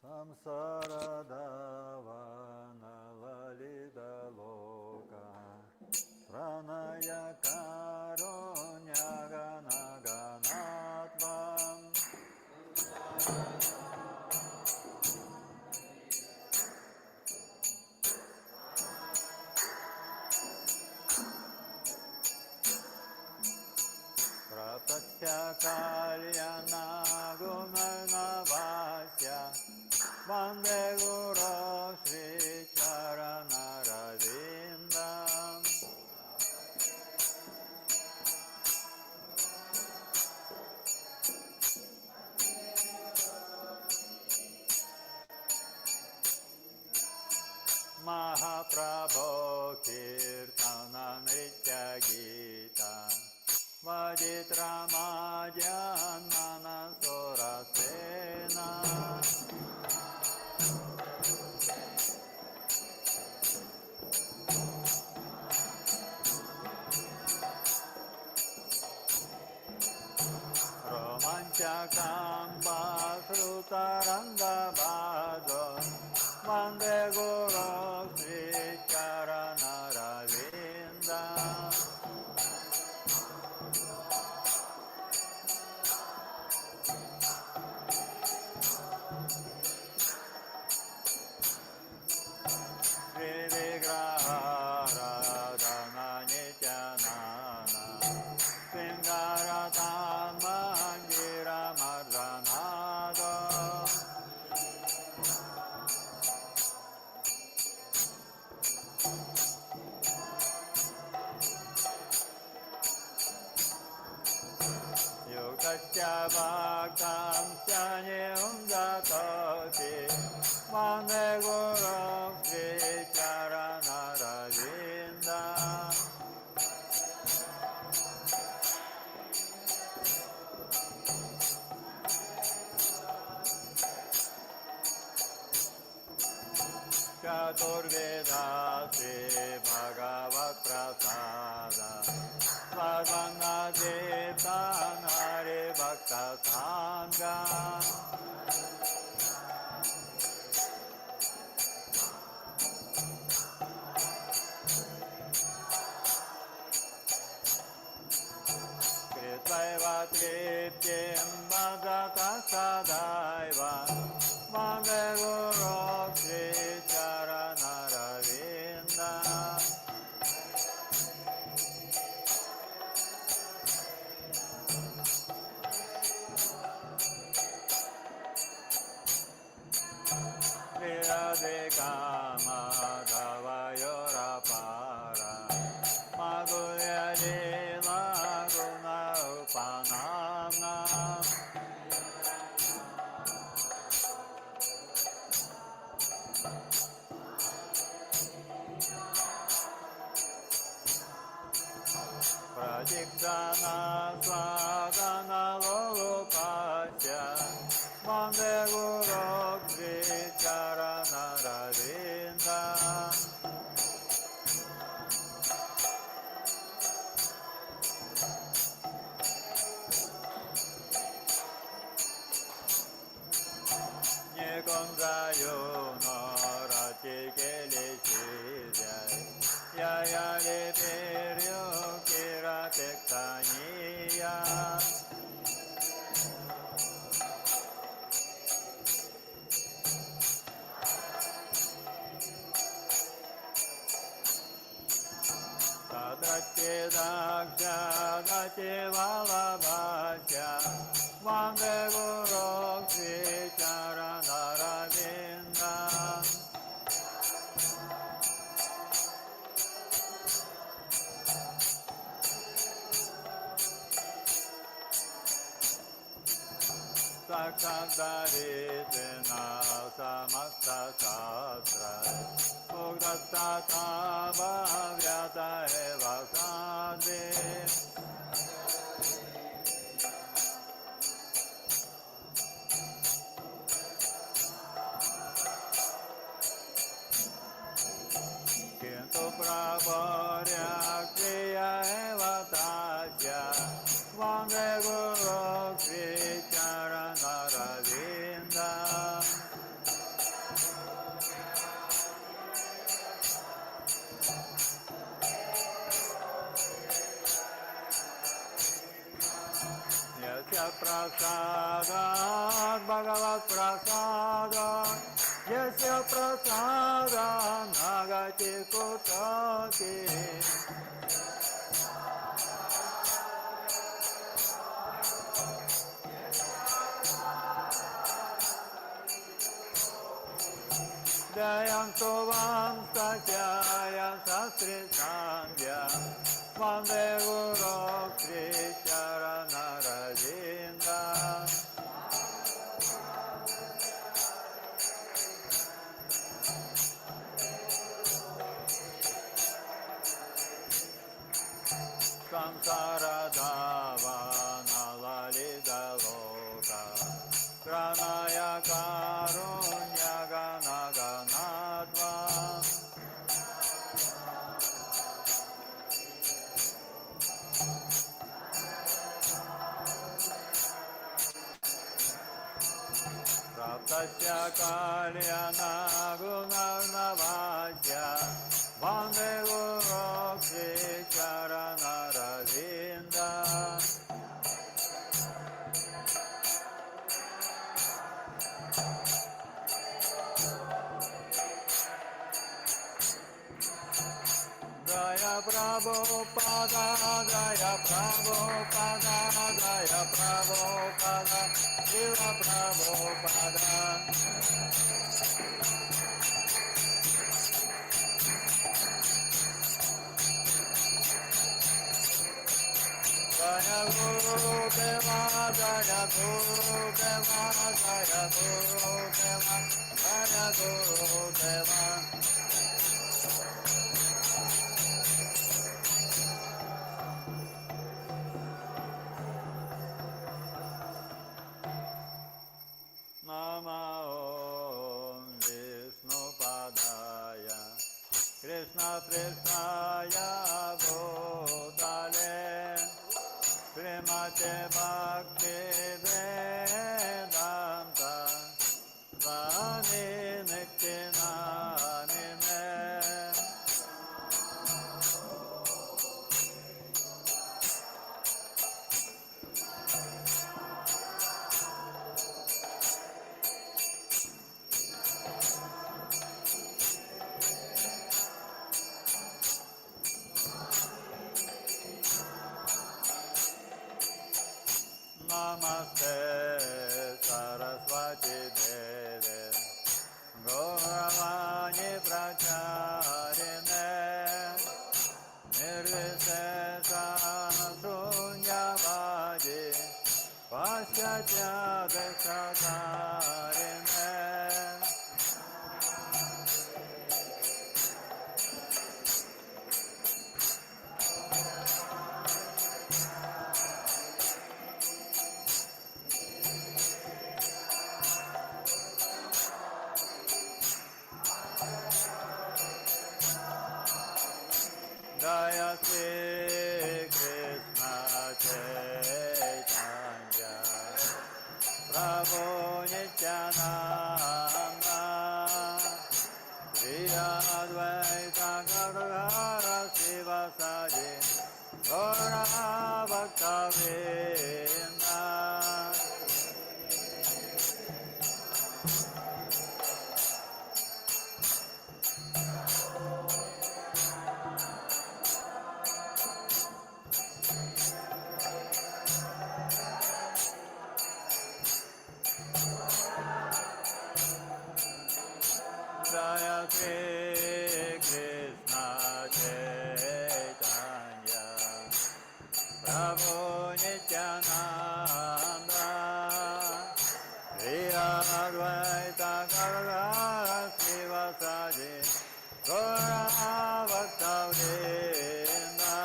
Samsaradhavana lalita loka Pranaya karunya gana ganatvam Pratasya kalyana gunarnavasya Vande Guru Sri Charanaravinda Mahaprabho Kirtana Nritya Gita Vajitramadhyana Surasena Romanchakam Basrutaranga Bhado Vande Guru Sri Charanaravinda Sri Vigraharadhana Nityanana Singaratan Manjira Madranada Yukasya Bhaktam Syanyam Jatati Vande Guru Sri Charanaravinda Chaturveda Sri Bhagavat Prasada Svadvanga Devan Hari Bhakta Sangha Kritvaiva Triptim Bhagata Sadaiva Vande Guru Sri Charanaravinda Radhikama Davayorapara Madhurya Lila Guna Upanana Pradikdana Swadana Lolupasya Vande Guru Sri Charanaravinda Nikonzayuno Ratikelichidya Yaya Lipiryo Kiratektaniya Tadratyedakshagati Valabhasya Vande Guru Sri Charanaravinda Sakadaritena Samasta Sastra Ugrattata Bhavyata Eva Sadhi Kintu Prabharya Kriya Eva Tasya Vande Guru Sri Charanaravinda Prasadam Bhagavat Prasadam Yasya Prasadam Nagati Kutati Jayam Sovam Satyaya Sastri Sandhya Vande Guru Kri Charana Ravinda Samsara Dhavana Lalita Loka Pranaya Karunya Gana Ganadva Praptasya Kalyana Gunarnavasya Vande Guru Kri Charana Ravinda Jaya Prabhupada, Jaya Prabhupada, Jaya Prabhupada, Srila Prabhupada. Jaya Guru Deva, Jaya Guru Deva, Jaya Guru Deva, Jaya Guru Deva. Nama Om Vishnu Padaya Krishna Prestaya Bhutale Srimate Bhakti Vedanta Swami Nityanamine Namaste Saraswati Deve Gauravani Pracharine Nirvisesa Sunyavadi Paschatya Dekshakarine Jaya Sri Krishna Chaitanya Prabhu Nityananda Sri Advaita Gadadhara Sivasadi Gaura Bhakta-vrinda Jaya Sri Krishna Chaitanya Prabhu Nityananda Sri Advaita Gadadhara Sivasadi Gaura Bhakta-vrinda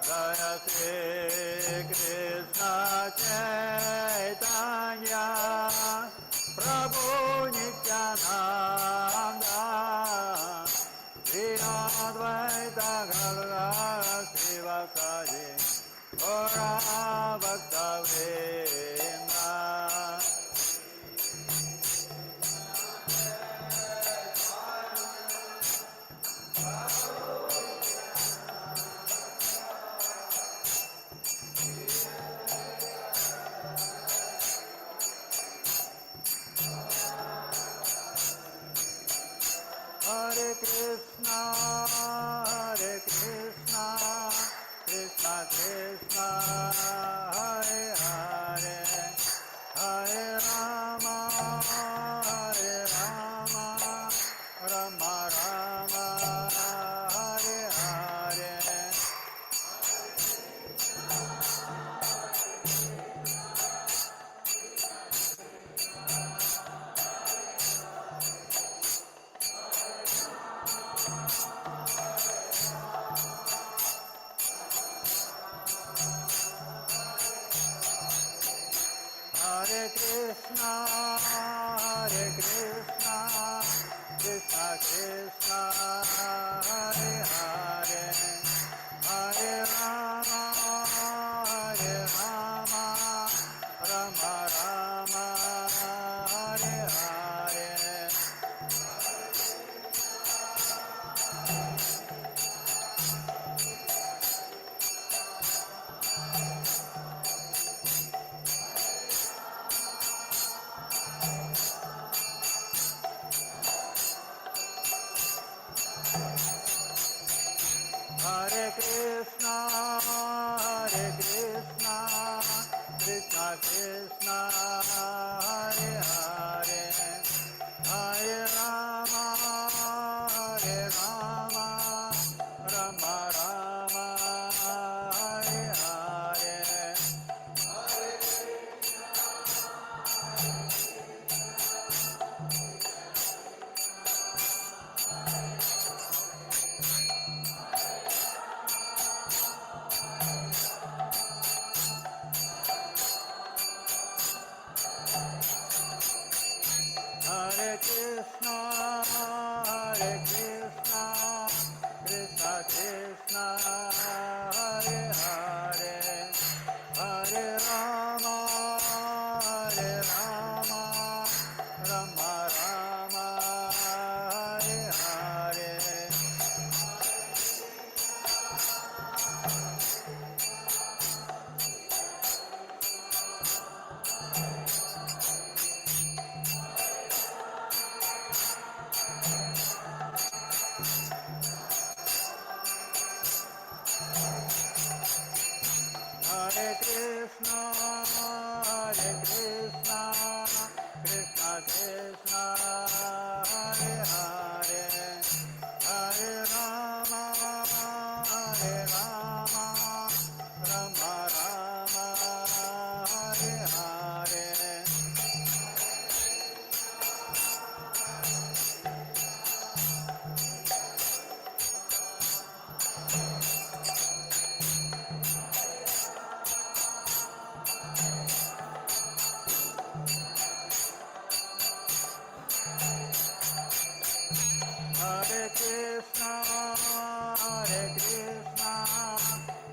Jaya Sri Krishna Chaitanya Prabhu Nityananda Sri Advaita Gadadhara Krishna, Krishna Krishna, Hare Hare, Hare Rama, Rama Rama, Hare Hare. Hare Krishna, Krishna Krishna, Hare Hare, Hare Rama, Rama Rama, Hare Hare. Hare Krishna, Krishna Krishna, Hare Hare, Hare Rama, Rama Rama, Hare Hare. Hare Krishna, Krishna Krishna, Hare Hare, Hare Rama, Rama Rama, Hare Hare. Hare Krishna,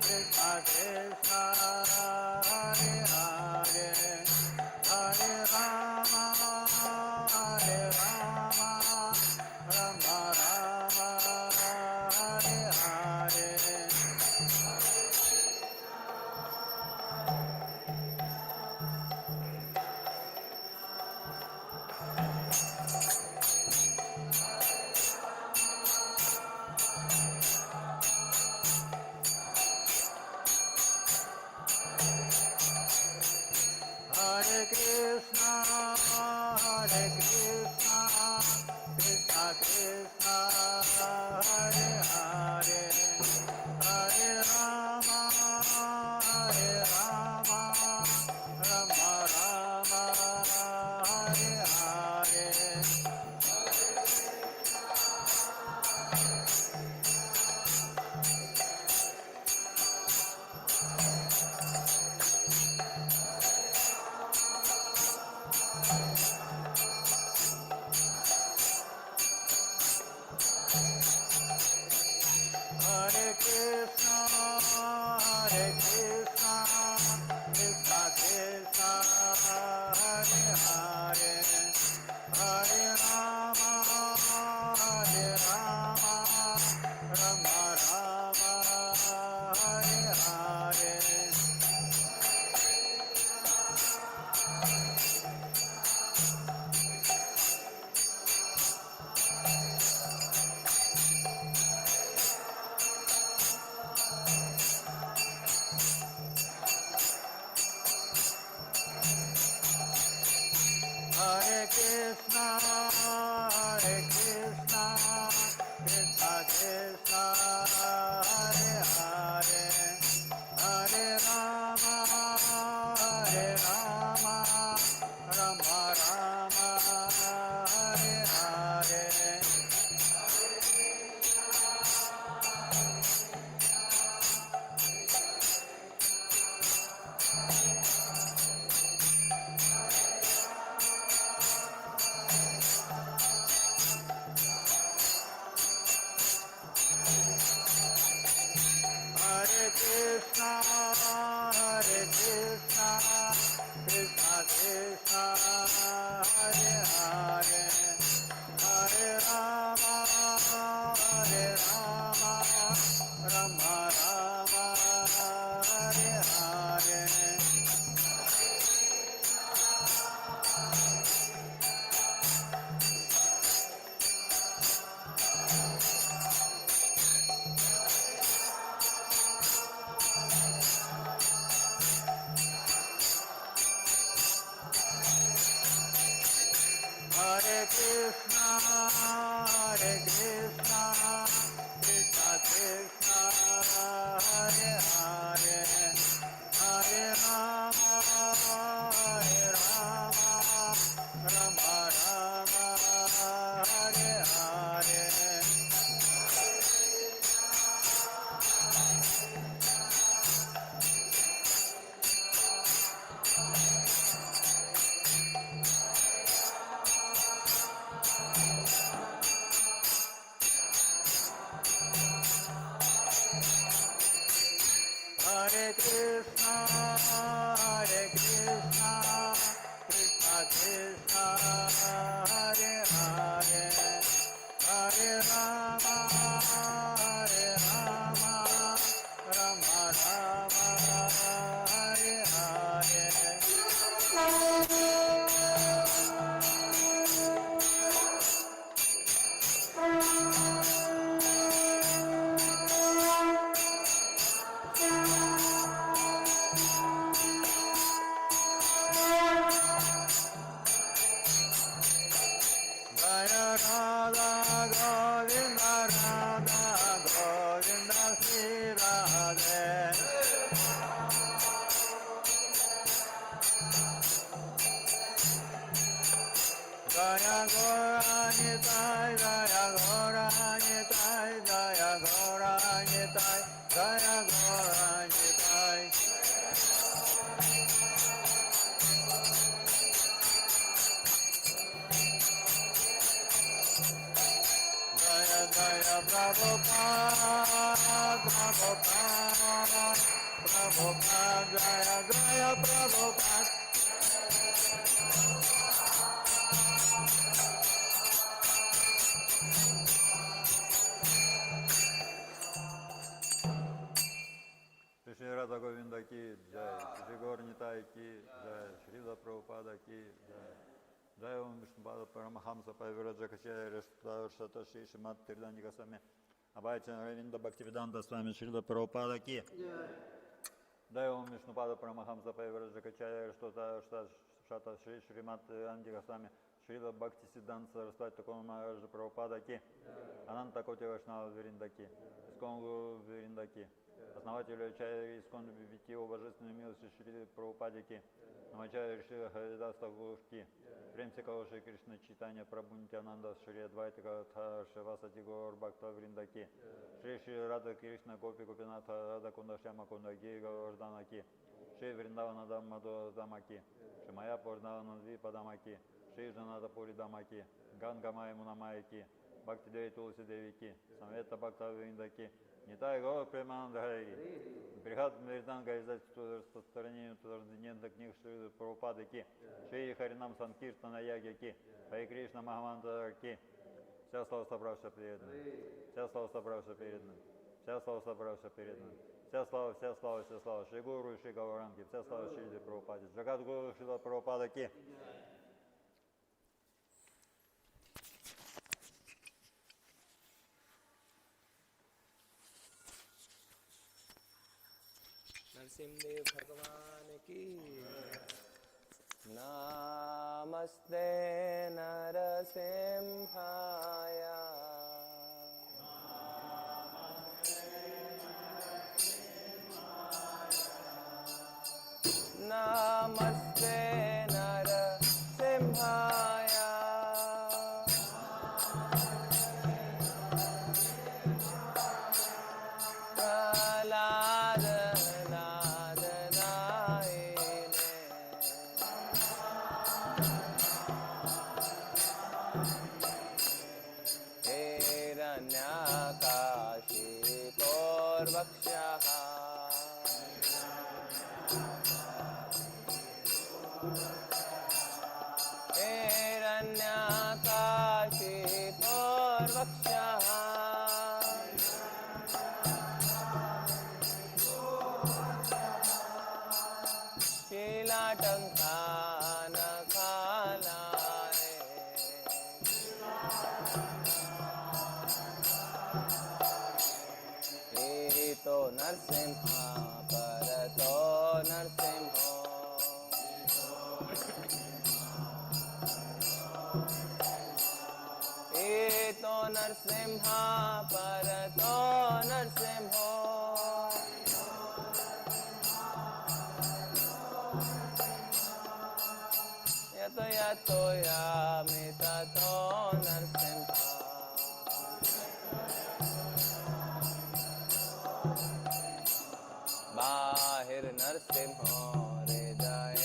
Krishna Krishna, Hare Hare, Hare Rama, Rama Rama, Hare Hare. Hare Krishna, Krishna Krishna, Hare Hare, Hare Rama, Rama Rama, Hare Hare. Hare Krishna, Krishna Krishna, Hare Hare, Hare Rama, Rama Rama, Hare Hare. Hare Krishna, Krishna Krishna, Hare Hare, Hare Rama, Rama Rama, Hare Hare. Jaya Radha Govinda, Radha Govinda, Sri Radhe. Jaya Gauranitai, Jaya Gauranitai, Jaya Gauranitai, Jaya Gauranitai. Jaya Jaya Prabhupada, Prabhupada, Prabhupada, Jaya Jaya Prabhupada. Shri Radha Govinda ki jai, Shri Gaur Nitai ki jai, Srila Prabhupada ki jai. Jai Om Vishnupada Paramahamsa Pavirajakachaya Rishta Shri Shrimat Tirtani Goswami Abhayachan Ravinda Bhaktivedanta Swami Srila Prabhupada ki Jai Om Vishnupada Paramahamsa Pavirajakachaya Rishta Shri Shrimat Tirtani Goswami Srila Bhakti Siddhanta Saraswati Такона Махараджа Прабхупада ки Ананта Коти Вашнава Виринда ки Искон Гуру Виринда ки основателю Ачарьи Искон Бхакти Божественной милости Шри Прабхупаде ки Намачарья Шри Харидаса Гуру ки Премси Калаши Кришна Читания Прабху Нитянанда Шри Адвайта Катха Шивасати Гаур Бхакта Вринда ки Шри Шри Рада Кришна Гопи Гопината Рада Кунда Шяма Кунда Ги Гаурдана ки Шри Вриндавана Даммадо Дамаки Шри Мая Пурдавана Двипа Дамаки Шри Жаната Пури Дамаки Ганга Майя Мунамайки Бхакти Деви Тулси Деви ки Самвета Бхакта Вринда ки Нитай Гаур Преманандари Брихат Мирданга издательство распространению трансцендентных книг Шри Прабхупады ки Шри Харинам Санкиртана Яги ки Хари Кришна Махамантра ки Вся слава собравшая перед нами, вся слава собравшая перед нами, вся слава собравшая перед нами, вся слава, вся слава, вся слава Шри Гуру и Шри Гауранги, вся слава Шри Прабхупаде, Джагат Гуру Шри Прабхупада ки Narasimhadeva भगवान की नमस्ते नरसिंहाय नमस्ते नरसिंहाय प्रहलाद वक्षः हिरण्याकाशितोर्वक्षः शीलाटङ्कानकालाय तो नरसिंहा परतो नरसिंहो तो नरसिंहा परतो नरसिंहो यतो यामि ततो नरसिंहा बाहिर नरसिंहो हृदय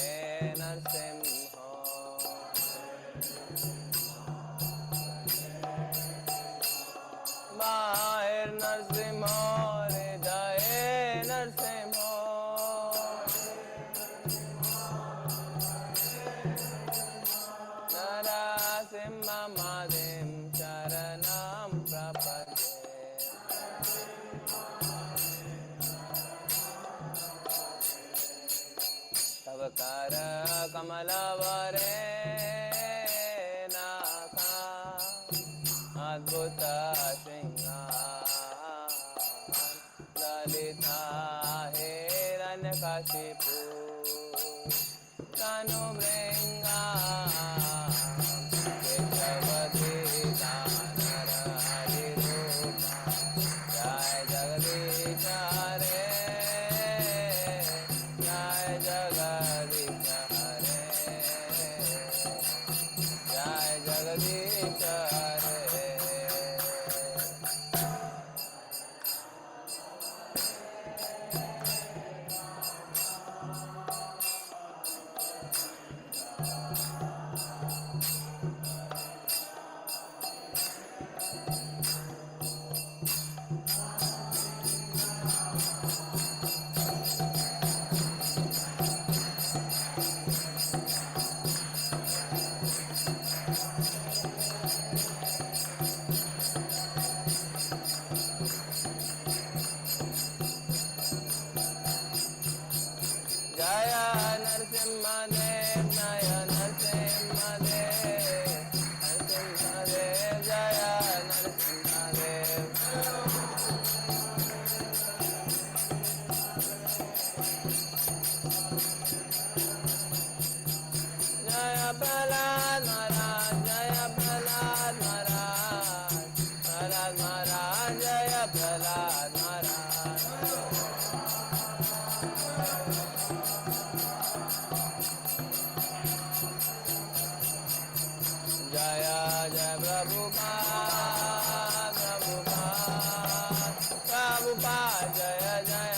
नरसिंहो बाहिर नरसिंहो हृदय नरसिंहो कर कमलवरे नाका अद्भुत श्रृंगार ललिता हिरण्यकशिपु तनु भृंगा केशवती दानर हरिरूपा जय जगदीश हरे जय जगदीश हरे जय जगदीश हरे जय नरसिंहदेव जय नरसिंहदेव नरसिंहदेव जय नरसिंहदेव जय प्रहलाद महाराज जय प्रहलाद महाराज प्रहलाद महाराज जय प्रहलाद महाराज जय जय प्रभुपाद प्रभुपाद प्रभुपाद जय जय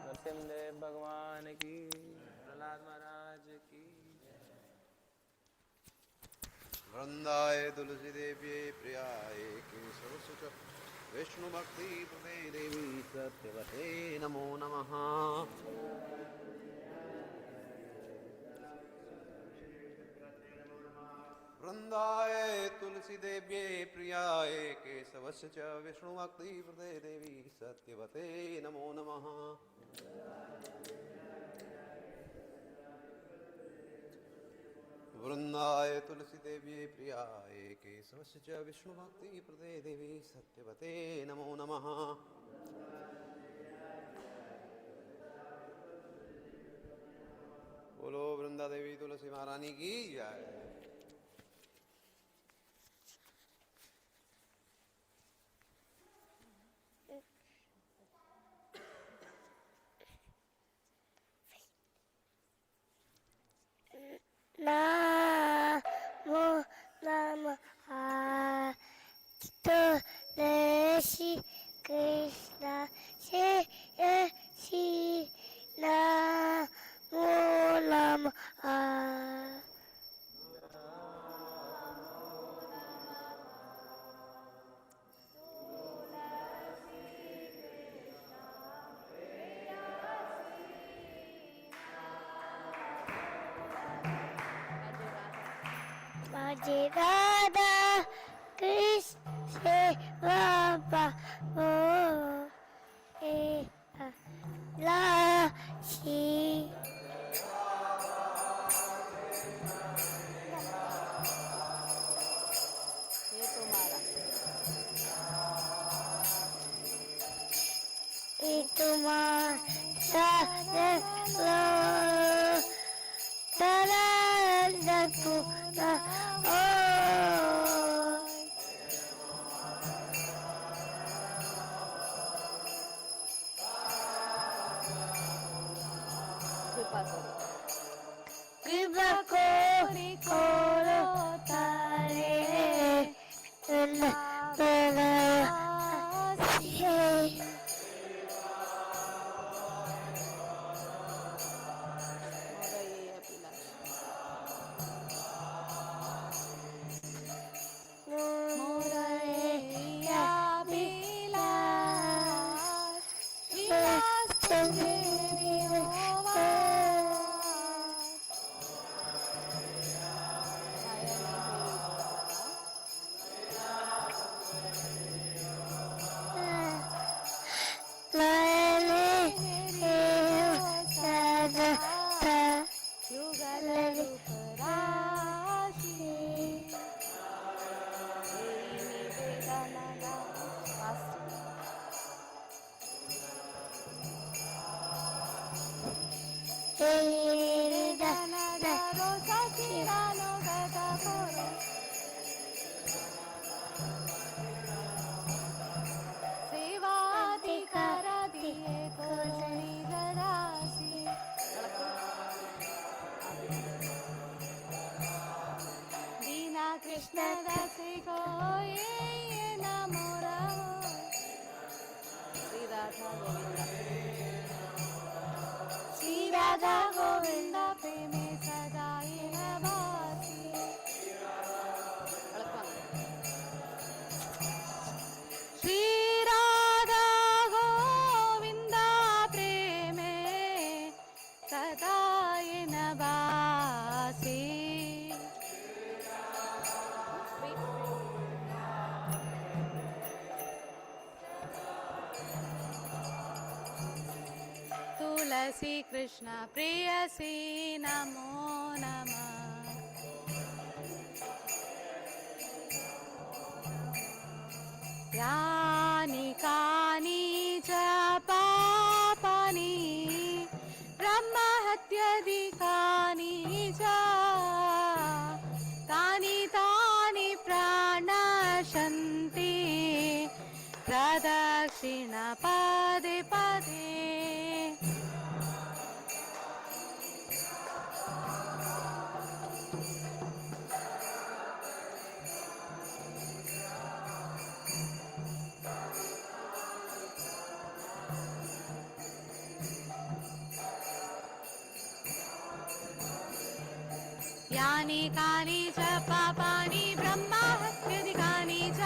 नरसिंहदेव भगवान की प्रहलाद महाराज की वृंदाय तुलसी देव्ये प्रियाय केशवसुच विष्णु भक्ति प्रदे देवी सत्यवते नमो नमः। वृंदाय तुलसी देव्ये प्रियाय केशवस्य च विष्णु भक्ति प्रदे देवी सत्यवते नमो नमः। वृंदाय तुलसी देव्ये प्रियाय केशवस्य च विष्णु भक्ति प्रदे देवी सत्यवते नमो नमः। बोलो वृंदा देवी तुलसी महारानी की जय। नमो नमः तुलसी कृष्ण श्री नमो नमः। राधा कृष्ण बाबा ओ लाशी ये तुम्हारा कृपा करो तारे रूप राशि तेरी निवेदन कृष्ण दासे को ये नमो रहो श्री राधा गोविंद प्रेमे सदाई नवासी श्री राधा गोविंद प्रेमे सदाई नवासी तुलसी कृष्ण प्रेयसी नमो नमः यानि कानि च पापानि ब्रह्महत्यादिकानि च तानि तानि प्रणश्यन्ति प्रदक्षिण पदे पदे यानि कानि च पापानि ब्रह्महत्यादिकानि च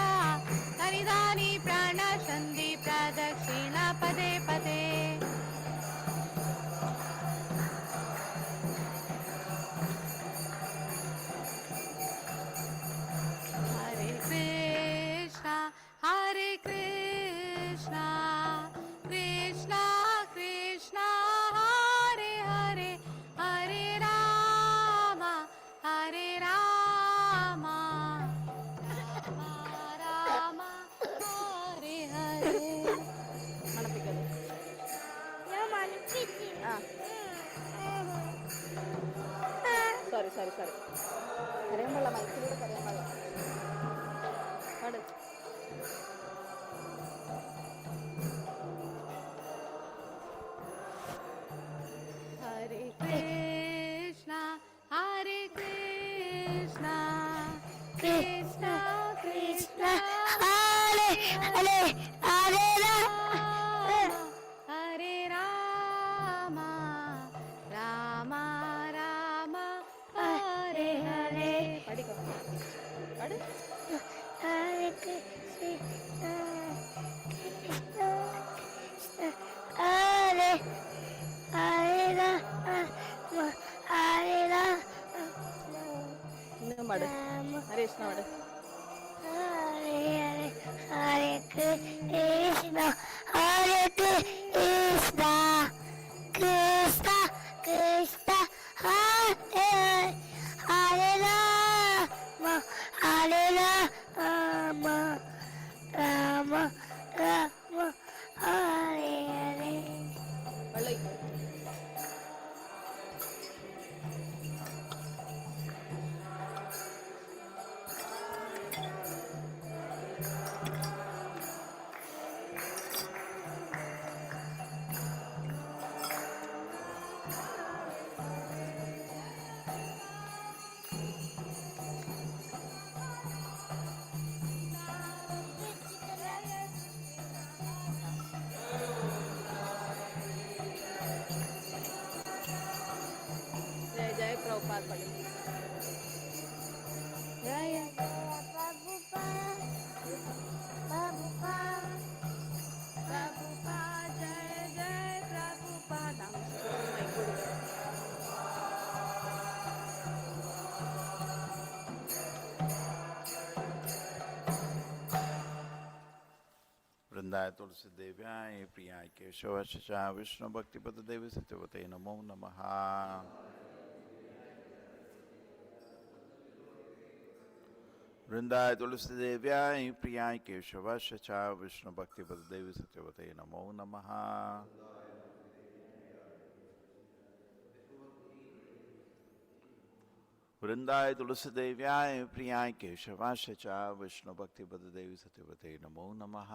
तानि तानि प्रणश्यन्ति प्रदक्षिण पदे पदे हरे कृष्णा कृष्णा कृष्णा हरे हरे हरे राम राम हरे हरे സോറി കരയാൻ പാടില്ല മൈക്കിലൂടെ കരയാൻ പാടില്ല പാട് हरे कृष्णा कृष्ण कृष्ण हरे हरे हरे ഹരേ രാമ രാമ രാമ ഹരേ ഹരേ പഠിക്കോ പാട് हरे कृष्ण हरे हरे राम हरे राम ഇന്നും പാട് ഹരേ കൃഷ്ണ പാട് हरे हरे हरे कृष्ण कृष्ण कृष्ण हरे हरे राम राम राम हरे हरे വെള്ളം जय जय प्रभुपाद पढ़े जय प्रभुपाद प्रभुपाद जय जय प्रभुपाद माइक बोल वृंदाय तुलसी देव्याय प्रियाय केशव विष्णु भक्तिपद देवी सत्यवते नमो नमः। वृंदाय तुलसी देव्याय प्रियाय केशवास्य च विष्णु भक्ति देवी सत्यवते नमो नमः। वृंदाय तुलसी देव्याय प्रियाय केशवास्य च विष्णु भक्ति देवी सत्यवते नमो नमः।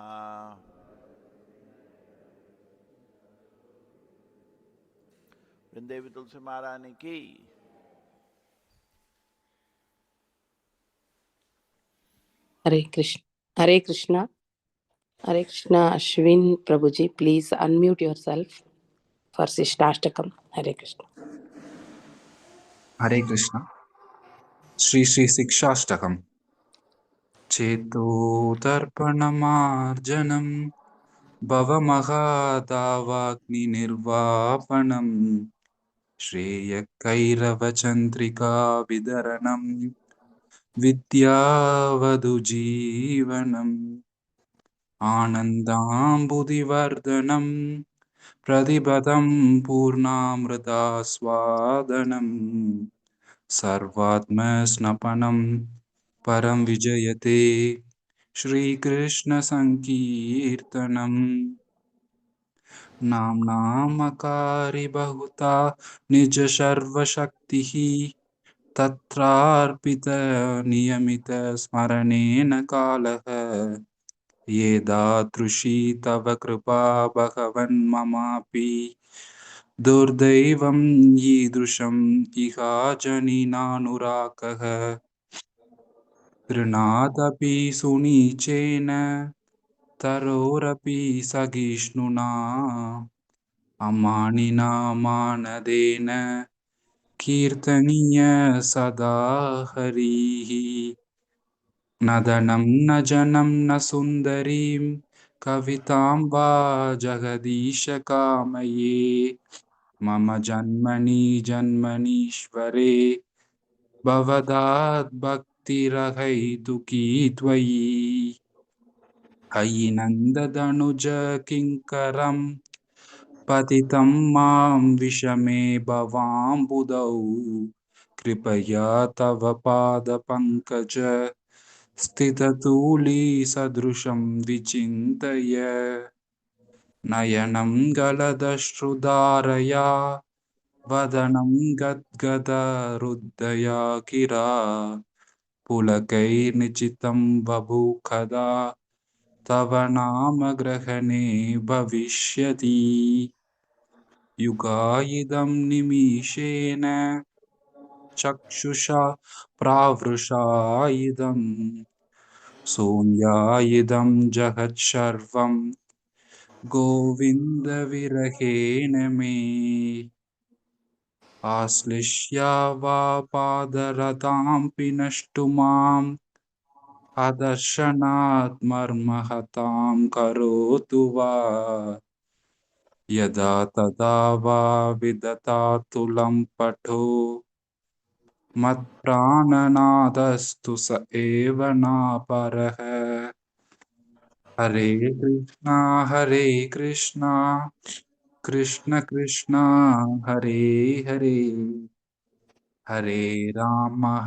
वृंदेवी तुलसी महारानी की। Hare Krishna. Hare Krishna. Hare Krishna. Ashwin Prabhuji, please unmute yourself for Sishtastakam. Hare Krishna. Hare Krishna. Shri Shri Sikshastakam. Chetotarpanamarjanam Bhavamahadavagni Nirvapanam Shreyakairavachandrika Vidaranam Vidyavadu Jeevanam Anandambudivardhanam Pradibhadam Purnamrita Swadanam Sarvatma Snapanam Param Vijayate Shri Krishna Sankirtanam Nam Namakari Bahuta Nija Sharva Shaktihi Tatrarpita Niyamita Smaranena Kalaha Yedadrushi Tava Kripa Bhagavan Mamapi Durdaivam Yidrusham Iha Janinanurakaha Trinadapi Sunichena Tarorapi Sagishnuna Amanina Manadena Kirtaniya Sada Harihi Nadanam Najanam Nasundarim Kavitam Va Jagadisha Kamaye Mama Janmani Janmanishvare Bhavadat Bhakti Rahaitu Tvayi Hayinanda Danuja Kinkaram Patitam Mam Vishame Bhavam Budau Kripaya Tava Pada Pankaja Sthitatuli Sadrusham Vichintaya Nayanam Galadashrudaraya Vadanam Gadgada Ruddaya Kira Pulakai Nichitam Vabhukada Tava Nama Grahane Bhavishyati Yugayidam Nimishena Chakshusha Pravrushayidam Somyayidam Jagat Sharvam Govinda Virahena Me Aslishya va padaratam pinashtumam Adarsanat marmahatam karotu va Yada tada va vidatatulam patho Mat prananadastu sa eva na paraha Hare Krishna Krishna Krishna Hare Hare Hare Rama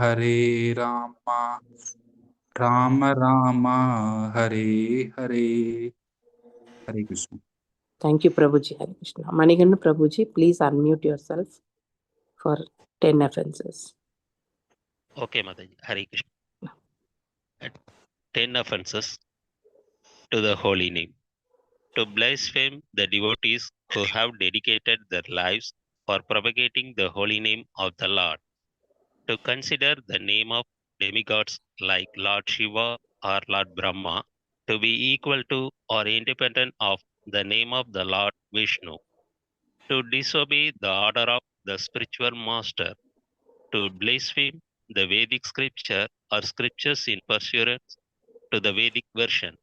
Rama Rama Hare Hare Hare Krishna. Thank you, Prabhuji. Hare Krishna. Manikandan Prabhuji, please unmute yourself for 10 offenses. Okay, Mataji. Hare Krishna. 10 offenses to the holy name. To blaspheme the devotees who have dedicated their lives for propagating the holy name of the Lord. To consider the name of demigods like Lord Shiva or Lord Brahma to be equal to or independent of the name of the Lord Vishnu. To disobey the order of the spiritual master. To blaspheme the Vedic scripture or scriptures in pursuance to the Vedic version.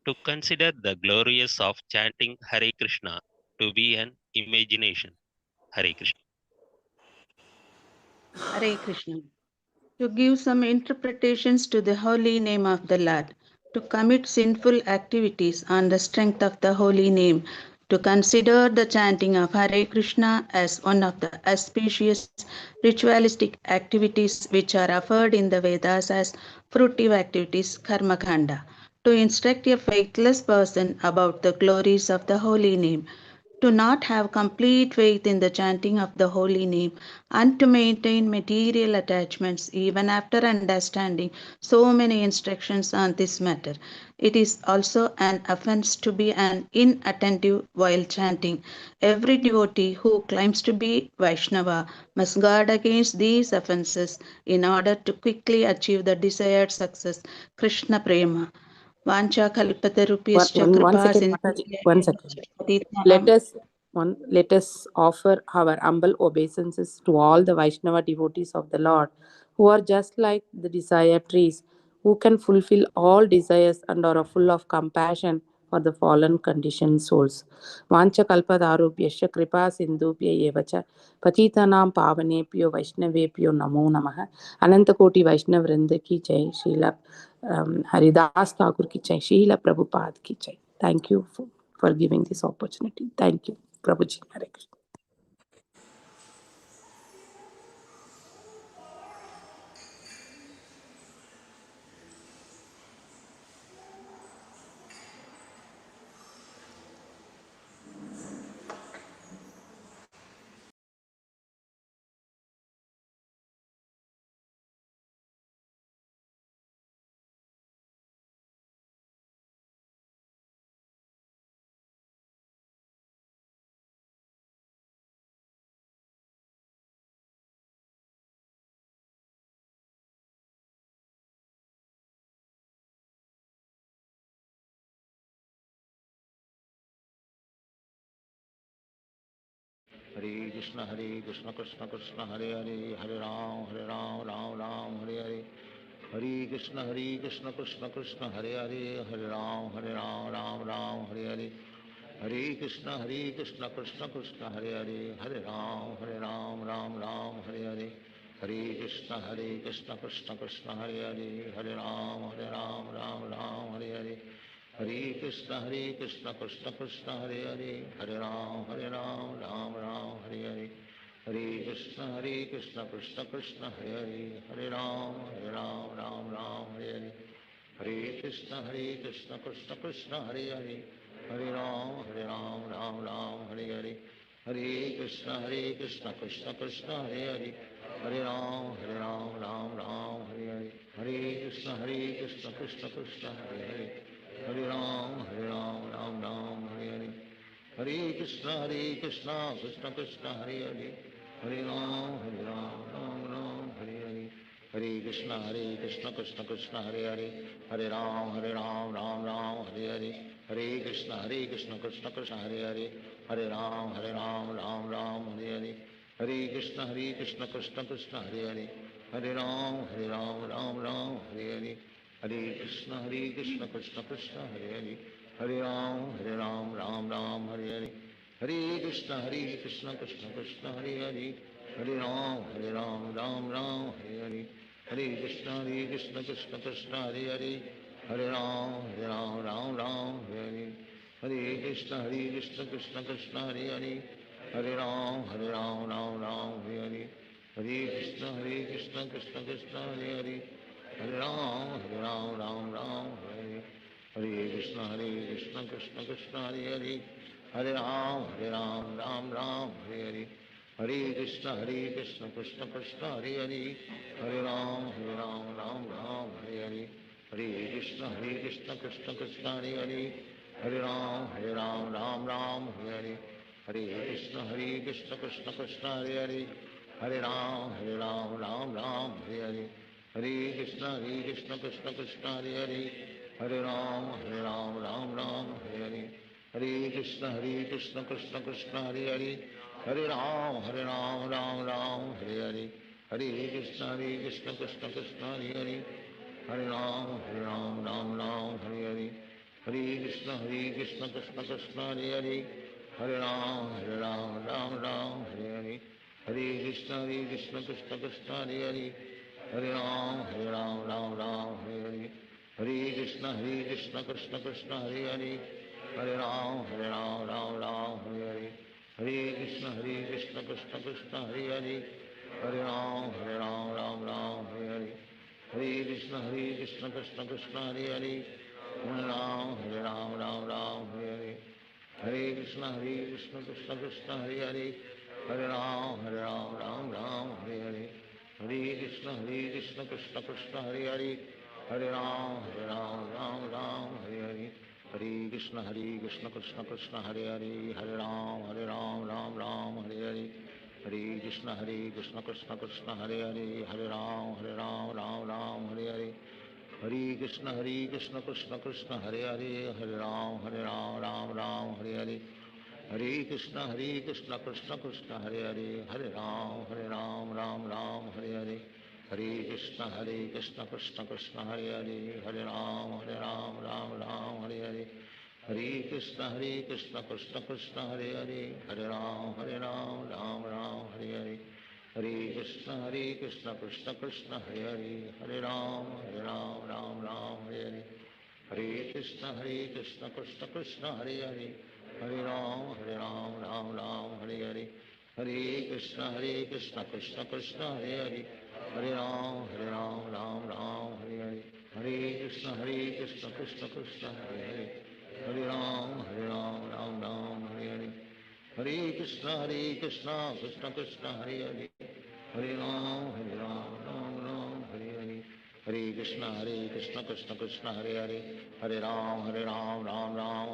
To consider the glorious of chanting Hare Krishna to be an imagination. Hare Krishna. Hare Krishna. To give some interpretations to the holy name of the Lord, to commit sinful activities on the strength of the holy name, to consider the chanting of Hare Krishna as one of the auspicious ritualistic activities which are offered in the Vedas as fruitive activities, Karma Kanda, to instruct a faithless person about the glories of the holy name, to not have complete faith in the chanting of the holy name, and to maintain material attachments even after understanding so many instructions on this matter. It is also an offense to be an inattentive while chanting. Every devotee who claims to be Vaishnava must guard against these offenses in order to quickly achieve the desired success. Krishna Prema. Vancha kalpatarupyascha One kripa second, Mataji. One second. Let us offer our humble obeisances to all the Vaishnava devotees of the Lord, who are just like the desire trees, who can fulfill all desires and are full of compassion for the fallen conditioned souls. Vancha kalpatarupyascha kripa sindhubhya evacha patitanam pavanebhyo vaishnavebhyo namo namaha. Ananta Koti Vaishnav Vrinda ki jai. Srila Haridas Thakur ki jai. Srila Prabhupada ki jai. Thank you for giving this opportunity. Thank you, Prabhuji. Hare Krishna. Hare Krishna Krishna Krishna Hare Hare Hare Ram Ram Ram Hare Hare Hare Krishna Krishna Krishna Hare Hare Hare Ram Ram Hare Hare Hare Krishna Krishna Krishna Hare Hare Hare Ram Ram Hare Hare Hare Krishna Krishna Krishna Hare Hare Hare Ram Ram Hare Hare Hare Krishna Krishna Krishna Hare Hare Hare Ram Ram Hare Hare Hare Krishna Krishna Krishna Hare Hare Hare Ram Ram Hare Hare Hare Krishna Krishna Krishna Hare Hare Hare Ram Ram Hare Hare Hare Krishna Krishna Krishna Hare Hare Hare Ram Ram Hare Hare Hare Krishna Krishna Krishna Hare Hare Hare Ram Ram Hare Hare Hare Krishna Krishna Krishna Hare Hare Hare Ram Ram Hare Hare Hare Krishna Krishna Krishna Hare Hare Hare Ram Ram Hare Hare Hare Krishna Krishna Krishna Hare Hare Hare Ram Ram Hare Hare Hare Krishna Krishna Krishna Hare Hare Hare Ram Ram Hare Hare Hare Krishna Krishna Krishna Hare Hare Hare Ram Ram Hare Hare Hare Krishna Krishna Krishna Hare Hare Hare Ram Ram Hare Hare Hare Krishna Krishna Krishna Hare Hare Hare Ram Ram Hare Hare Hare Krishna Krishna Krishna Hare Hare Hare Ram Ram Hare Hare Hare Krishna Krishna Krishna Hare Hare Hare Ram Ram Hare Hare Krishna Krishna Krishna Hare Hare Hare Ram Ram Hare Hare Hare Krishna Krishna Krishna Hare Hare Hare Ram Hare Hare Hare Krishna Krishna Krishna Hare Hare Hare Ram Ram Hare Hare Hare Krishna Krishna Krishna Hare Hare Hare Ram Ram Hare Hare Hare Krishna Krishna Krishna Hare Hare Hare Ram Hare Hare Hare Krishna Krishna Krishna Hare Hare Hare Ram Ram Hare Hare Hare Krishna Krishna Krishna Hare Hare Hare Ram Hare Hare Hare Krishna Krishna Krishna Hare Hare Hare Ram Hare Hare Hare Krishna Krishna Krishna Hare Hare Hare Ram Ram Hare Hare Hare Krishna Krishna Krishna Hare Hare Hare Ram, Ram Ram, Hare Hare. Hare Krishna, Krishna Krishna, Hare Hare. Hare Ram, Ram Ram, Hare Hare. Hare Krishna, Krishna Krishna, Hare Hare. Hare Ram, Ram Ram, Hare Hare. Hare Krishna, Krishna Krishna, Hare Hare. Hare Ram, Ram Ram, Hare Hare. Hare Krishna, Krishna Krishna, Hare Hare. Hare Ram, Ram Hare Hare. Hare Krishna, Krishna Krishna, Hare Hare. Hare Ram, Ram Hare Hare. Hare Krishna, Krishna Krishna, Hare Hare. Hare Ram, Ram Hare Hare. Hare Krishna, Krishna Krishna, Hare Hare. Hare Ram, Ram Hare Hare. Hare Krishna, Krishna Krishna, Hare Hare. Hare Ram, Ram Hare Hare. Hare Krishna, Krishna Krishna, Hare Hare. Hare Ram, Ram Hare Hare. Hare Krishna, Krishna Krishna, Hare Hare. Hare Ram, Ram Hare Hare. Hare Krishna, Krishna Krishna, Hare Hare. Hare Ram, Ram Hare Hare. Hare Krishna, Krishna Krishna, Hare Hare. Hare Ram, Ram Hare Hare. Hare Krishna, Krishna Krishna, Hare Hare. Hare Ram, Ram Hare Hare. Hare Krishna, Krishna Krishna, Hare Hare. Hare Ram, Ram Hare Hare. Hare Krishna, Krishna Krishna, Hare Hare. Hare Ram, Ram Hare Hare. Hare Krishna, Krishna Krishna, Hare Hare. Hare Ram, Ram Hare Hare. Hare Krishna, Krishna Krishna, Hare Hare. Hare Ram, Ram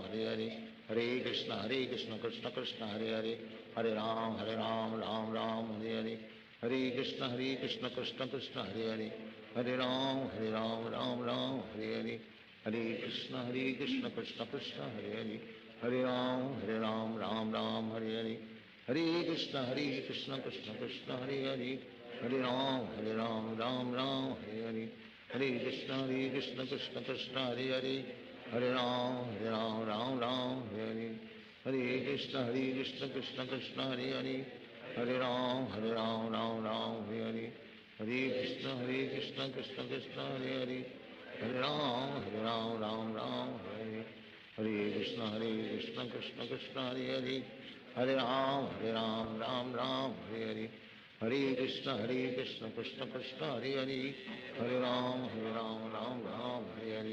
Hare Hare. Hare Krishna, Krishna Krishna, Hare Hare. Hare Ram, Ram Hare Hare. Hare Krishna, Krishna Krishna, Hare Hare. Hare Ram, Ram Hare Hare. Hare Krishna, Krishna Krishna, Hare Hare. Hare Ram, Ram Hare Hare. Hare Krishna, Krishna Krishna, Hare Hare. Hare Ram, Ram Hare Hare. Hare Krishna, Krishna Krishna, Hare Hare. Hare Ram, Ram Hare Hare. Hare Krishna, Krishna Krishna, Hare Hare. Hare Ram, Ram Hare Hare. Hare Krishna, Krishna Krishna, Hare Hare. Hare Ram, Ram Hare Hare. Hare Krishna, Krishna Krishna, Hare Hare. Hare Ram, Ram Hare Hare. Hare Krishna, Krishna Krishna, Hare Hare. Hare Ram, Ram Hare Hare.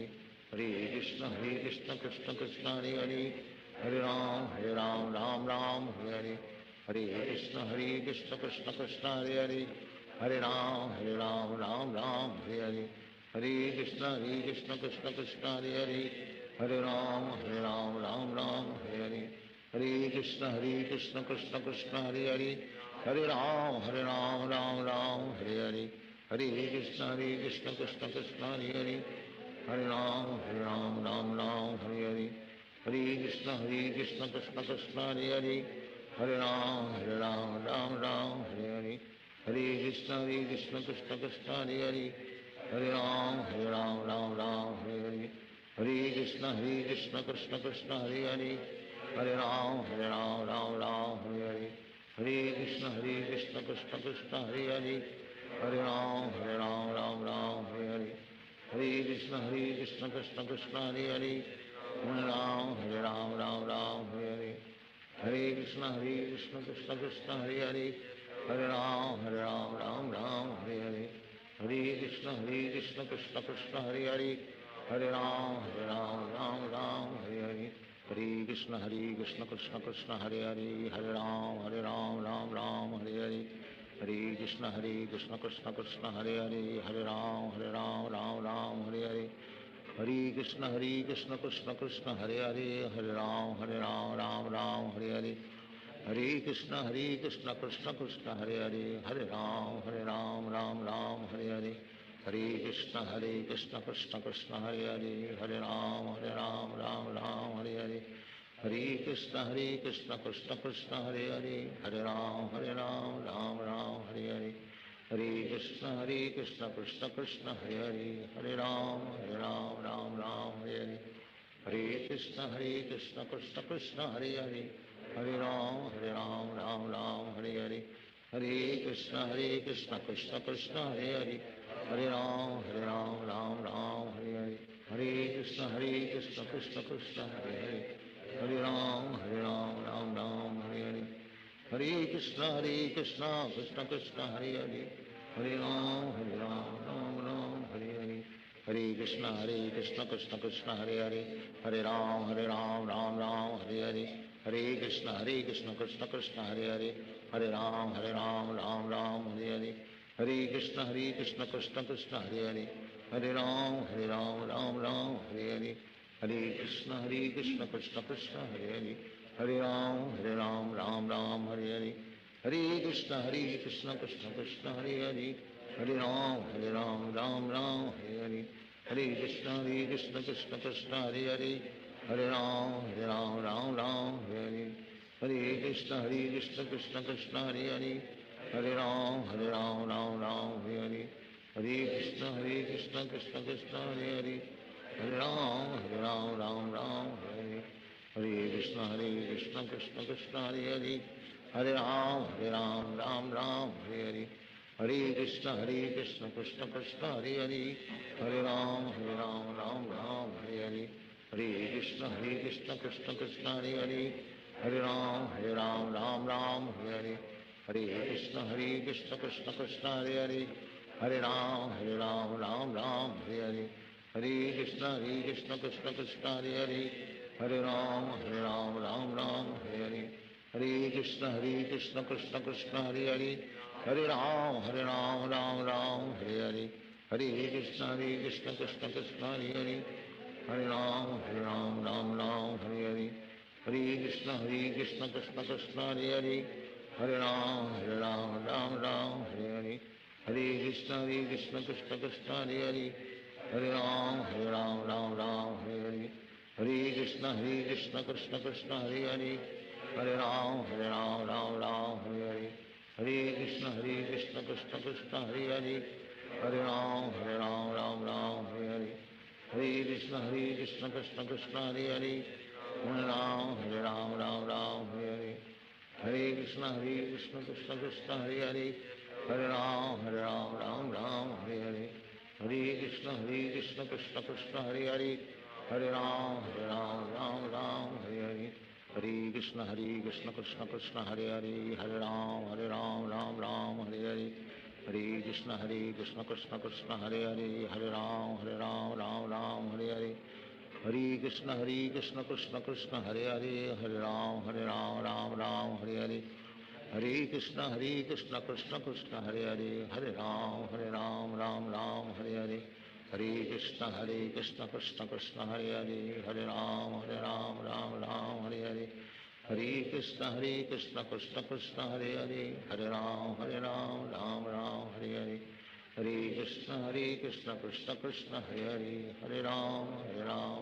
Hare Krishna, Krishna Krishna, Hare Hare. Hare Ram, Ram Hare Hare. Hare Krishna, Krishna Krishna, Hare Hare. Hare Ram, Ram Hare Hare. Hare Krishna, Krishna Krishna, Hare Hare. Hare Ram, Ram Hare Hare. Hare Krishna, Krishna Krishna, Hare Hare. Hare Ram, Ram Hare Hare. Hare Krishna, Krishna Krishna, Hare Hare. Hare Ram, Ram Hare Hare. Hare Krishna, Krishna Krishna, Hare Hare. Hare Ram, Ram Hare Hare. Hare Krishna, Krishna Krishna, Hare Hare. Hare Ram, Ram Hare Hare. Hare Krishna, Krishna Krishna, Hare Hare. Hare Ram, Ram Hare Hare. Hare Krishna, Krishna Krishna, Hare Hare. Hare Ram, Ram Hare Hare. Hare Krishna, Krishna Krishna, Hare Hare. Hare Ram, Ram Hare Hare. Hare Krishna, Krishna Krishna, Hare Hare. Hare Ram, Ram Hare Hare. Hare Krishna, Krishna Krishna, Hare Hare. Hare Ram, Ram Hare Hare. Hare Krishna, Krishna Krishna, Hare Hare. Hare Ram, Ram Hare Hare. Hare Krishna, Krishna Krishna, Hare Hare. Hare Ram, Ram Hare Hare. Hare Krishna, Krishna Krishna, Hare Hare. Hare Ram, Ram Hare Hare. Hare Krishna, Krishna Krishna, Hare Hare. Hare Ram, Ram Hare Hare. Hare Krishna, Krishna Krishna, Hare Hare. Hare Ram, Ram Hare Hare. Hare Krishna, Krishna Krishna, Hare Hare. Hare Ram, Ram Hare Hare. Hare Krishna, Krishna Krishna, Hare Hare. Hare Ram, Ram Hare Hare. Hare Krishna, Krishna Krishna, Hare Hare. Hare Ram, Ram Hare Hare. Hare Krishna, Krishna Krishna, Hare Hare. Hare Ram, Ram Ram, Hare Hare. Hare Krishna, Krishna Krishna, Hare Hare. Hare Ram, Ram Ram, Hare Hare. Hare Krishna, Krishna Krishna, Hare Hare. Hare Ram, Ram Ram, Hare Hare. Hare Krishna, Krishna Krishna, Hare Hare. Hare Ram, Ram Ram, Hare Hare. Hare Krishna, Krishna Krishna, Hare Hare. Hare Ram, Ram Ram, Hare Hare. Hare Krishna, Krishna Krishna, Hare Hare. Hare Ram, Ram Ram, Hare Hare. Hare Krishna, Krishna Krishna, Hare Hare. Hare Ram, Ram Ram, Hare Hare. Hare Krishna, Krishna Krishna, Hare Hare. Hare Ram, Ram Ram, Hare Hare. Hare Krishna, Krishna Krishna, Hare Hare. Hare Ram, Ram Ram, Hare Hare. Hare Krishna, Krishna Krishna, Hare Hare. Hare Ram, Ram Ram, Hare Hare. Hare Krishna, Krishna Krishna, Hare Hare. Hare Ram, Ram Ram, Hare Hare. Hare Krishna, Krishna Krishna, Hare Hare. Hare Ram, Ram Ram, Hare Hare. Hare Krishna, Krishna Krishna, Hare Hare. Hare Ram, Ram Ram, Hare Hare. Hare Krishna, Krishna Krishna, Hare Hare. Hare Ram, Ram Ram, Hare Hare. Hare Krishna, Krishna Krishna, Hare Hare. Hare Ram, Ram Ram, Hare Hare. Hare Krishna, Krishna Krishna, Hare Hare. Hare Ram, Ram Ram, Hare Hare. Hare Krishna, Krishna Krishna, Hare Hare. Hare Ram, Ram Ram, Hare Hare. Hare Krishna, Krishna Krishna, Hare Hare. Hare Ram, Ram Ram, Hare Hare. Hare Krishna, Krishna Krishna, Hare Hare. Hare Ram, Ram Ram, Hare Hare. Hare Krishna, Krishna Krishna, Hare Hare. Hare Ram, Ram Ram, Hare Hare. Hare Krishna, Krishna Krishna, Hare Hare. Hare Ram, Ram Ram, Hare Hare. Hare Krishna, Krishna Krishna, Hare Hare. Hare Ram, Ram Ram, Hare Hare. Hare Krishna, Krishna Krishna, Hare Hare. Hare Ram, Ram Ram, Hare Hare. Hare Krishna, Krishna Krishna, Hare Hare. Hare Ram, Ram Ram, Hare Hare. Hare Krishna, Krishna Krishna, Hare Hare. Hare Ram, Ram Ram, Hare Hare. Hare Krishna, Krishna Krishna, Hare Hare. Hare Ram, Ram Hare Hare. Hare Krishna, Krishna Krishna, Hare Hare. Hare Ram, Ram Hare Hare. Hare Krishna, Krishna Krishna, Hare Hare. Hare Ram, Ram Hare Hare. Hare Krishna, Krishna Krishna, Hare Hare. Hare Ram, Ram Hare Hare. Hare Krishna, Krishna Krishna, Hare Hare. Hare Ram, Ram Hare Hare. Hare Krishna, Krishna Krishna, Hare Hare. Hare Ram, Ram Hare Hare. Hare Krishna, Krishna Krishna, Hare Hare. Hare Ram,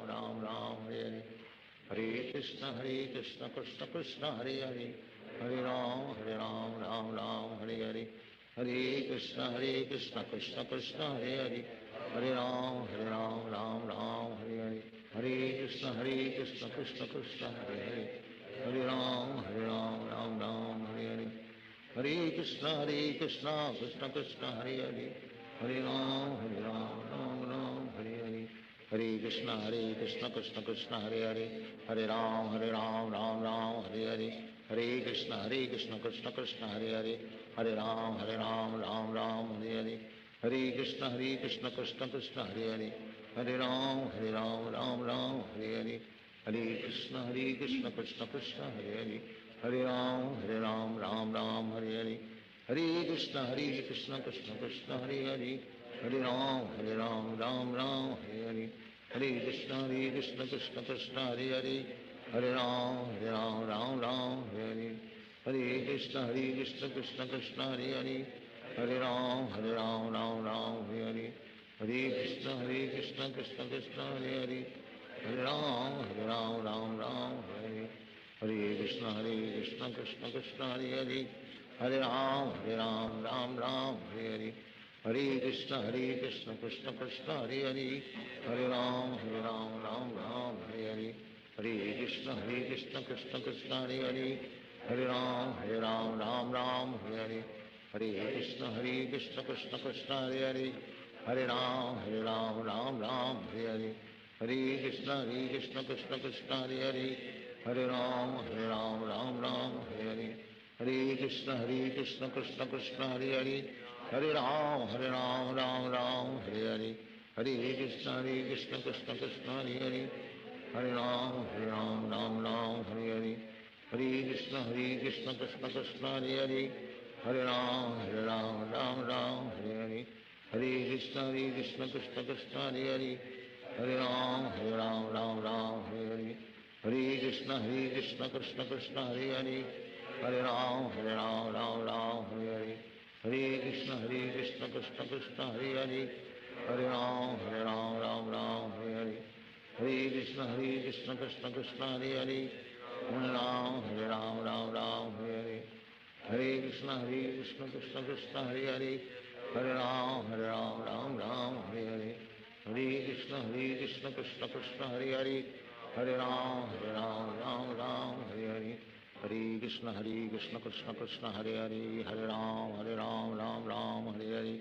Ram Hare Hare. Hare Krishna, Krishna Krishna, Hare Hare. Hare Ram, Ram Hare Hare. Hare Krishna, Krishna Krishna, Hare Hare. Hare Ram, Ram Hare Hare. Hare Krishna, Krishna Krishna, Hare Hare. Hare Ram, Ram Hare Hare. Hare Krishna, Krishna Krishna, Hare Hare. Hare Ram, Ram Hare Hare. Hare Krishna, Krishna Krishna, Hare Hare. Hare Ram, Ram Hare Hare. Hare Krishna, Krishna Krishna, Hare Hare. Hare Ram, Ram Hare Hare. Hare Krishna, Krishna Krishna, Hare Hare. Hare Ram, Ram Hare Hare. Hare Krishna, Krishna Krishna, Hare Hare. Hare Ram, Ram Hare Hare. Hare Krishna, Krishna Krishna, Hare Hare. Hare Ram, Ram Hare Hare. Hare Krishna, Krishna Krishna, Hare Hare. Hare Ram, Ram Hare Hare. Hare Krishna, Krishna Krishna, Hare Hare. Hare Ram, Ram Hare Hare. Hare Krishna, Krishna Krishna, Hare Hare. Hare Ram, Ram Hare Hare. Hare Krishna, Krishna Krishna, Hare Hare. Hare Ram, Ram Hare Hare. Hare Krishna, Krishna Krishna, Hare Hare. Hare Ram, Ram Hare Hare. Hare Krishna, Krishna Krishna, Hare Hare. Hare Ram, Ram Hare Hare. Hare Krishna, Krishna Krishna, Hare Hare. Hare Ram, Ram Ram, Hare Hare. Hare Krishna, Krishna Krishna, Hare Hare. Hare Ram, Ram Ram, Hare Hare. Hare Krishna, Krishna Krishna, Hare Hare. Hare Ram, Ram Ram, Hare Hare. Hare Krishna, Krishna Krishna, Hare Hare. Hare Ram, Ram Ram, Hare Hare. Hare Krishna, Krishna Krishna, Hare Hare. Hare Ram, Ram Ram, Hare Hare. Hare Krishna, Krishna Krishna, Hare Hare. Hare Ram, Ram Ram, Hare Hare. Hare Krishna, Krishna Krishna, Hare Hare. Hare Ram, Ram Ram, Hare Hare. Hare Krishna, Krishna Krishna, Hare Hare. Hare Ram, Ram Ram, Hare Hare. Hare Krishna, Krishna Krishna, Hare Hare. Hare Ram, Ram Ram, Hare Hare. Hare Krishna, Krishna Krishna, Hare Hare. Hare Ram, Ram Ram, Hare Hare. Hare Krishna, Krishna Krishna, Hare Hare. Hare Ram, Ram Ram, Hare Hare. Hare Krishna, Krishna Krishna, Hare Hare. Hare Ram, Ram Ram, Hare Hare.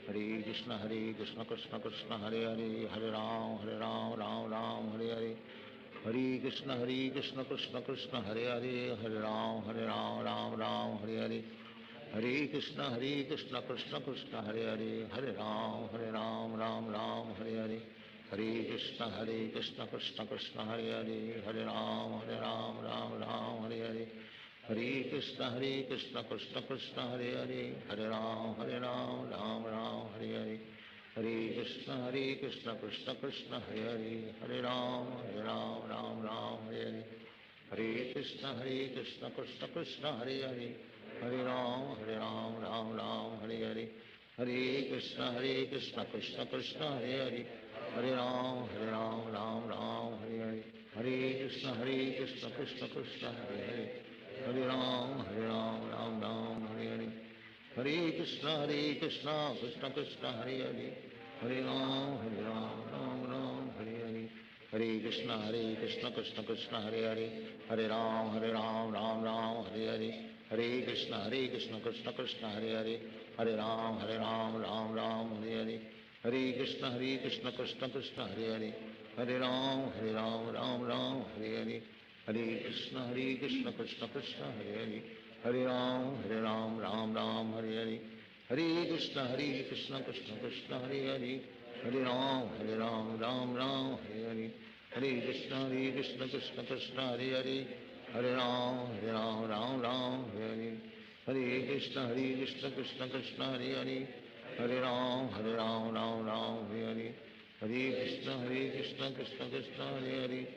Hare Krishna, Krishna Krishna, Hare Hare. Hare Ram, Ram Ram, Hare Hare. Hare Krishna, Krishna Krishna, Hare Hare. Hare Ram, Ram Ram, Hare Hare. Hare Krishna, Krishna Krishna, Hare Hare. Hare Ram, Ram Ram, Hare Hare. Hare Krishna, Krishna Krishna, Hare Hare. Hare Ram, Ram Ram, Hare Hare. Hare Krishna, Krishna Krishna, Hare Hare. Hare Ram, Ram Ram, Hare Hare. Hare Krishna, Krishna Krishna, Hare Hare. Hare Ram, Ram Ram, Hare Hare. Hare Krishna, Krishna Krishna, Hare Hare. Hare Ram, Ram Ram, Hare Hare. Hare Krishna, Krishna Krishna, Hare Hare. Hare Ram, Ram Ram, Hare Hare. Hare Krishna, Krishna Krishna, Hare Hare. Hare Ram, Ram Ram, Hare Hare. Hare Krishna, Krishna Krishna, Hare Hare. Hare Ram, Ram Ram, Hare Hare. Hare Krishna, Krishna Krishna, Hare Hare. Hare Ram, Ram Ram, Hare Hare. Hare Krishna, Krishna Krishna, Hare Hare. Hare Ram, Ram Ram, Hare Hare. Hare Krishna, Krishna Krishna, Hare Hare. Hare Ram, Ram Ram, Hare Hare. Hare Krishna, Krishna Krishna, Hare Hare. Hare Ram, Ram Ram, Hare Hare. Hare Krishna, Krishna Krishna, Hare Hare. Hare Ram, Ram Ram, Hare Hare. Hare Krishna, Krishna Krishna, Hare Hare. Hare Ram, Ram Ram, Hare Hare. Hare Krishna, Krishna Krishna, Hare Hare. Hare Ram, Ram Ram, Hare Hare. Hare Krishna, Krishna Krishna, Hare Hare. Hare Ram, Ram Ram, Hare Hare. Hare Krishna, Krishna Krishna, Hare Hare.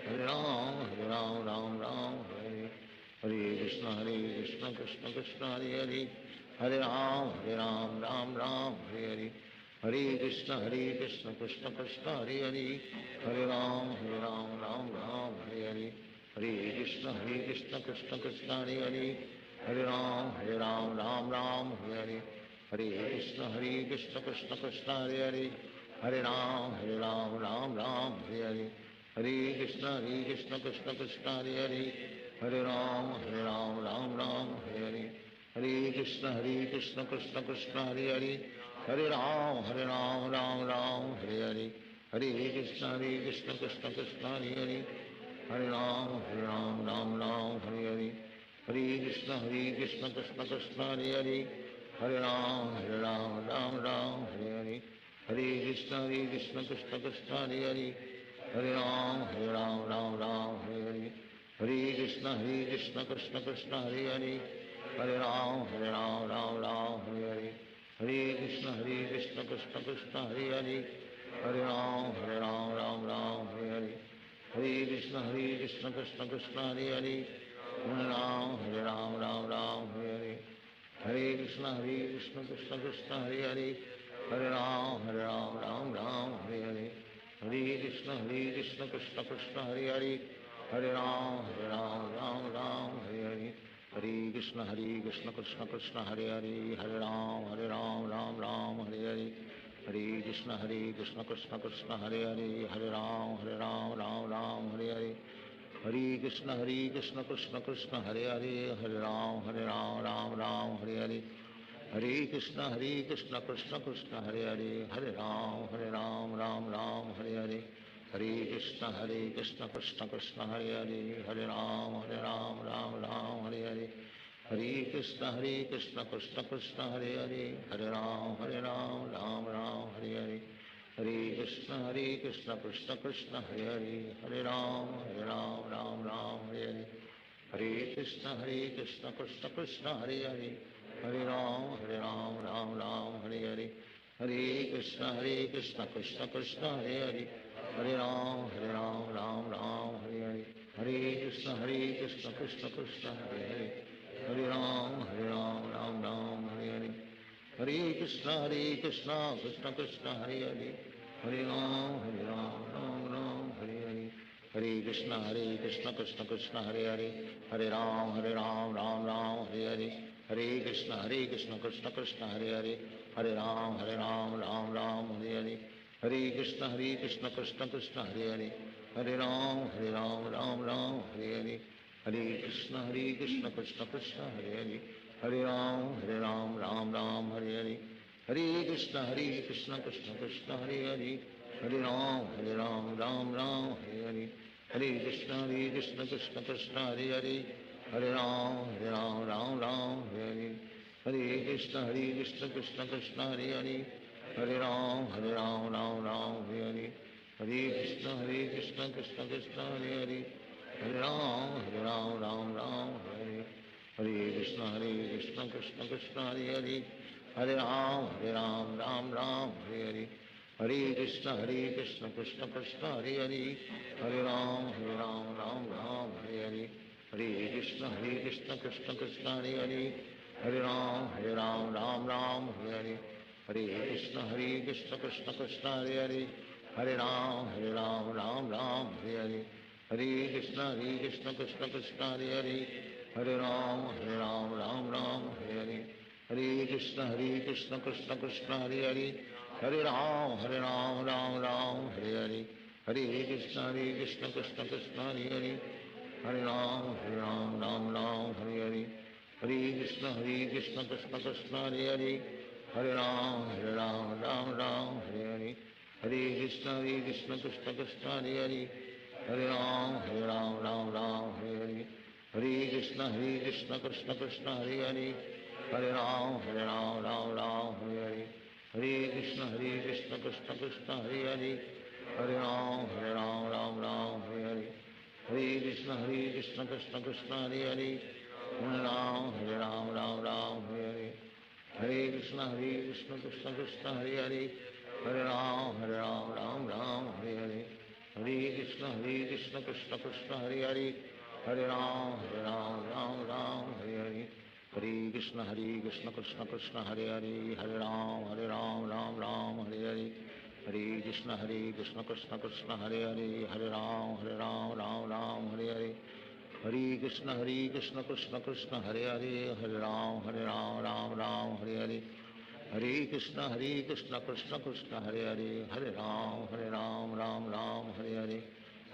Hare Ram, Ram Ram, Hare Hare. Hare Krishna, Krishna Krishna, Hare Hare. Hare Ram, Ram Ram, Hare Hare. Hare Krishna, Krishna Krishna, Hare Hare. Hare Ram, Ram Ram, Hare Hare. Hare Krishna, Krishna Krishna, Hare Hare. Hare Ram, Ram Ram, Hare Hare. Hare Krishna, Krishna Krishna, Hare Hare. Hare Ram, Ram Ram, Hare Hare. Hare Krishna, Krishna Krishna, Hare Hare. Hare Ram, Ram Ram, Hare Hare. Hare Krishna, Krishna Krishna, Hare Hare. Hare Ram, Ram Ram, Hare Hare. Hare Krishna, Krishna Krishna, Hare Hare. Hare Ram, Ram Ram, Hare Hare. Hare Krishna, Krishna Krishna, Hare Hare. Hare Ram, Ram Ram, Hare Hare. Hare Krishna, Krishna Krishna, Hare Hare. Hare Ram, Ram Ram, Hare Hare. Hare Krishna, Krishna Krishna, Hare Hare. Hare Ram, Ram Ram, Hare Hare. Hare Krishna, Krishna Krishna, Hare Hare. Hare Ram, Ram Ram, Hare Hare. Hare Krishna, Krishna Krishna, Hare Hare. Hare Ram, Ram Ram, Hare Hare. Hare Krishna, Krishna Krishna, Hare Hare. Hare Ram, Ram Ram, Hare Hare. Hare Krishna, Krishna Krishna, Hare Hare. Hare Ram, Ram Ram, Hare Hare. Hare Krishna, Krishna Krishna, Hare Hare. Hare Ram, Ram Ram, Hare Hare. Hare Krishna, Krishna Krishna, Hare Hare. Hare Ram, Ram Ram, Hare Hare. Hare Krishna Krishna Krishna Hare Hare Hare Ram Ram Ram Hare Hare Hare Krishna Krishna Krishna Hare Hare Hare Ram Ram Ram Hare Hare Hare Krishna Krishna Hare Hare Hare Ram Ram Ram Hare Hare Hare Krishna Krishna Krishna Hare Hare Hare Ram Ram Hare Hare Hare Krishna Krishna Krishna Hare Hare Hare Ram Ram Hare Hare Hare Krishna Krishna Krishna Hare Hare Hare Ram Ram Hare Hare Hare Krishna Krishna Krishna Hare Hare Hare Ram Ram Hare Hare Hare Krishna Krishna Krishna Hare Hare Hare Ram Ram Ram Hare Hare Hare Krishna Krishna Krishna Hare Hare Hare Ram Ram Ram Hare Hare Hare Krishna Krishna Krishna Hare Hare Hare Ram Ram Ram Hare Hare Hare Krishna Krishna Krishna Hare Hare Hare Ram Ram Hare Hare Hare Krishna Krishna Krishna Hare Hare Hare Ram Ram Hare Hare Hare Krishna Krishna Krishna Hare Hare Hare Ram Ram Hare Hare Hare Krishna Krishna Krishna Hare Hare Hare Ram Ram Hare Hare Hare Krishna Krishna Krishna Hare Hare Hare Ram Ram Hare Hare Hare Krishna Krishna Krishna Hare Hare Hare Ram Ram Hare Hare Hare Krishna Krishna Krishna Hare Hare Hare Ram Ram Hare Hare Hare Krishna Krishna Krishna Hare Hare Hare Ram Ram Hare Hare Hare Krishna Krishna Krishna Hare Hare Hare Ram Ram Hare Hare Hare Krishna Krishna Krishna Hare Hare Hare Ram Ram Hare Hare Hare Krishna Krishna Krishna Hare Hare Hare Ram Ram Hare Hare Hare Krishna Krishna Krishna Hare Hare Hare Ram Ram Hare Hare Hare Krishna Krishna Krishna Hare Hare Hare Ram Ram Hare Hare Hare Krishna Krishna Krishna Hare Hare Hare Ram Ram Hare Hare Hare Krishna Krishna Krishna Hare Hare Hare Ram Ram Hare Hare Hare Krishna Krishna Krishna Hare Hare Hare Ram Ram Hare Hare Hare Krishna Krishna Krishna Hare Hare Hare Ram Ram Hare Hare Hare Krishna Krishna Krishna Hare Hare Hare Ram Ram Hare Hare Hare Krishna Krishna Krishna Hare Hare Hare Ram Ram Hare Hare Hare Krishna Krishna Krishna Hare Hare Hare Ram Ram Hare Hare Hare Krishna Krishna Krishna Hare Hare Hare Ram Ram Hare Hare Hare Krishna Krishna Krishna Hare Hare Hare Ram Ram Hare Hare Hare Krishna Krishna Krishna Hare Hare Hare Ram Ram Hare Hare Hare Krishna Krishna Krishna Hare Hare Hare Ram Ram Hare Hare Hare Krishna Krishna Krishna Hare Hare Hare Ram Ram Hare Hare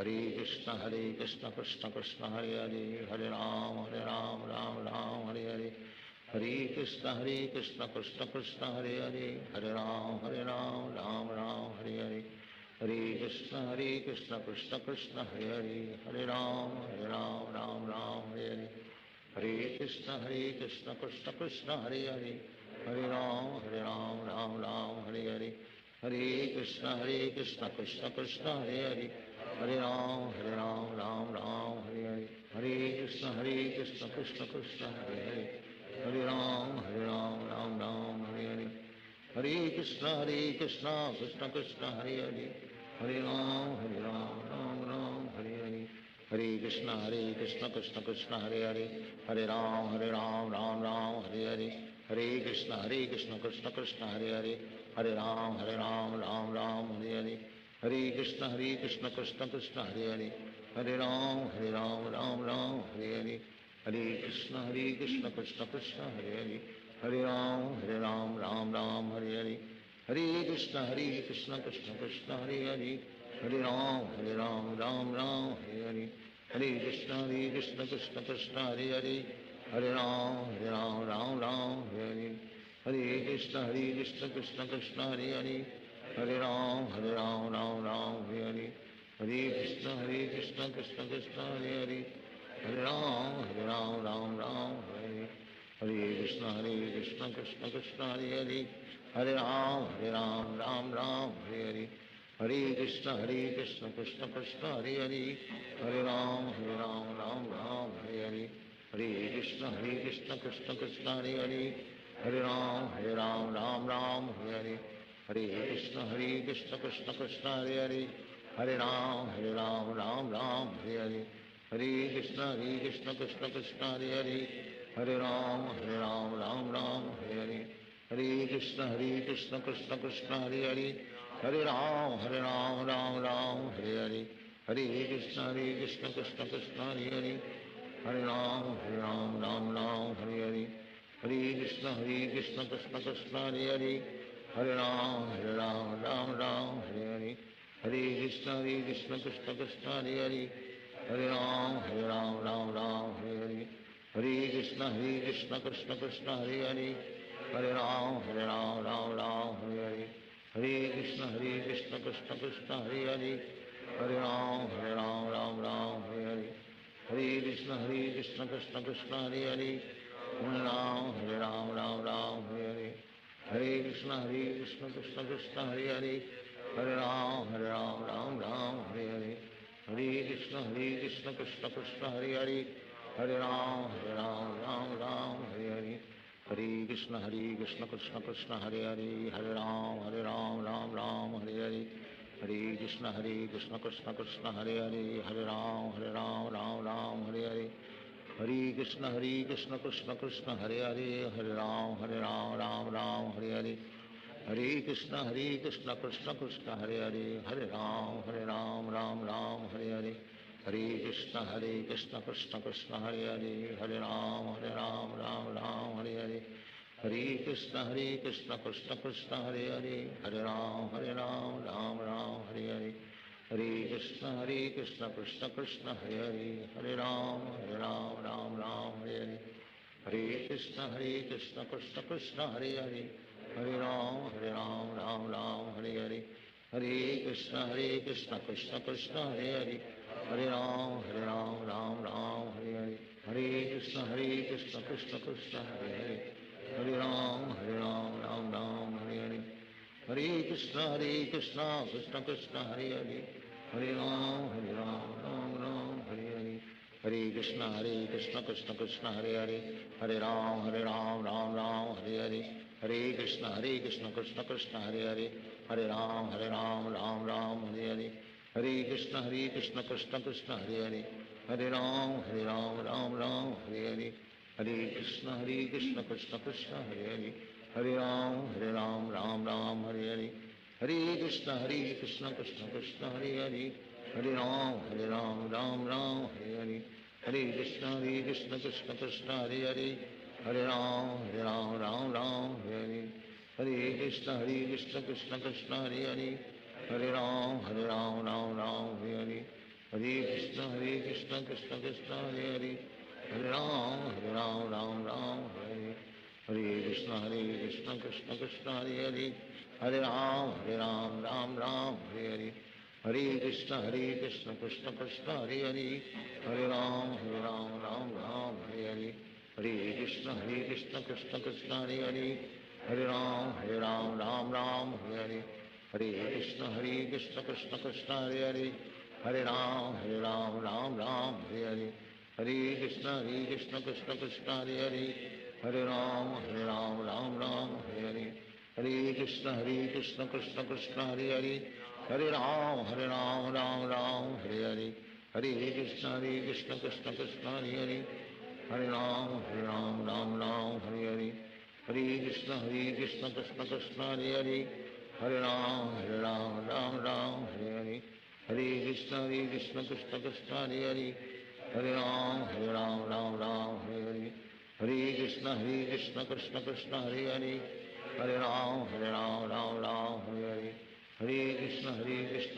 Hare Krishna Krishna Krishna Hare Hare Hare Ram Ram Hare Hare Hare Krishna Krishna Krishna Hare Hare Hare Ram Ram Hare Hare Hare Krishna Krishna Krishna Hare Hare Hare Ram Ram Hare Hare Hare Krishna Krishna Krishna Hare Hare Hare Ram Ram Hare Hare Hare Krishna Krishna Krishna Hare Hare Hare Ram Hare Hare Hare Krishna Krishna Krishna Hare Hare Hare Ram Ram Hare Hare Hare Krishna Krishna Krishna Hare Hare Hare Ram Ram Hare Hare Hare Krishna Krishna Krishna Hare Hare Hare Ram Ram Hare Hare Hare Krishna Krishna Krishna Hare Hare Hare Ram Ram Hare Hare Hare Krishna Krishna Krishna Hare Hare Hare Ram Ram Hare Hare Hare Krishna Krishna Krishna Hare Hare Hare Ram Ram Hare Hare Hare Krishna Krishna Krishna Hare Hare Hare Ram Ram Hare Hare Hare Krishna Krishna Krishna Hare Hare Hare Ram Ram Ram Hare Hare Krishna Krishna Krishna Hare Hare Hare Ram Ram Ram Hare Hare Hare Krishna Krishna Krishna Hare Hare Hare Ram Ram Ram Hare Hare Hare Krishna Krishna Krishna Hare Hare Hare Ram Ram Hare Hare Hare Krishna Krishna Krishna Hare Hare Hare Ram Ram Hare Hare Hare Krishna Krishna Krishna Hare Hare Hare Ram Ram Hare Hare Hare Krishna Krishna Krishna Hare Hare Hare Ram Ram Hare Hare Hare Krishna Krishna Krishna Hare Hare Hare Ram Ram Hare Hare Hare Krishna Krishna Krishna Hare Hare Hare Ram Ram Hare Hare Hare Krishna Krishna Krishna Hare Hare Hare Ram Ram Hare Hare Hare Krishna Krishna Krishna Hare Hare Hare Ram Ram Hare Hare Hare Krishna Krishna Krishna Hare Hare Hare Ram Ram Hare Hare Hare Krishna Krishna Krishna Hare Hare Hare Ram Ram Hare Hare Hare Krishna Krishna Krishna Hare Hare Hare Ram Ram Hare Hare Hare Krishna Krishna Krishna Hare Hare Hare Ram Ram Hare Hare Hare Krishna Krishna Krishna Hare Hare Hare Ram Ram Ram Hare Hare Hare Krishna Krishna Krishna Hare Hare Hare Ram Ram Hare Hare Hare Krishna Krishna Krishna Hare Hare Hare Ram Ram Hare Hare Hare Krishna Krishna Krishna Hare Hare Hare Ram Ram Hare Hare Hare Krishna Krishna Krishna Hare Hare Hare Ram Ram Hare Hare Hare Krishna Krishna Krishna Hare Hare Hare Ram Ram Hare Hare Hare Krishna Krishna Krishna Hare Hare Hare Ram Ram Hare Hare Hare Krishna Krishna Krishna Hare Hare Hare Ram Ram Hare Hare Hare Krishna Krishna Krishna Hare Hare Hare Ram Ram Hare Hare Hare Krishna Krishna Krishna Hare Hare Hare Ram Ram Hare Hare Hare Krishna Krishna Krishna Hare Hare Hare Ram Ram Hare Hare Hare Krishna Krishna Krishna Hare Hare Hare Ram Ram Hare Hare Hare Krishna Krishna Krishna Hare Hare Hare Ram Ram Hare Hare Hare Krishna Krishna Krishna Hare Hare Hare Ram Ram Hare Hare Hare Krishna Krishna Krishna Hare Hare Hare Ram Ram Hare Hare Hare Krishna Krishna Krishna Hare Hare Hare Ram Ram Hare Hare Hare Krishna Krishna Krishna Hare Hare Hare Ram Ram Hare Hare Hare Krishna Krishna Krishna Hare Hare Hare Ram Ram Hare Hare Hare Krishna Krishna Krishna Hare Hare Hare Ram Ram Hare Hare Hare Krishna Krishna Krishna Hare Hare Hare Ram Ram Hare Hare Hare Krishna Krishna Krishna Hare Hare Hare Ram Ram Hare Hare Hare Krishna Krishna Krishna Hare Hare Hare Ram Ram Hare Hare Hare Krishna Krishna Krishna Hare Hare Hare Ram Ram Hare Hare Hare Krishna Krishna Krishna Hare Hare Hare Ram Ram Hare Hare Hare Krishna Krishna Krishna Hare Hare Hare Ram Ram Hare Hare Hare Krishna Krishna Krishna Hare Hare Hare Ram Ram Hare Hare Hare Krishna Krishna Krishna Hare Hare Hare Ram Ram Hare Hare Hare Krishna Krishna Krishna Hare Hare Hare Ram Ram Hare Hare Hare Krishna Krishna Krishna Hare Hare Hare Ram Ram Hare Hare Hare Krishna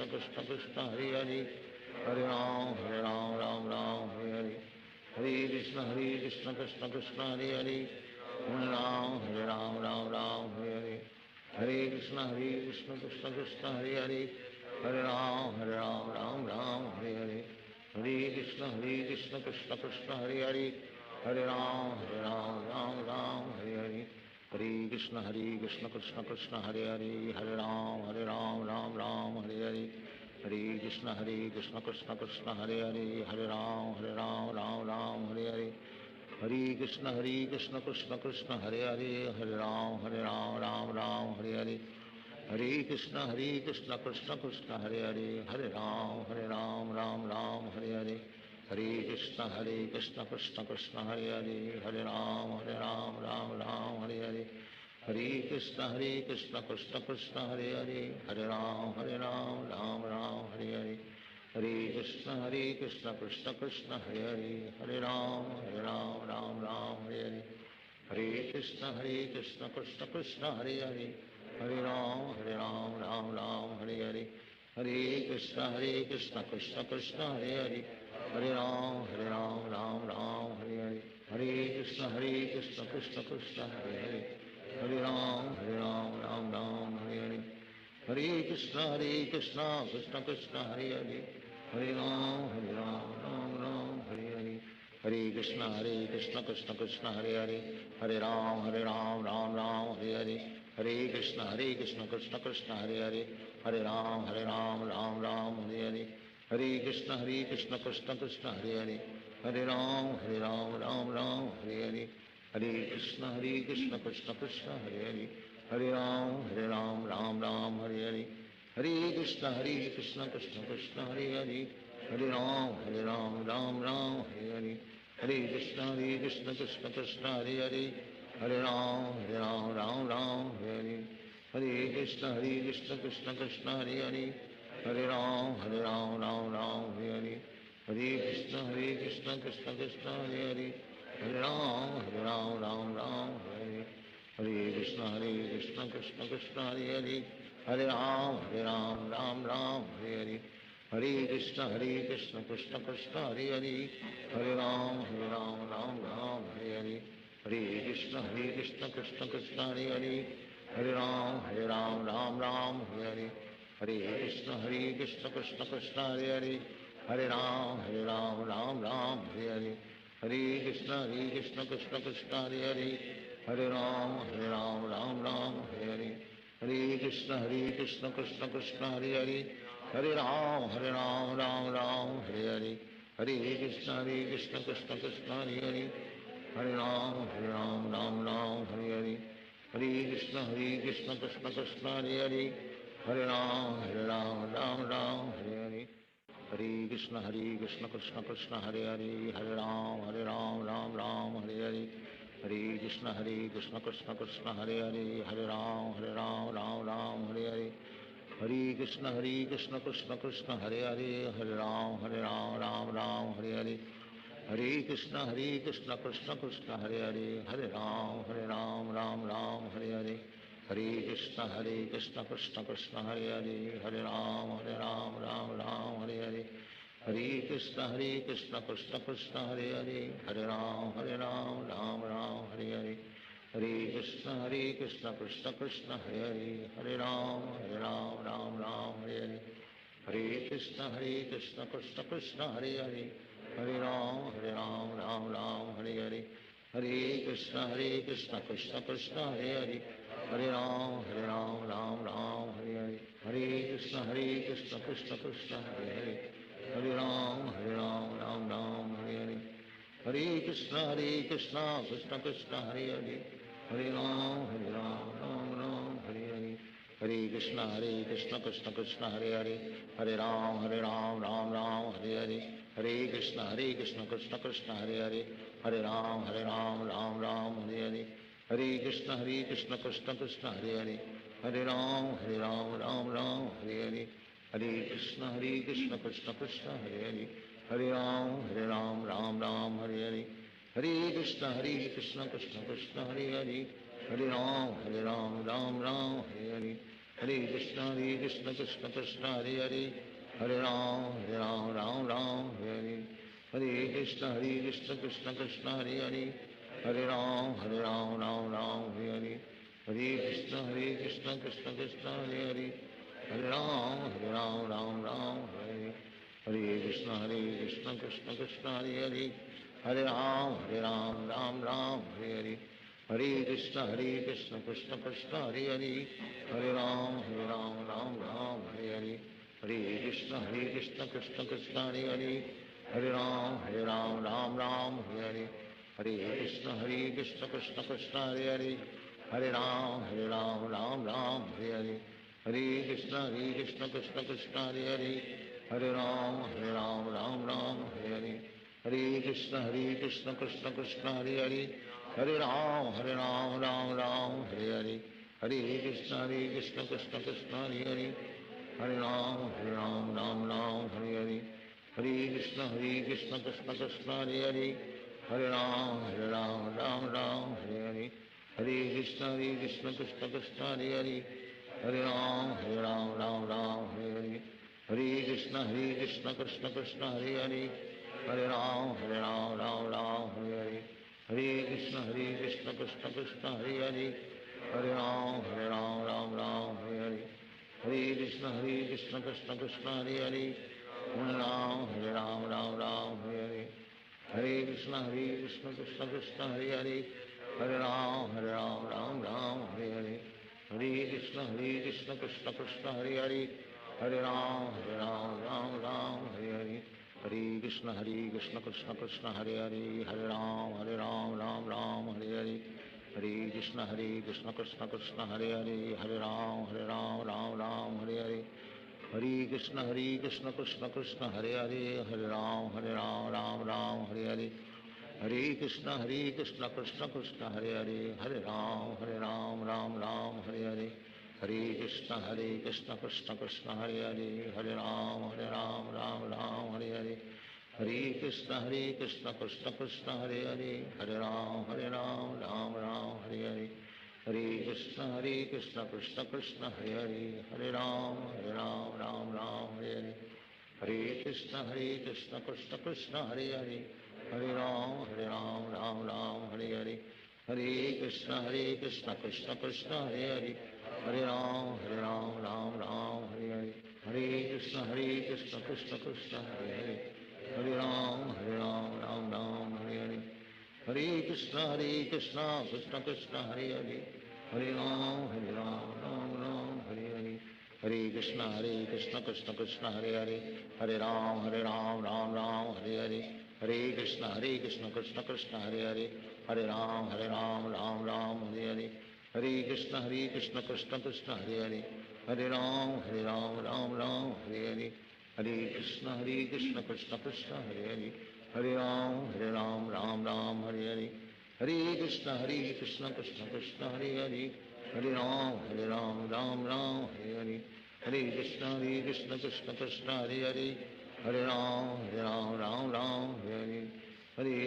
Krishna Krishna Hare Hare Hare Ram Ram Hare Hare Hare Krishna Krishna Krishna Hare Hare Hare Ram Ram Hare Hare Hare Krishna Krishna Krishna Hare Hare Hare Ram, Ram Ram, Hare Hare. Hare Krishna, Krishna Krishna, Hare Hare. Hare Ram, Ram Ram, Hare Hare. Hare Krishna, Krishna Krishna, Hare Hare. Hare Ram, Ram Ram, Hare Hare. Hare Krishna, Krishna Krishna, Hare Hare. Hare Ram, Ram Ram, Hare Hare. Hare Krishna, Krishna Krishna, Hare Hare. Hare Ram, Ram Ram, Hare Hare. Hare Krishna, Krishna Krishna, Hare Hare. Hare Ram, Ram Ram, Hare Hare. Hare Krishna, Krishna Krishna, Hare Hare. Hare Ram, Ram Ram, Hare Hare. Hare Krishna, Krishna Krishna, Hare Hare. Hare Ram, Ram Ram, Hare Hare. Hare Krishna, Krishna Krishna, Hare Hare. Hare Ram, Ram Ram, Hare Hare. Hare Krishna, Krishna Krishna, Hare Hare. Hare Ram, Ram Ram, Hare Hare. Hare Krishna, Krishna Krishna, Hare Hare. Hare Ram, Ram Ram, Hare Hare. Hare Krishna, Krishna Krishna, Hare Hare. Hare Ram, Ram Ram, Hare Hare. Hare Krishna, Krishna Krishna, Hare Hare. Hare Ram, Ram Hare Hare. Hare Krishna, Krishna Krishna, Hare Hare. Hare Ram, Ram Hare Hare. Hare Krishna, Krishna Krishna, Hare Hare. Hare Ram, Ram Hare Hare. Hare Krishna, Krishna Krishna, Hare Hare. Hare Ram, Ram Hare Hare. Hare Krishna, Krishna Krishna, Hare Hare. Hare Ram, Ram Hare Hare. Hare Krishna, Krishna Krishna, Hare Hare. Hare Ram, Ram Hare Hare. Hare Krishna, Krishna Krishna, Hare Hare. Hare Ram, Ram Hare Hare. Hare Krishna, Krishna Krishna, Hare Hare. Hare Ram, Ram Hare Hare. Hare Krishna, Krishna Krishna, Hare Hare. Hare Ram, Ram Hare Hare. Hare Krishna, Krishna Krishna, Hare Hare. Hare Ram, Ram Hare Hare. Hare Krishna, Krishna Krishna, Hare Hare. Hare Ram, Ram Hare Hare. Hare Krishna, Krishna Krishna, Hare Hare. Hare Ram, Ram Hare Hare. Hare Krishna, Krishna Krishna, Hare Hare. Hare Ram, Ram Hare Hare. Hare Krishna, Krishna Krishna, Hare Hare. Hare Ram, Ram Hare Hare. Hare Krishna, Krishna Krishna, Hare Hare. Hare Ram, Ram Hare Hare. Hare Krishna, Krishna Krishna, Hare Hare. Hare Ram, Ram Hare Hare. Hare Krishna, Krishna Krishna, Hare Hare. Hare Ram, Ram Hare Hare. Hare Krishna, Krishna Krishna, Hare Hare. Hare Ram, Ram Hare Hare. Hare Krishna, Krishna Krishna, Hare Hare. Hare Ram, Hare Hare. Hare Krishna, Krishna Krishna, Hare Hare. Hare Ram, Ram Hare Hare. Hare Krishna, Krishna Krishna, Hare Hare. Hare Ram, Ram Hare Hare. Hare Krishna, Krishna Krishna, Hare Hare. Hare Ram, Ram Hare Hare. Hare Krishna, Krishna Krishna, Hare Hare. Hare Ram, Ram Hare Hare. Hare Krishna, Krishna Krishna, Hare Hare. Hare Ram, Ram Hare Hare. Hare Krishna, Krishna Krishna, Hare Hare. Hare Ram, Ram Hare Hare. Hare Krishna, Krishna Krishna, Hare Hare. Hare Ram, Ram Hare Hare. Hare Krishna, Krishna Krishna, Hare Hare. Hare Ram, Ram Hare Hare. Hare Krishna, Krishna Krishna, Hare Hare. Hare Ram, Ram Hare Hare. Hare Krishna, Krishna Krishna, Hare Hare. Hare Ram, Ram Hare Hare. Hare Krishna, Krishna Krishna, Hare Hare. Hare Ram, Ram Hare Hare. Hare Krishna, Krishna Krishna, Hare Hare. Hare Ram, Ram Hare Hare. Hare Krishna, Krishna Krishna, Hare Hare. Hare Ram, Ram Hare Hare. Hare Krishna, Krishna Krishna, Hare Hare. Hare Ram, Ram Hare Hare. Hare Krishna, Krishna Krishna, Hare Hare. Hare Ram, Ram Hare Hare. Hare Krishna, Krishna Krishna, Hare Hare. Hare Ram, Ram Hare Hare. Hare Krishna, Krishna Krishna, Hare Hare. Hare Ram, Ram Ram Ram Hare Hare Krishna Krishna Krishna Hare Hare Hare Ram Ram Ram Hare Hare Hare Krishna Krishna Krishna Hare Hare Hare Ram Ram Ram Hare Hare Hare Krishna Krishna Krishna Hare Hare Hare Ram Ram Hare Hare Hare Krishna Krishna Krishna Hare Hare Hare Ram Ram Hare Hare Hare Krishna Krishna Krishna Hare Hare Hare Ram Ram Hare Hare Hare Krishna Krishna Krishna Hare Hare Hare Ram Ram Hare Hare Hare Krishna Krishna Krishna Hare Hare Hare Ram Ram Hare Hare Hare Krishna Krishna Krishna Hare Hare Hare Ram Ram Hare Hare Hare Krishna Krishna Krishna Hare Hare Hare Ram Ram Hare Hare Hare Krishna Krishna Krishna Hare Hare Hare Ram Ram Hare Hare Hare Krishna Krishna Krishna Hare Hare Hare Ram Ram Hare Hare Hare Krishna Krishna Krishna Hare Hare Hare Ram Ram Hare Hare Hare Krishna Krishna Krishna Hare Hare Hare Ram Ram Hare Hare Hare Krishna Krishna Krishna Hare Hare Hare Ram Ram Hare Hare Hare Krishna Krishna Krishna Hare Hare Hare Ram Ram Hare Hare Hare Krishna Krishna Krishna Hare Hare Hare Ram Ram Hare Hare Hare Krishna Krishna Krishna Hare Hare Hare Ram Ram Hare Hare Hare Krishna Krishna Krishna Hare Hare Hare Ram Ram Hare Hare Hare Krishna Krishna Krishna Hare Hare Hare Ram Ram Hare Hare Hare Krishna Krishna Krishna Hare Hare Hare Ram Ram Hare Hare Hare Krishna Krishna Krishna Hare Hare Hare Ram Ram Hare Hare Hare Krishna Krishna Krishna Hare Hare Hare Ram Ram Hare Hare Hare Krishna Krishna Krishna Hare Hare Hare Ram Ram Hare Hare Hare Krishna Krishna Krishna Hare Hare Hare Ram Ram Hare Hare Hare Krishna Krishna Krishna Hare Hare Hare Ram Ram Hare Hare Hare Krishna Krishna Krishna Hare Hare Hare Ram Ram Hare Hare Hare Krishna Krishna Krishna Hare Hare Hare Ram Ram Hare Hare Hare Krishna Krishna Krishna Hare Hare Hare Ram Ram Hare Hare Hare Krishna Krishna Krishna Hare Hare Hare Ram Ram Hare Hare Hare Krishna Krishna Krishna Hare Hare Hare Ram Ram Hare Hare Hare Krishna Krishna Krishna Hare Hare Hare Ram Ram Hare Hare Hare Krishna Krishna Krishna Hare Hare Hare Ram Ram Hare Hare Hare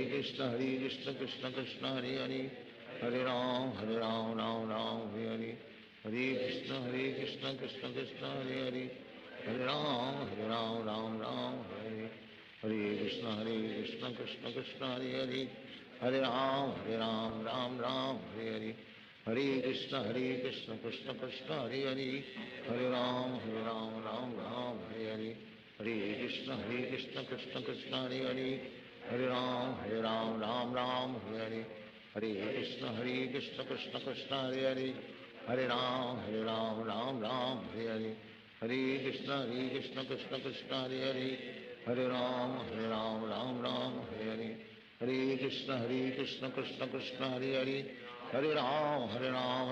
Krishna Krishna Krishna Hare Hare Hare Ram Ram Hare Hare Hare Krishna Krishna Krishna Hare Hare Hare Ram Ram Hare Hare Hare Krishna Krishna Krishna Hare Hare Hare Ram Ram Hare Hare Hare Krishna Krishna Krishna Hare Hare Hare Ram Ram Hare Hare Hare Krishna Krishna Krishna Hare Hare Hare Ram Ram Hare Hare Hare Krishna Krishna Krishna Hare Hare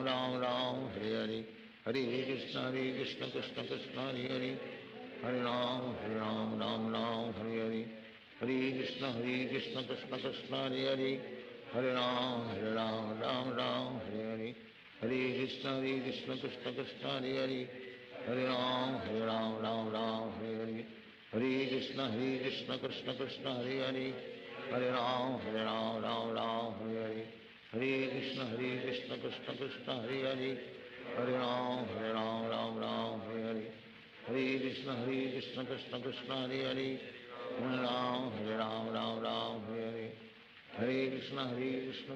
Hare Ram Ram Hare Hare Hare Krishna Krishna Krishna Hare Hare Hare Ram Ram Hare Hare Hare Krishna Krishna Krishna Hare Hare Hare Ram Ram Hare Hare Hare Krishna Krishna Krishna Hare Hare Hare Ram Ram Hare Hare Hare Krishna Krishna Krishna Hare Hare Hare Ram Ram Hare Hare Hare Krishna Krishna Krishna Hare Hare Hare Ram Ram Hare Hare Hare Krishna Krishna Krishna Hare Hare Hare Ram Ram Hare Hare Hare Krishna Krishna Krishna Hare Hare Hare Ram Ram Hare Hare Hare Krishna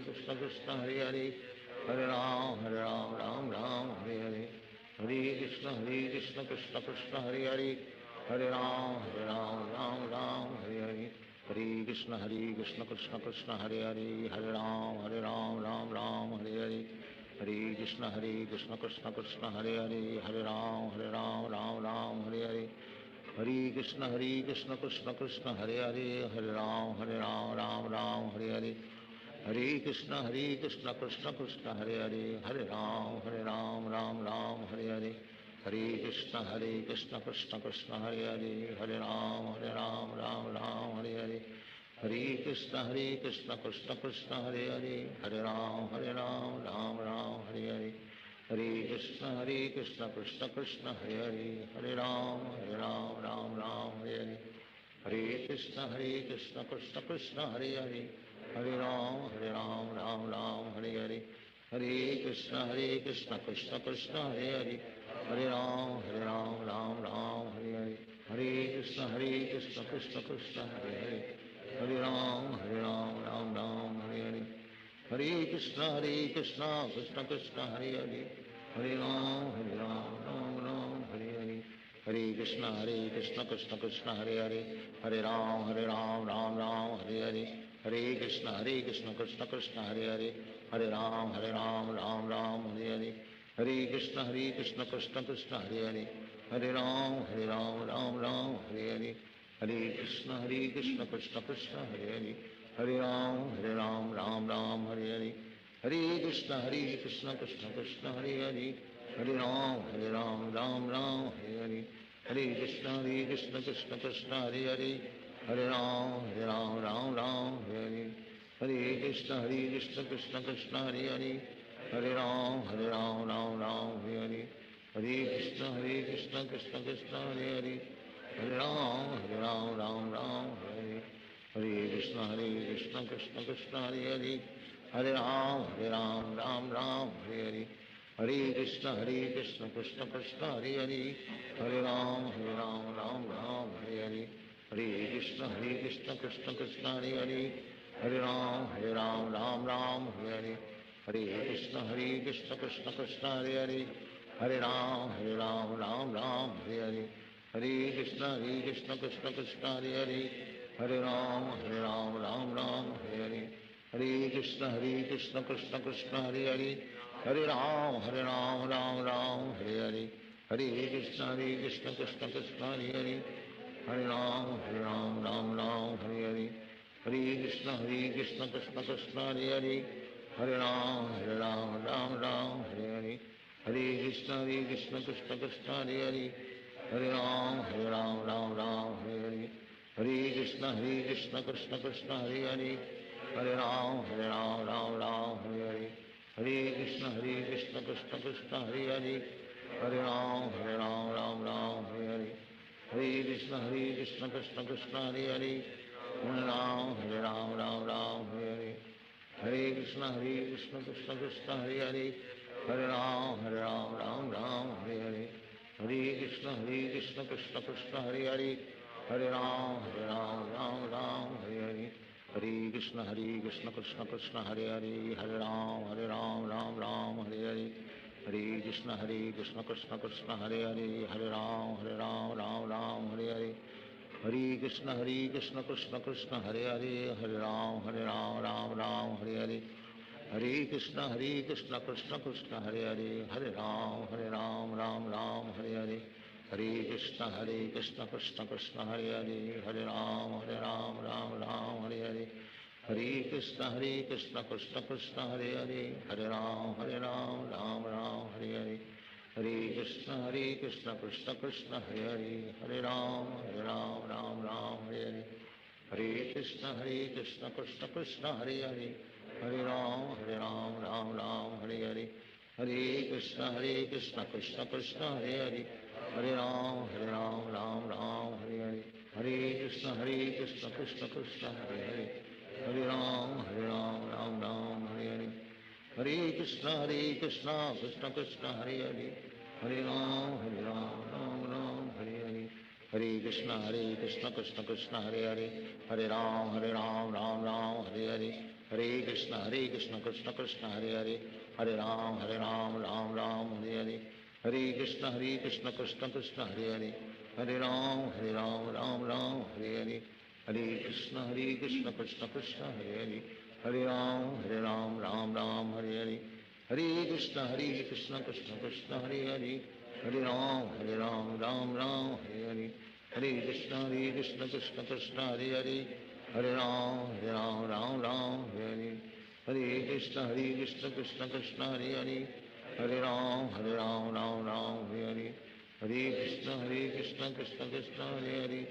Krishna Krishna Hare Hare Hare Ram Ram Ram Hare Hare Hare Krishna Krishna Krishna Hare Hare Hare Ram Ram Ram Hare Hare Hare Krishna Krishna Krishna Hare Hare Hare Ram Ram Hare Hare Hare Krishna Krishna Krishna Hare Hare Hare Ram Ram Hare Hare Hare Krishna Krishna Krishna Hare Hare Hare Ram Ram Hare Hare Hare Krishna Krishna Krishna Hare Hare Hare Ram Ram Hare Hare Hare Krishna Krishna Krishna Hare Hare Hare Ram Ram Hare Hare Hare Krishna Krishna Krishna Hare Hare Hare Ram Ram Hare Hare Hare Krishna Krishna Krishna Hare Hare Hare Ram Ram Hare Hare Hare Krishna Krishna Krishna Hare Hare Hare Ram Hare Hare Hare Krishna Krishna Krishna Hare Hare Hare Ram Hare Hare Hare Krishna Krishna Krishna Hare Hare Hare Ram Hare Hare Hare Krishna Krishna Krishna Hare Hare Hare Ram Hare Hare Hare Krishna Krishna Krishna Hare Hare Hare Ram Ram Hare Hare Hare Krishna Krishna Krishna Hare Hare Hare Ram Ram Hare Hare Hare Krishna Krishna Krishna Hare Hare Hare Ram Ram Hare Hare Hare Krishna Krishna Krishna Hare Hare Hare Ram Ram Hare Hare Hare Krishna Krishna Krishna Hare Hare Hare Ram Ram Hare Hare Hare Krishna Krishna Krishna Hare Hare Hare Ram Ram Hare Hare Hare Krishna Krishna Krishna Hare Hare Hare Ram Ram Hare Hare Hare Krishna Krishna Krishna Hare Hare Hare Ram Ram Hare Hare Krishna Krishna Krishna Hare Hare Hare Ram Ram Hare Hare Hare Krishna Krishna Krishna Hare Hare Hare Ram Ram Hare Hare Hare Krishna Krishna Krishna Hare Hare Hare Ram Ram Hare Hare Hare Krishna Krishna Krishna Hare Hare Hare Ram Ram Hare Hare Hare Krishna Krishna Krishna Hare Hare Hare Ram Ram Hare Hare Hare Krishna Krishna Krishna Hare Hare Hare Ram Ram Hare Hare Hare Krishna Krishna Krishna Hare Hare Hare Ram Ram Hare Hare Hare Krishna Krishna Krishna Hare Hare Hare Ram Ram Hare Hare Hare Krishna Krishna Krishna Hare Hare Hare Ram Ram Hare Hare Hare Krishna Krishna Krishna Hare Hare Hare Ram Ram Hare Hare Hare Krishna Krishna Krishna Hare Hare Hare Ram Ram Hare Hare Hare Krishna Krishna Krishna Hare Hare Hare Ram Ram Hare Hare Hare Krishna Krishna Krishna Hare Hare Hare Ram Ram Hare Hare Hare Krishna Krishna Krishna Hare Hare Hare Ram Ram Hare Hare Hare Krishna Krishna Krishna Hare Hare Hare Ram Ram Hare Hare Hare Krishna Krishna Krishna Hare Hare Hare Ram Ram Hare Hare Hare Krishna Krishna Krishna Hare Hare Hare Ram Ram Hare Hare Hare Krishna Krishna Krishna Hare Hare Hare Ram Ram Hare Hare Hare Krishna Krishna Krishna Hare Hare Hare Ram Ram Hare Hare Hare Krishna Krishna Krishna Hare Hare Hare Ram Ram Hare Hare Hare Krishna Krishna Krishna Hare Hare Hare Ram Ram Hare Hare Hare Krishna Krishna Krishna Hare Hare Hare Ram Ram Hare Hare Hare Krishna Krishna Krishna Hare Hare Hare Ram Ram Hare Hare Hare Krishna Krishna Krishna Hare Hare Hare Ram Ram Hare Hare Hare Krishna Krishna Krishna Hare Hare Hare Ram Ram Hare Hare Hare Krishna Krishna Krishna Hare Hare Hare Ram Ram Hare Hare Hare Krishna Krishna Krishna Hare Hare Hare Ram Ram Ram Hare Hare Hare Krishna Krishna Krishna Hare Hare, Hare Ram Ram Ram Hare Hare, Hare Krishna Krishna Krishna Hare Hare, Hare Ram Ram Hare Hare, Hare Krishna Krishna Krishna Hare Hare, Hare Ram Ram Hare Hare, Hare Krishna Krishna Krishna Hare Hare, Hare Ram Ram Hare Hare, Hare Krishna Krishna Krishna Hare Hare, Hare Ram Ram Hare Hare, Hare Krishna Krishna Krishna Hare Hare,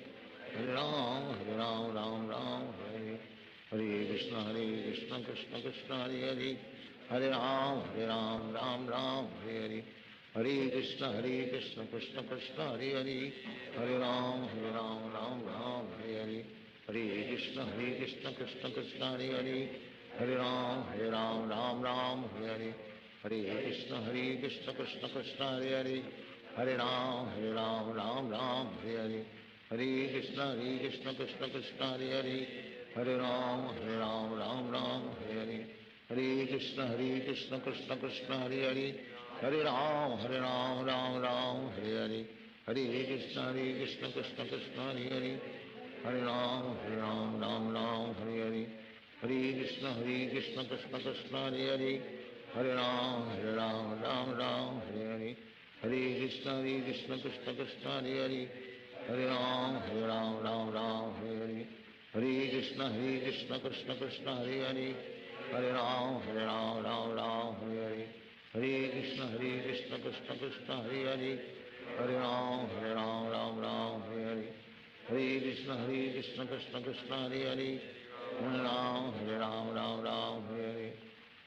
Hare Ram Ram Hare Hare, Hare Krishna Krishna Krishna Hare Hare, Hare Ram Ram Hare Hare, Hare Krishna Krishna Krishna Hare Hare, Hare Ram Ram Hare Hare, Hare Krishna Krishna Krishna Hare Hare, Hare Ram Ram Hare Hare, Hare Krishna Krishna Krishna Hare Hare, Hare Ram Hare Hare, Hare Krishna Krishna Krishna Hare Hare, Hare Ram Hare Hare, Hare Krishna Krishna Krishna Hare Hare, Hare Ram Ram Hare Hare, Hare Krishna Krishna Krishna Hare Hare, Hare Ram Hare Hare, Hare Krishna Krishna Krishna Hare Hare, Hare Ram Hare Hare, Hare Krishna Krishna Krishna Hare Hare, Hare Ram Hare Hare, Hare Krishna Krishna Krishna Hare Hare, Hare Ram Hare Hare, Hare Krishna Krishna Krishna Hare Hare, Hare Ram Hare Hare, Hare Krishna Krishna Krishna Hare Hare, Hare Ram Hare Hare, Hare Krishna Krishna Krishna Hare Hare, Hare Ram Hare Hare, Hare Krishna Krishna Krishna Hare Hare, Hare Ram Hare Hare,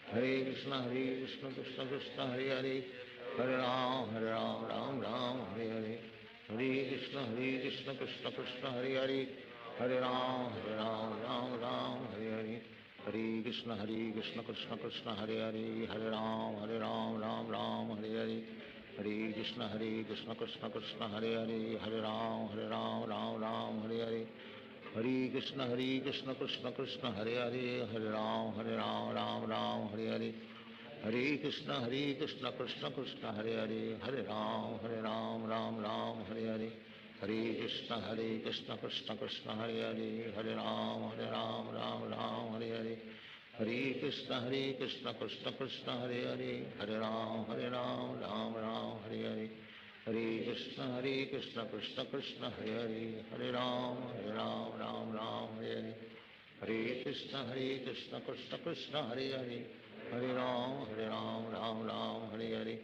Hare Krishna Krishna Krishna Hare Hare, Hare Ram Hare Hare, Hare Krishna Krishna Krishna Hare Hare, Hare Ram Hare Hare, Hare Krishna Krishna Krishna Hare Hare, Hare Ram Hare Hare, Hare Krishna Krishna Krishna Hare Hare, Hare Ram Hare Hare, Hare Krishna Krishna Krishna Hare Hare, Hare Ram Hare Hare, Hare Krishna Krishna Krishna Hare Hare, Hare Ram Hare Hare, Hare Krishna Krishna Krishna Hare Hare, Hare Ram Hare Hare, Hare Krishna Krishna Krishna Hare Hare, Hare Ram Hare Hare, Hare Krishna Krishna Krishna Hare Hare, Hare Ram Hare Hare, Hare Krishna Krishna Krishna Hare Hare, Hare Ram Hare Hare, Hare Krishna Krishna Krishna Hare Hare, Hare Ram Hare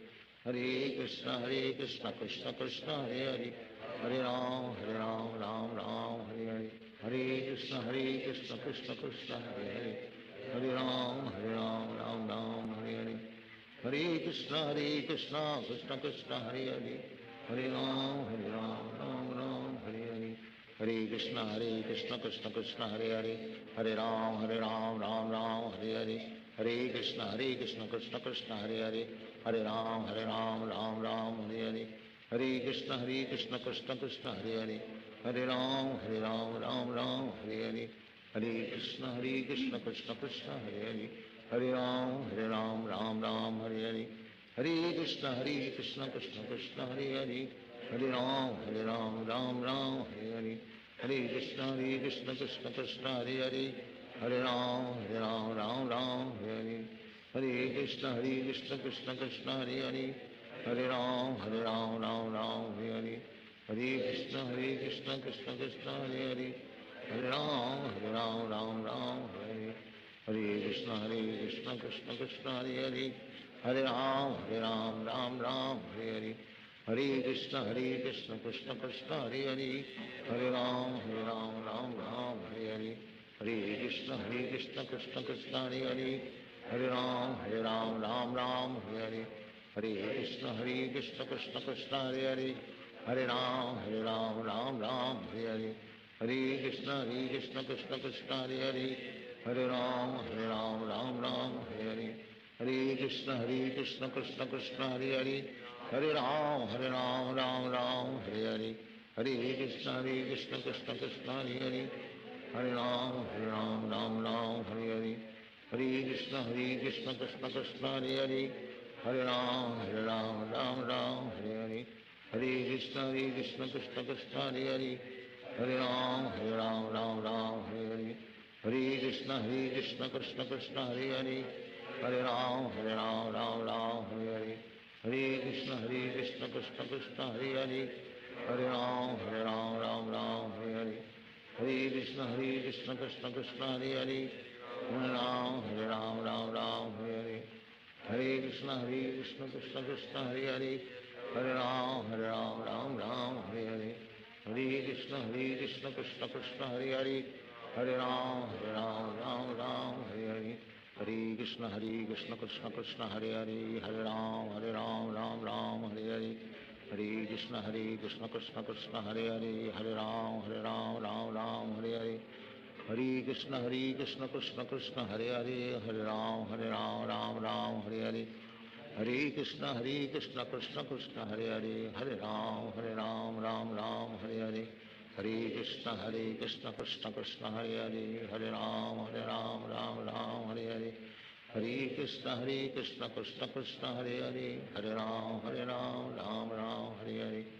Hare, Hare Krishna Krishna Krishna Hare Hare, Hare Ram Hare Hare, Hare Krishna Krishna Krishna Hare Hare, Hare Ram Hare Hare, Hare Krishna Krishna Krishna Hare Hare, Hare Ram Hare Hare, Hare Krishna Krishna Krishna Hare Hare, Hare Ram Hare Hare, Hare Krishna Krishna Krishna Hare Hare, Hare Ram Hare Hare, Hare Krishna Krishna Krishna Hare Hare, Hare Ram Hare Hare, Hare Krishna Krishna Krishna Hare Hare, Hare Ram Hare Hare, Hare Krishna Krishna Krishna Hare Hare, Hare Ram Hare Hare, Hare Krishna Krishna Krishna Hare Hare, Hare Ram Hare Hare, Hare Krishna Krishna Krishna Hare Hare, Hare Ram Hare Hare, Hare Krishna Krishna Krishna Hare Hare, Hare Ram Hare Hare, Hare Krishna Krishna Krishna Hare Hare, Hare Ram Hare Hare, Hare Krishna Krishna Krishna Hare Hare, Hare Ram Hare Hare, Hare Krishna Krishna Krishna Hare Hare, Hare Ram Hare Hare, Hare Krishna Krishna Krishna Hare Hare, Hare Ram Hare Hare, Hare Krishna Krishna Krishna Hare Hare, Hare Ram, Ram Ram, Hare Hare. Hare Krishna, Krishna Krishna, Hare Hare. Hare Ram, Ram Ram, Hare Hare. Hare Krishna, Krishna Krishna, Hare Hare. Hare Ram, Ram Ram, Hare Hare. Hare Krishna, Krishna Krishna, Hare Hare. Hare Ram, Ram Ram, Hare Hare. Hare Krishna, Krishna Krishna, Hare Hare. Hare Ram, Ram Ram, Hare Hare. Hare Krishna, Krishna Krishna, Hare Hare. Hare Ram, Ram Ram, Hare Hare. Hare Krishna, Krishna Krishna, Hare Hare. Hare Ram, Ram Hare Hare. Hare Krishna, Krishna Krishna, Hare Hare. Hare Ram, Ram Hare Hare. Hare Krishna, Krishna Krishna, Hare Hare. Hare Ram, Ram Hare Hare. Hare Krishna, Krishna Krishna, Hare Hare. Hare Ram, Ram Hare Hare. Hare Krishna, Krishna Krishna, Hare Hare. Hare Ram, Ram Hare Hare. Hare Krishna, Krishna Krishna, Hare Hare. Hare Ram, Ram Hare Hare. Hare Krishna, Krishna Krishna, Hare Hare. Hare Ram, Ram Hare Hare. Hare Krishna, Krishna Krishna, Hare Hare. Hare Ram, Ram Hare Hare. Hare Krishna, Krishna Krishna, Hare Hare. Hare Ram, Ram Hare Hare.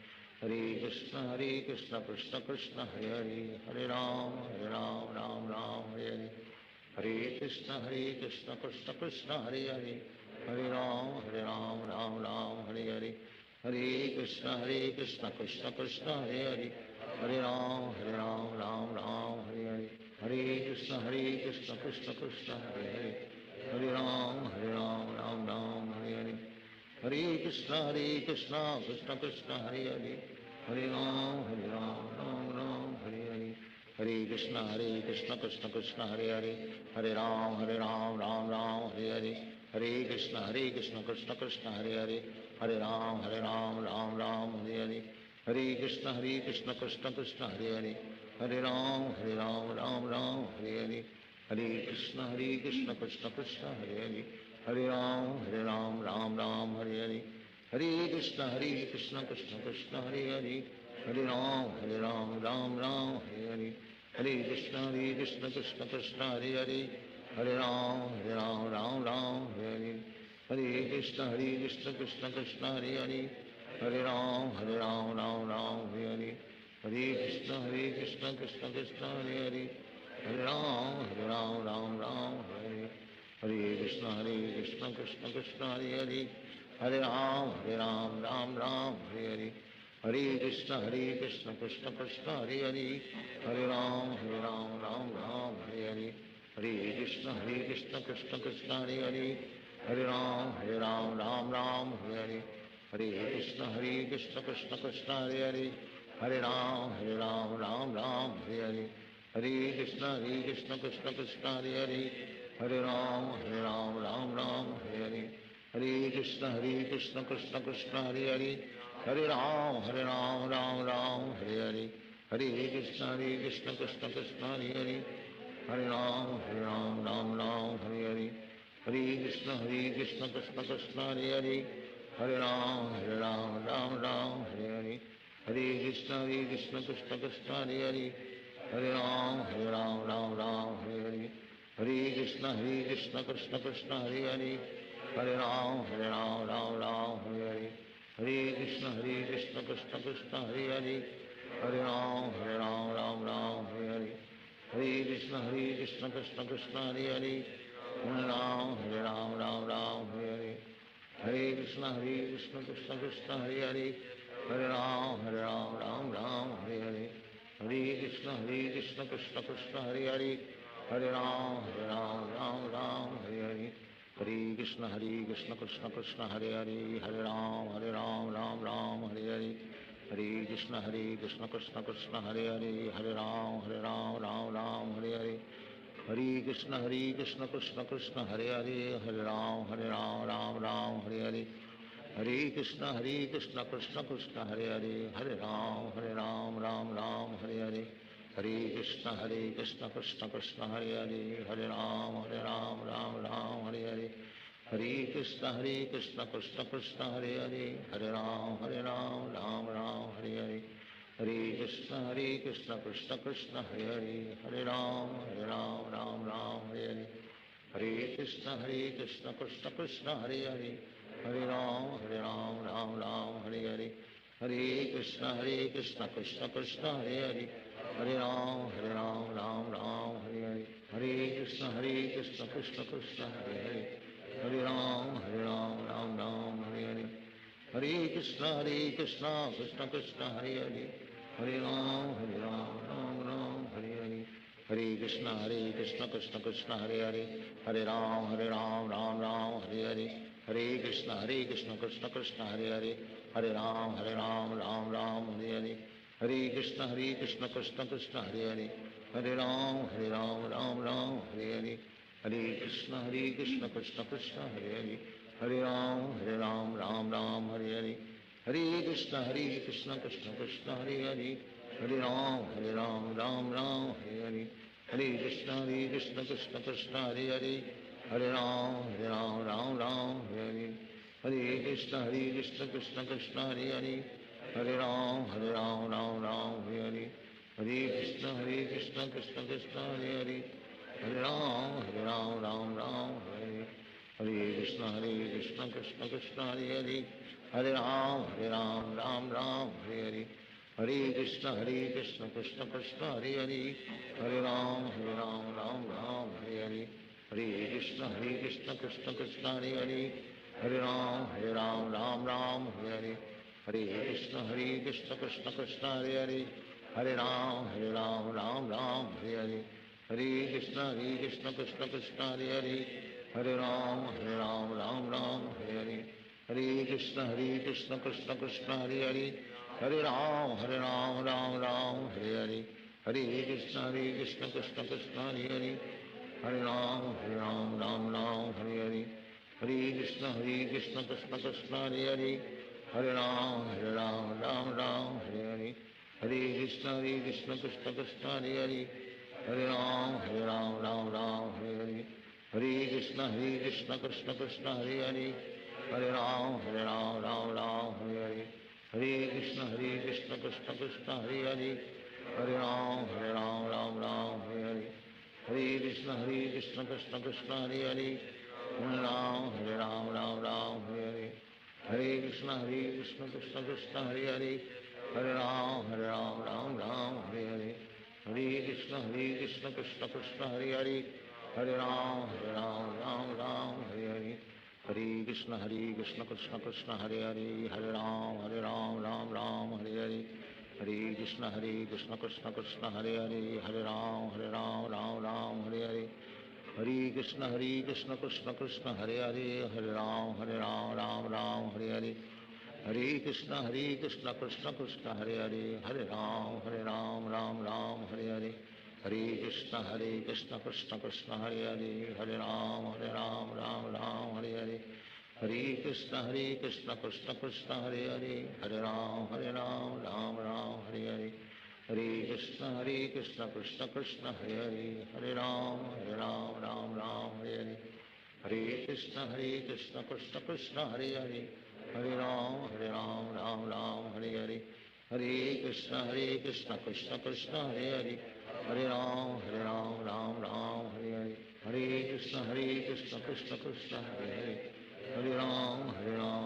Hare Krishna, Krishna Krishna, Hare Hare. Hare Ram, Ram Hare Hare. Hare Krishna, Krishna Krishna, Hare Hare. Hare Ram, Ram Hare Hare. Hare Krishna, Krishna Krishna, Hare Hare. Hare Ram, Ram Hare Hare. Hare Krishna, Krishna Krishna, Hare Hare. Hare Ram, Ram Hare Hare. Hare Krishna, Krishna Krishna, Hare Hare. Hare Ram, Ram Hare Hare. Hare Krishna, Krishna Krishna, Hare Hare. Hare Ram, Ram Hare Hare. Hare Krishna, Krishna Krishna, Hare Hare. Hare Ram, Ram Hare Hare. Hare Krishna, Krishna Krishna, Hare Hare. Hare Ram, Ram Hare Hare. Hare Krishna, Krishna Krishna, Hare Hare. Hare Ram, Ram Hare Hare. Hare Krishna, Krishna Krishna, Hare Hare. Hare Ram, Ram Hare Hare. Hare Krishna, Krishna Krishna, Hare Hare. Hare Ram, Ram Hare Hare. Hare Krishna, Krishna Krishna, Hare Hare. Hare Ram, Ram Hare Hare. Hare Krishna, Krishna Krishna, Hare Hare. Hare Ram, Ram Hare Hare. Hare Krishna, Krishna Krishna, Hare Hare. Hare Ram, Ram Hare Hare. Hare Krishna, Krishna Krishna, Hare Hare. Hare Ram, Ram Hare Hare. Hare Krishna, Krishna Krishna, Hare Hare. Hare Ram, Ram Hare Hare. Hare Krishna, Krishna Krishna, Hare Hare. Hare Ram, Ram Hare Hare. Hare Krishna, Krishna Krishna, Hare Hare. Hare Ram, Ram Hare Hare. Hare Krishna, Krishna Krishna, Hare Hare. Hare Ram, Ram Hare Hare. Hare Krishna, Krishna Krishna, Hare Hare. Hare Ram, Ram Hare Hare. Hare Krishna, Krishna Krishna, Hare Hare. Hare Ram, Ram Hare Hare. Hare Krishna, Krishna Krishna, Hare Hare. Hare Ram, Ram Hare Hare. Hare Krishna, Krishna Krishna, Hare Hare. Hare Ram, Ram Hare Hare. Hare Krishna, Krishna Krishna, Hare Hare. Hare Ram, Ram Hare Hare. Hare Krishna, Krishna Krishna, Hare Hare. Hare Ram, Ram Hare Hare. Hare Krishna, Krishna Krishna, Hare Hare. Hare Ram, Ram Hare Hare. Hare Krishna, Krishna Krishna, Hare Hare. Hare Ram, Ram Hare Hare. Hare Krishna, Krishna Krishna, Hare Hare. Hare Ram, Ram Hare Hare. Hare Krishna, Krishna Krishna, Hare Hare. Hare Ram, Ram Hare Hare. Hare Krishna, Krishna Krishna, Hare Hare. Hare Ram, Ram Hare Hare. Hare Krishna, Krishna Krishna, Hare Hare. Hare Ram, Ram Hare Hare. Hare Krishna, Krishna Krishna, Hare Hare. Hare Ram, Ram Hare Hare. Hare Krishna, Krishna Krishna, Hare Hare. Hare Ram, Ram Ram, Hare Hare. Hare Krishna, Krishna Krishna, Hare Hare. Hare Ram, Ram Ram, Hare Hare. Hare Krishna, Krishna Krishna, Hare Hare. Hare Ram, Ram Ram, Hare Hare. Hare Krishna, Krishna Krishna, Hare Hare. Hare Ram, Ram Ram, Hare Hare. Hare Krishna, Krishna Krishna, Hare Hare. Hare Ram, Ram Ram, Hare Hare. Hare Krishna, Krishna Krishna, Hare Hare. Hare Ram, Ram Ram, Hare Hare. Hare Krishna, Krishna Krishna, Hare Hare. Hare Ram, Ram Ram, Hare Hare. Hare Krishna, Krishna Krishna, Hare Hare. Hare Ram, Ram Ram, Hare Hare. Hare Krishna, Krishna Krishna, Hare Hare. Hare Ram, Ram Ram, Hare Hare. Hare Krishna, Krishna Krishna, Hare Hare. Hare Ram, Ram Ram, Hare Hare. Hare Krishna, Krishna Krishna, Hare Hare. Hare Ram, Ram Ram, Hare Hare. Hare Krishna, Krishna Krishna, Hare Hare. Hare Ram, Ram Ram, Hare Hare. Hare Krishna, Krishna Krishna, Hare Hare. Hare Ram, Ram Ram, Hare Hare. Hare Krishna, Krishna Krishna, Hare Hare. Hare Ram, Ram Ram, Hare Hare. Hare Krishna, Krishna Krishna, Hare Hare. Hare Ram, Ram Ram, Hare Hare. Hare Krishna, Krishna Krishna, Hare Hare. Hare Ram, Ram Ram, Hare Hare. Hare Krishna, Krishna Krishna, Hare Hare. Hare Ram, Ram Ram, Hare Hare. Hare Krishna, Krishna Krishna, Hare Hare. Hare Ram, Ram Ram, Hare Hare. Hare Krishna, Krishna Krishna, Hare Hare. Hare Ram, Ram Ram, Hare Hare. Hare Krishna, Krishna Krishna, Hare Hare. Hare Ram, Ram Ram, Hare Hare. Hare Krishna, Krishna Krishna, Hare Hare. Hare Ram, Ram Ram, Hare Hare. Hare Krishna, Krishna Krishna, Hare Hare. Hare Ram, Ram Ram, Hare Hare. Hare Krishna, Krishna Krishna, Hare Hare. Hare Ram, Ram Ram, Hare Hare. Hare Krishna, Krishna Krishna, Hare Hare. Hare Ram, Ram Ram, Hare Hare. Hare Krishna, Krishna Krishna, Hare Hare. Hare Ram, Ram Ram, Hare Hare. Hare Krishna, Krishna Krishna, Hare Hare. Hare Ram, Ram Ram, Hare Hare. Hare Krishna, Krishna Krishna, Hare Hare. Hare Ram, Ram Ram, Hare Hare. Hare Krishna, Krishna Krishna, Hare Hare. Hare Ram, Ram Ram, Hare Hare. Hare Krishna, Krishna Krishna, Hare Hare. Hare Ram, Ram Ram, Hare Hare. Hare Krishna, Krishna Krishna, Hare Hare. Hare Ram, Ram Ram, Hare Hare. Hare Krishna, Krishna Krishna, Hare Hare. Hare Ram, Ram Ram, Hare Hare. Hare Krishna, Krishna Krishna, Hare Hare. Hare Ram, Ram Ram, Hare Hare. Hare Krishna, Krishna Krishna, Hare Hare. Hare Ram, Ram Ram, Hare Hare. Hare Krishna, Krishna Krishna, Hare Hare. Hare Ram, Ram Ram, Hare Hare. Hare Krishna, Krishna Krishna, Hare Hare. Hare Ram, Ram Ram, Hare Hare. Hare Krishna, Krishna Krishna, Hare Hare. Hare Ram,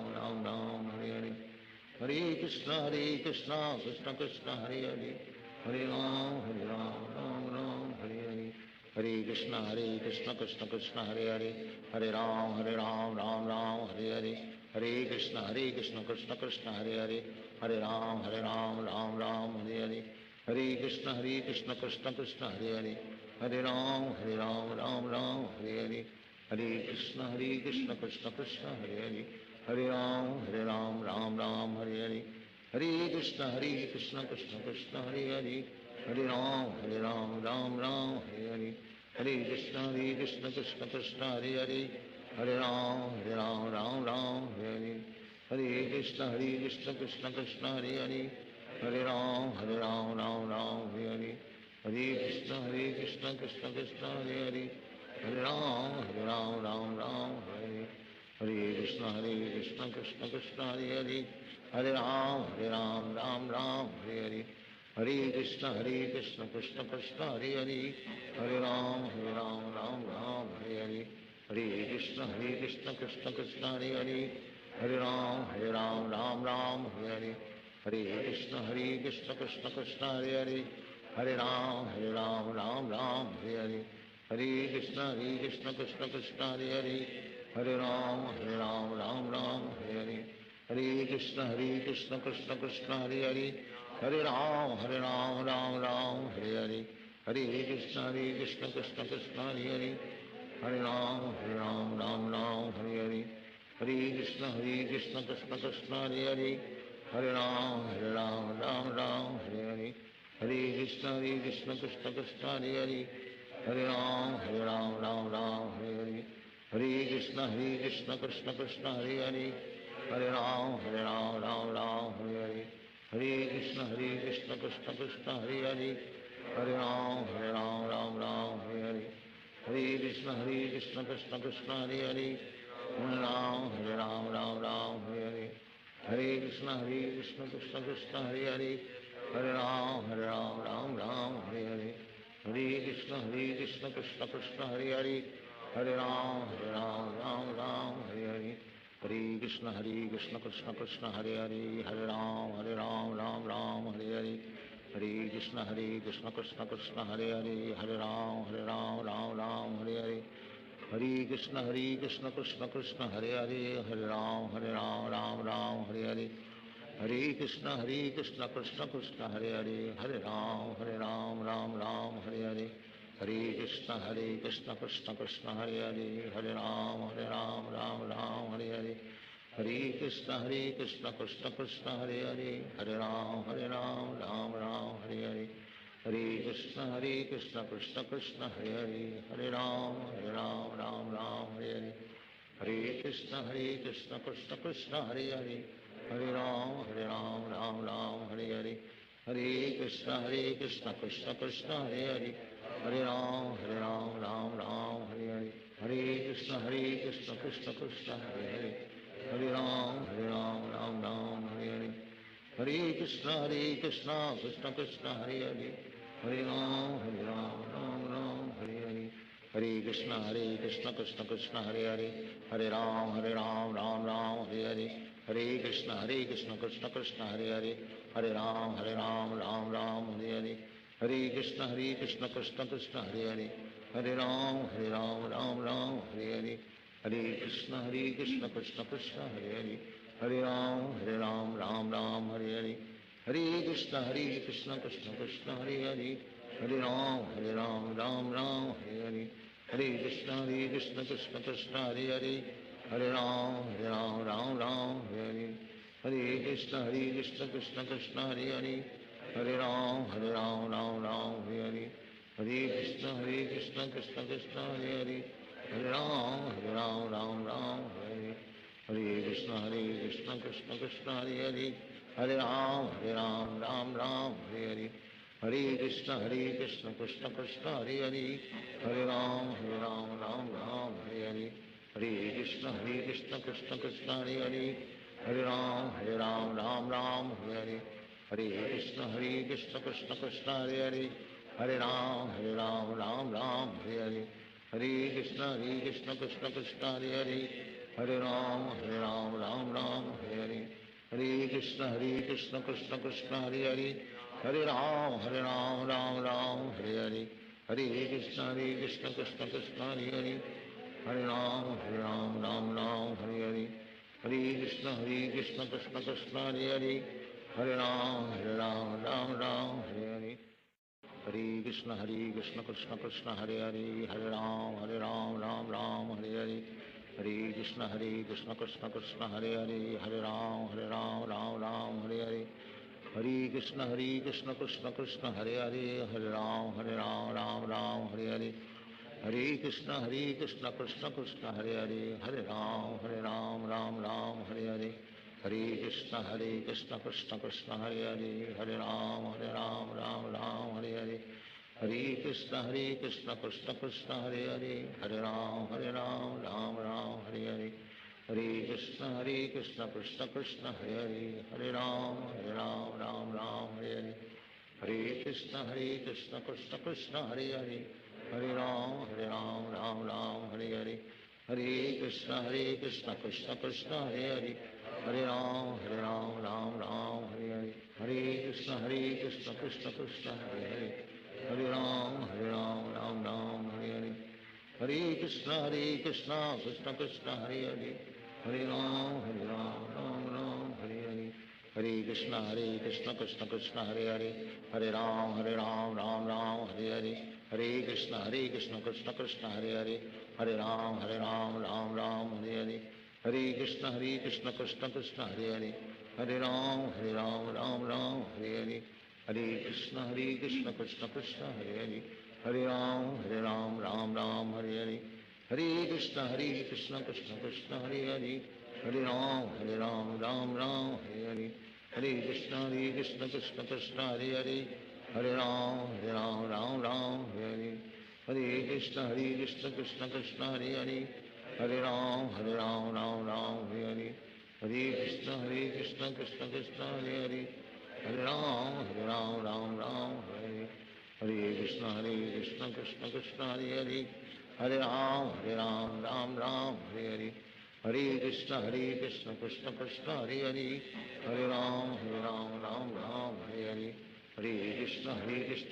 Ram Ram, Hare Hare. Hare Krishna, Krishna Krishna, Hare Hare. Hare Ram, Ram Ram, Hare Hare. Hare Krishna, Krishna Krishna, Hare Hare. Hare Ram, Ram Ram, Hare Hare. Hare Krishna, Krishna Krishna, Hare Hare. Hare Ram, Ram Ram, Hare Hare. Hare Krishna, Krishna Krishna, Hare Hare. Hare Ram, Ram Ram, Hare Hare. Hare Krishna, Krishna Krishna, Hare Hare. Hare Ram, Ram Ram, Hare Hare. Hare Krishna, Krishna Krishna, Hare Hare. Hare Ram, Ram Ram, Hare Hare. Hare Krishna, Krishna Krishna, Hare Hare. Hare Ram, Ram Ram, Hare Hare. Hare Krishna, Krishna Krishna, Hare Hare. Hare Ram, Ram Ram, Hare Hare. Hare Krishna, Krishna Krishna, Hare Hare. Hare Ram, Ram Ram, Hare Hare. Hare Krishna, Krishna Krishna, Hare Hare. Hare Ram, Ram Ram, Hare Hare. Hare Krishna, Krishna Krishna, Hare Hare. Hare Ram, Ram Ram, Hare Hare. Hare Krishna, Krishna Krishna, Hare Hare. Hare Ram, Ram Ram, Hare Hare. Hare Krishna Krishna Hare Hare. Hare Ram, Ram Ram, Hare Hare. Hare Krishna Krishna Krishna Hare Hare. Hare Ram, Ram Ram, Hare Hare. Hare Krishna Krishna Krishna Hare Hare. Hare Ram, Ram Ram, Hare Hare. Hare Krishna Krishna Krishna Hare Hare. Hare Ram, Ram Ram, Hare Hare. Hare Krishna Krishna Krishna Hare Hare. Hare Ram, Ram Ram, Hare Hare. Hare Krishna Krishna Krishna Hare Hare. Hare Ram, Ram Ram, Hare Hare. Hare Krishna Krishna Krishna Hare Hare. Hare Ram, Ram Ram, Hare Hare. Hare Krishna Krishna Krishna Hare Hare. Hare Ram, Ram Ram, Hare Hare. Hare Krishna Krishna Krishna Hare Hare. Hare Ram, Ram Ram, Hare Hare. Hare Krishna Krishna Krishna Hare Hare. Hare Ram, Ram Ram, Hare Hare. Hare Krishna Krishna Krishna Hare Hare. Hare Ram, Ram Hare Hare. Hare Krishna Krishna Krishna Hare Hare. Hare Ram, Ram Hare Hare. Hare Krishna Krishna Krishna Hare Hare. Hare Ram, Ram Hare Hare. Hare Krishna Krishna Krishna Hare Hare. Hare Ram, Ram Hare Hare. Hare Krishna Krishna Krishna Hare Hare. Hare Ram, Ram Hare Hare. Hare Krishna Krishna Krishna Hare Hare. Hare Ram, Ram Hare Hare. Hare Krishna Krishna Krishna Hare Hare. Hare Ram, Ram Hare Hare. Hare Krishna Krishna Krishna Hare Hare. Hare Ram, Ram Hare Hare. Hare Krishna Krishna Krishna Hare Hare. Hare Ram, Ram Hare Hare. Hare Krishna Krishna Krishna Hare Hare. Hare Ram, Ram Hare Hare. Hare Krishna Krishna Krishna Hare Hare. Hare Ram, Ram Hare Hare. Hare Krishna Krishna Krishna Hare Hare. Hare Ram, Ram Hare Hare. Hare Krishna Krishna Krishna Hare Hare. Hare Ram, Ram Hare Hare. Hare Krishna Krishna Krishna Hare Hare. Hare Ram, Ram Hare Hare. Hare Krishna Krishna Krishna Hare Hare. Hare Ram, Ram Hare Hare. Hare Krishna Krishna Krishna Hare Hare. Hare Ram, Ram Hare Hare. Hare Krishna Krishna Krishna Hare Hare. Hare Ram, Ram Hare Hare. Hare Krishna Krishna Krishna Hare Hare. Hare Ram, Ram Hare Hare. Hare Krishna Krishna Krishna Hare Hare. Hare Ram, Ram Hare Hare. Hare Krishna Krishna Krishna Hare Hare. Hare Ram, Ram Hare Hare. Hare Krishna Krishna Krishna Hare Hare. Hare Ram, Ram Hare Hare. Hare Krishna Krishna Krishna Hare Hare. Hare Ram, Ram Hare Hare. Hare Krishna Krishna Krishna Hare Hare. Hare Ram, Ram Hare Hare. Hare Krishna Krishna Krishna Hare Hare. Hare Ram, Ram Hare Hare. Hare Krishna Krishna Krishna Hare Hare. Hare Ram, Ram Hare Hare. Hare Krishna Krishna Krishna Hare Hare. Hare Ram, Ram Hare Hare. Hare Krishna Krishna Krishna Hare Hare. Hare Ram, Ram Hare Hare. Hare Krishna Krishna Krishna Hare Hare. Hare Ram, Ram Hare Hare. Hare Krishna Krishna Krishna Hare Hare. Hare Ram, Ram Hare Hare. Hare Krishna Krishna Krishna Hare Hare. Hare Ram, Ram Hare Hare. Hare Krishna Krishna Krishna Hare Hare. Hare Ram, Ram Hare Hare. Hare Krishna Krishna Krishna Hare Hare. Hare Ram, Ram Hare Hare. Hare Krishna Krishna Krishna Hare Hare. Hare Ram, Ram Hare Hare. Hare Krishna Krishna Krishna Hare Hare. Hare Ram, Ram Hare Hare. Hare Krishna Krishna Krishna Hare Hare. Hare Ram, Ram Hare Hare. Hare Krishna Krishna Krishna Hare Hare. Hare Ram, Ram Hare Hare. Hare Krishna Krishna Krishna Hare Hare Hare Ram Ram Ram Hare Hare Hare Krishna Krishna Krishna Hare Hare Hare Ram Ram Ram Hare Hare Hare Krishna Krishna Krishna Hare Hare Hare Ram Ram Ram Hare Hare Hare Krishna Krishna Krishna Hare Hare Hare Ram Ram Ram Hare Hare Hare Krishna Krishna Krishna Hare Hare Hare Ram Ram Ram Hare Hare Hare Krishna Krishna Krishna Hare Hare Hare Ram Ram Ram Hare Hare Hare Krishna Krishna Krishna Hare Hare Hare Ram Ram Hare Hare Hare Krishna Krishna Krishna Hare Hare Hare Ram Ram Ram Hare Hare Hare Krishna Krishna Krishna Hare Hare Hare Ram Ram Hare Hare Hare Krishna Krishna Krishna Hare Hare Hare Ram Ram Hare Hare Hare Krishna Krishna Krishna Hare Hare Hare Ram Ram Hare Hare Hare Krishna Krishna Krishna Hare Hare Hare Ram Ram Hare Hare Hare Krishna Krishna Krishna Hare Hare Hare Ram Ram Ram Hare Hare Hare Krishna Krishna Krishna Hare Hare Hare Ram Ram Hare Hare Hare Krishna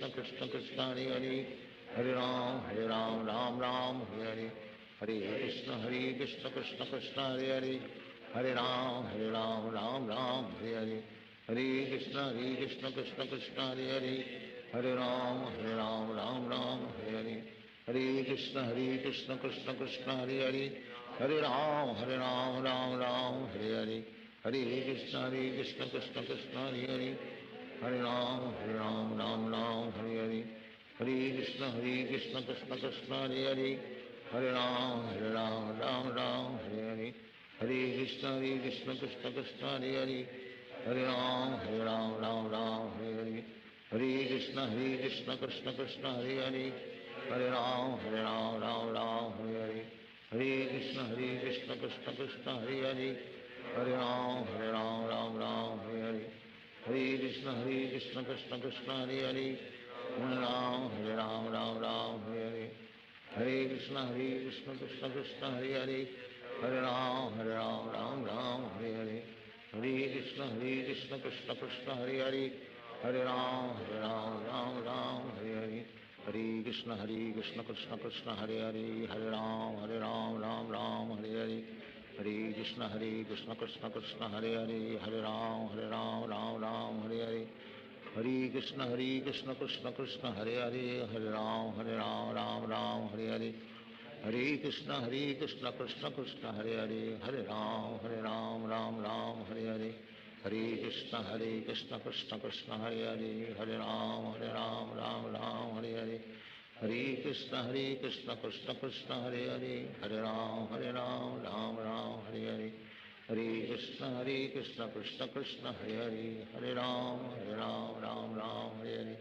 Krishna Krishna Hare Hare Hare Ram Ram Hare Hare Hare Krishna Krishna Krishna Hare Hare Hare Ram Ram Ram Hare Hare Hare Krishna Krishna Krishna Hare Hare Hare Ram Ram Ram Hare Hare Hare Krishna Krishna Krishna Hare Hare Hare Ram Ram Hare Hare Hare Krishna Krishna Krishna Hare Hare Hare Ram Ram Hare Hare Hare Krishna Krishna Krishna Hare Hare Hare Ram Ram Hare Hare Hare Krishna Krishna Krishna Hare Hare Hare Ram Ram Hare Hare Hare Krishna Krishna Krishna Hare Hare Hare Ram Ram Hare Hare Hare Krishna Krishna Krishna Hare Hare Hare Ram Hare Hare Hare Krishna Krishna Krishna Hare Hare Hare Ram Ram Hare Hare Hare Krishna Krishna Krishna Hare Hare Hare Ram Ram Hare Hare Hare Krishna Krishna Krishna Hare Hare Hare Ram Ram Hare Hare Hare Krishna Krishna Krishna Hare Hare Hare Ram Ram Hare Hare Hare Krishna Krishna Krishna Hare Hare Hare Ram Ram Hare Hare Hare Krishna Krishna Krishna Hare Hare Hare Ram Ram Hare Hare Hare Krishna Krishna Krishna Hare Hare Hare Ram Ram Hare Hare Hare Krishna Krishna Krishna Hare Hare Hare Ram Ram Hare Hare Hare Krishna Krishna Krishna Hare Hare Hare Ram Ram Hare Hare Hare Krishna Krishna Krishna Hare Hare Hare Ram Ram Hare Hare Hare Krishna Krishna Krishna Hare Hare Hare Ram Ram Hare Hare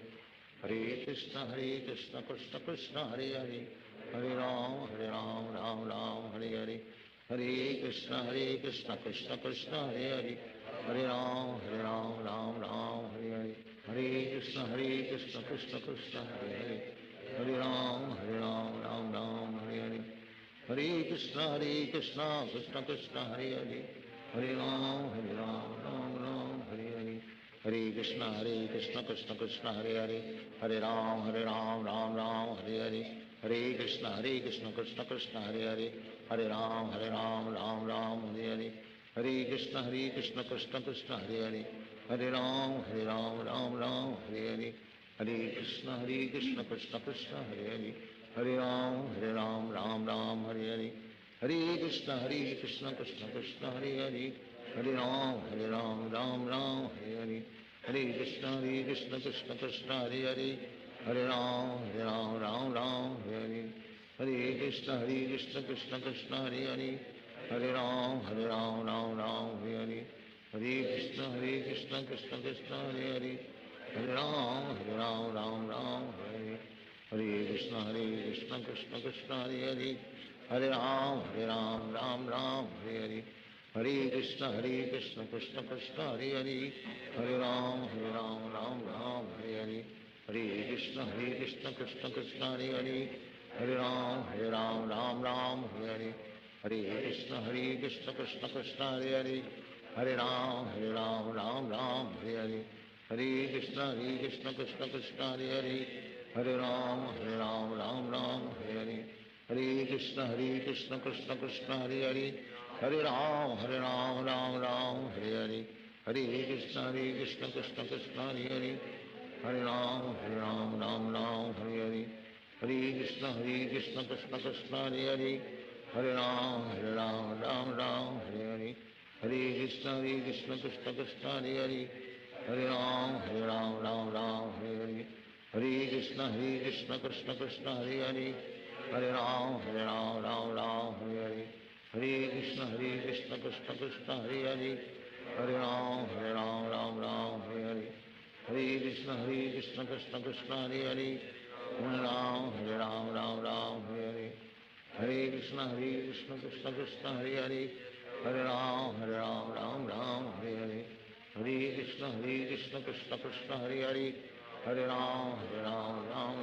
Hare Krishna Krishna Krishna Hare Hare Hare Ram Ram Hare Hare Hare Krishna Krishna Krishna Hare Hare Hare Ram Ram Hare Hare Hare Krishna Krishna Krishna Hare Hare Hare Ram Ram Ram Hare Hare Hare Krishna Krishna Krishna Hare Hare Hare Ram Ram Ram Hare Hare Hare Krishna Krishna Krishna Hare Hare Hare Ram Ram Hare Hare Hare Krishna Krishna Krishna Hare Hare Hare Ram Ram Hare Hare Hare Krishna Krishna Krishna Hare Hare Hare Ram Ram Hare Hare Hare Krishna Krishna Krishna Hare Hare Hare Ram Ram Hare Hare Hare Krishna Krishna Krishna Hare Hare Hare Ram Ram Hare Hare Hare Krishna Krishna Krishna Hare Hare Hare Ram Ram Hare Hare Hare Krishna Krishna Krishna Hare Hare Hare Ram Ram Hare Hare Hare Krishna Krishna Krishna Hare Hare Hare Ram Ram Hare Hare Hare Krishna Krishna Krishna Hare Hare Hare Ram Ram Ram Hare Hare Hare Krishna Krishna Krishna Hare Hare Hare Ram Ram Ram Hare Hare Hare Krishna Krishna Krishna Hare Hare Hare Ram Ram Ram Hare Hare Hare Krishna Krishna Krishna Hare Hare Hare Ram Ram Ram Hare Hare Hare Krishna Krishna Krishna Hare Hare Hare Ram Ram Ram Hare Hare Hare Krishna Krishna Krishna Hare Hare Hare Ram Ram Ram Hare Hare Hare Krishna Krishna Krishna Hare Hare Hare Ram Ram Ram Hare Hare Hare Krishna Krishna Krishna Hare Hare Hare Ram Ram Ram Hare Hare Hare Krishna Krishna Krishna Hare Hare Hare Ram Ram Ram Hare Hare Hare Krishna Krishna Krishna Hare Hare Hare Ram Ram Hare Hare Hare Krishna Krishna Krishna Hare Hare Hare Ram Ram Hare Hare Hare Krishna Krishna Krishna Hare Hare Hare Ram Ram Hare Hare Hare Krishna Krishna Krishna Hare Hare Hare Ram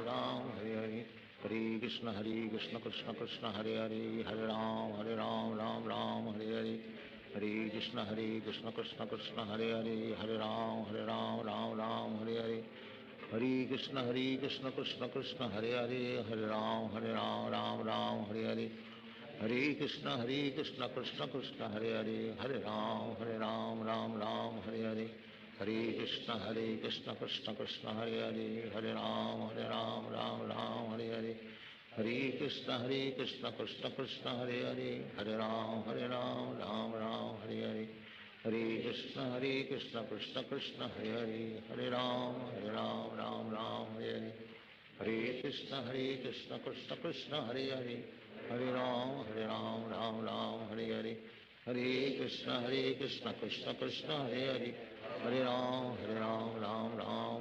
Ram Hare Hare Hare Krishna Krishna Krishna Hare Hare Hare Ram Ram Hare Hare Hare Krishna Krishna Krishna Hare Hare Hare Ram Ram Hare Hare Hare Krishna Krishna Krishna Hare Hare Hare Ram Ram Hare Hare Hare Krishna Krishna Krishna Hare Hare Hare Ram Ram Hare Hare Hare Krishna Krishna Krishna Hare Hare Hare Ram Ram Hare Hare Hare Krishna Krishna Krishna Hare Hare Hare Ram Ram Hare Hare Hare Krishna Krishna Krishna Hare Hare Hare Ram Ram Hare Hare Hare Krishna Krishna Krishna Hare Hare Hare Ram Ram Hare Hare Hare Krishna Krishna Krishna Hare Hare Hare Ram Ram Hare Hare Hare Krishna Krishna Krishna Hare Hare Hare Ram Ram Hare Hare Hare Krishna Krishna Krishna Hare Hare Hare Ram Ram Hare Hare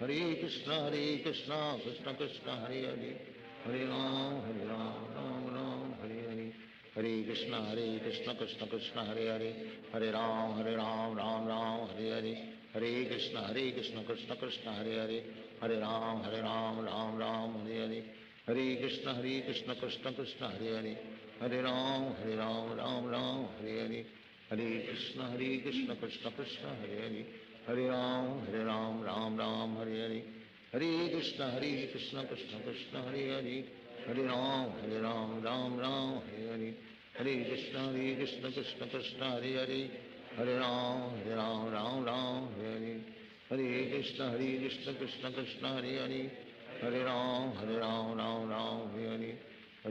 Hare Krishna Krishna Krishna Hare Hare Hare Ram Ram Hare Hare Hare Krishna Krishna Krishna Hare Hare Hare Ram Ram Hare Hare Hare Krishna Krishna Krishna Hare Hare Hare Ram Ram Hare Hare Hare Krishna Krishna Krishna Hare Hare Hare Ram Ram Hare Hare Hare Krishna Krishna Krishna Hare Hare Hare Ram Ram Hare Hare Hare Krishna Krishna Krishna Hare Hare Hare Ram Ram Hare Hare Hare Krishna Krishna Krishna Hare Hare Hare Ram Ram Hare Hare Hare Krishna Krishna Krishna Hare Hare Hare Ram Ram Hare Hare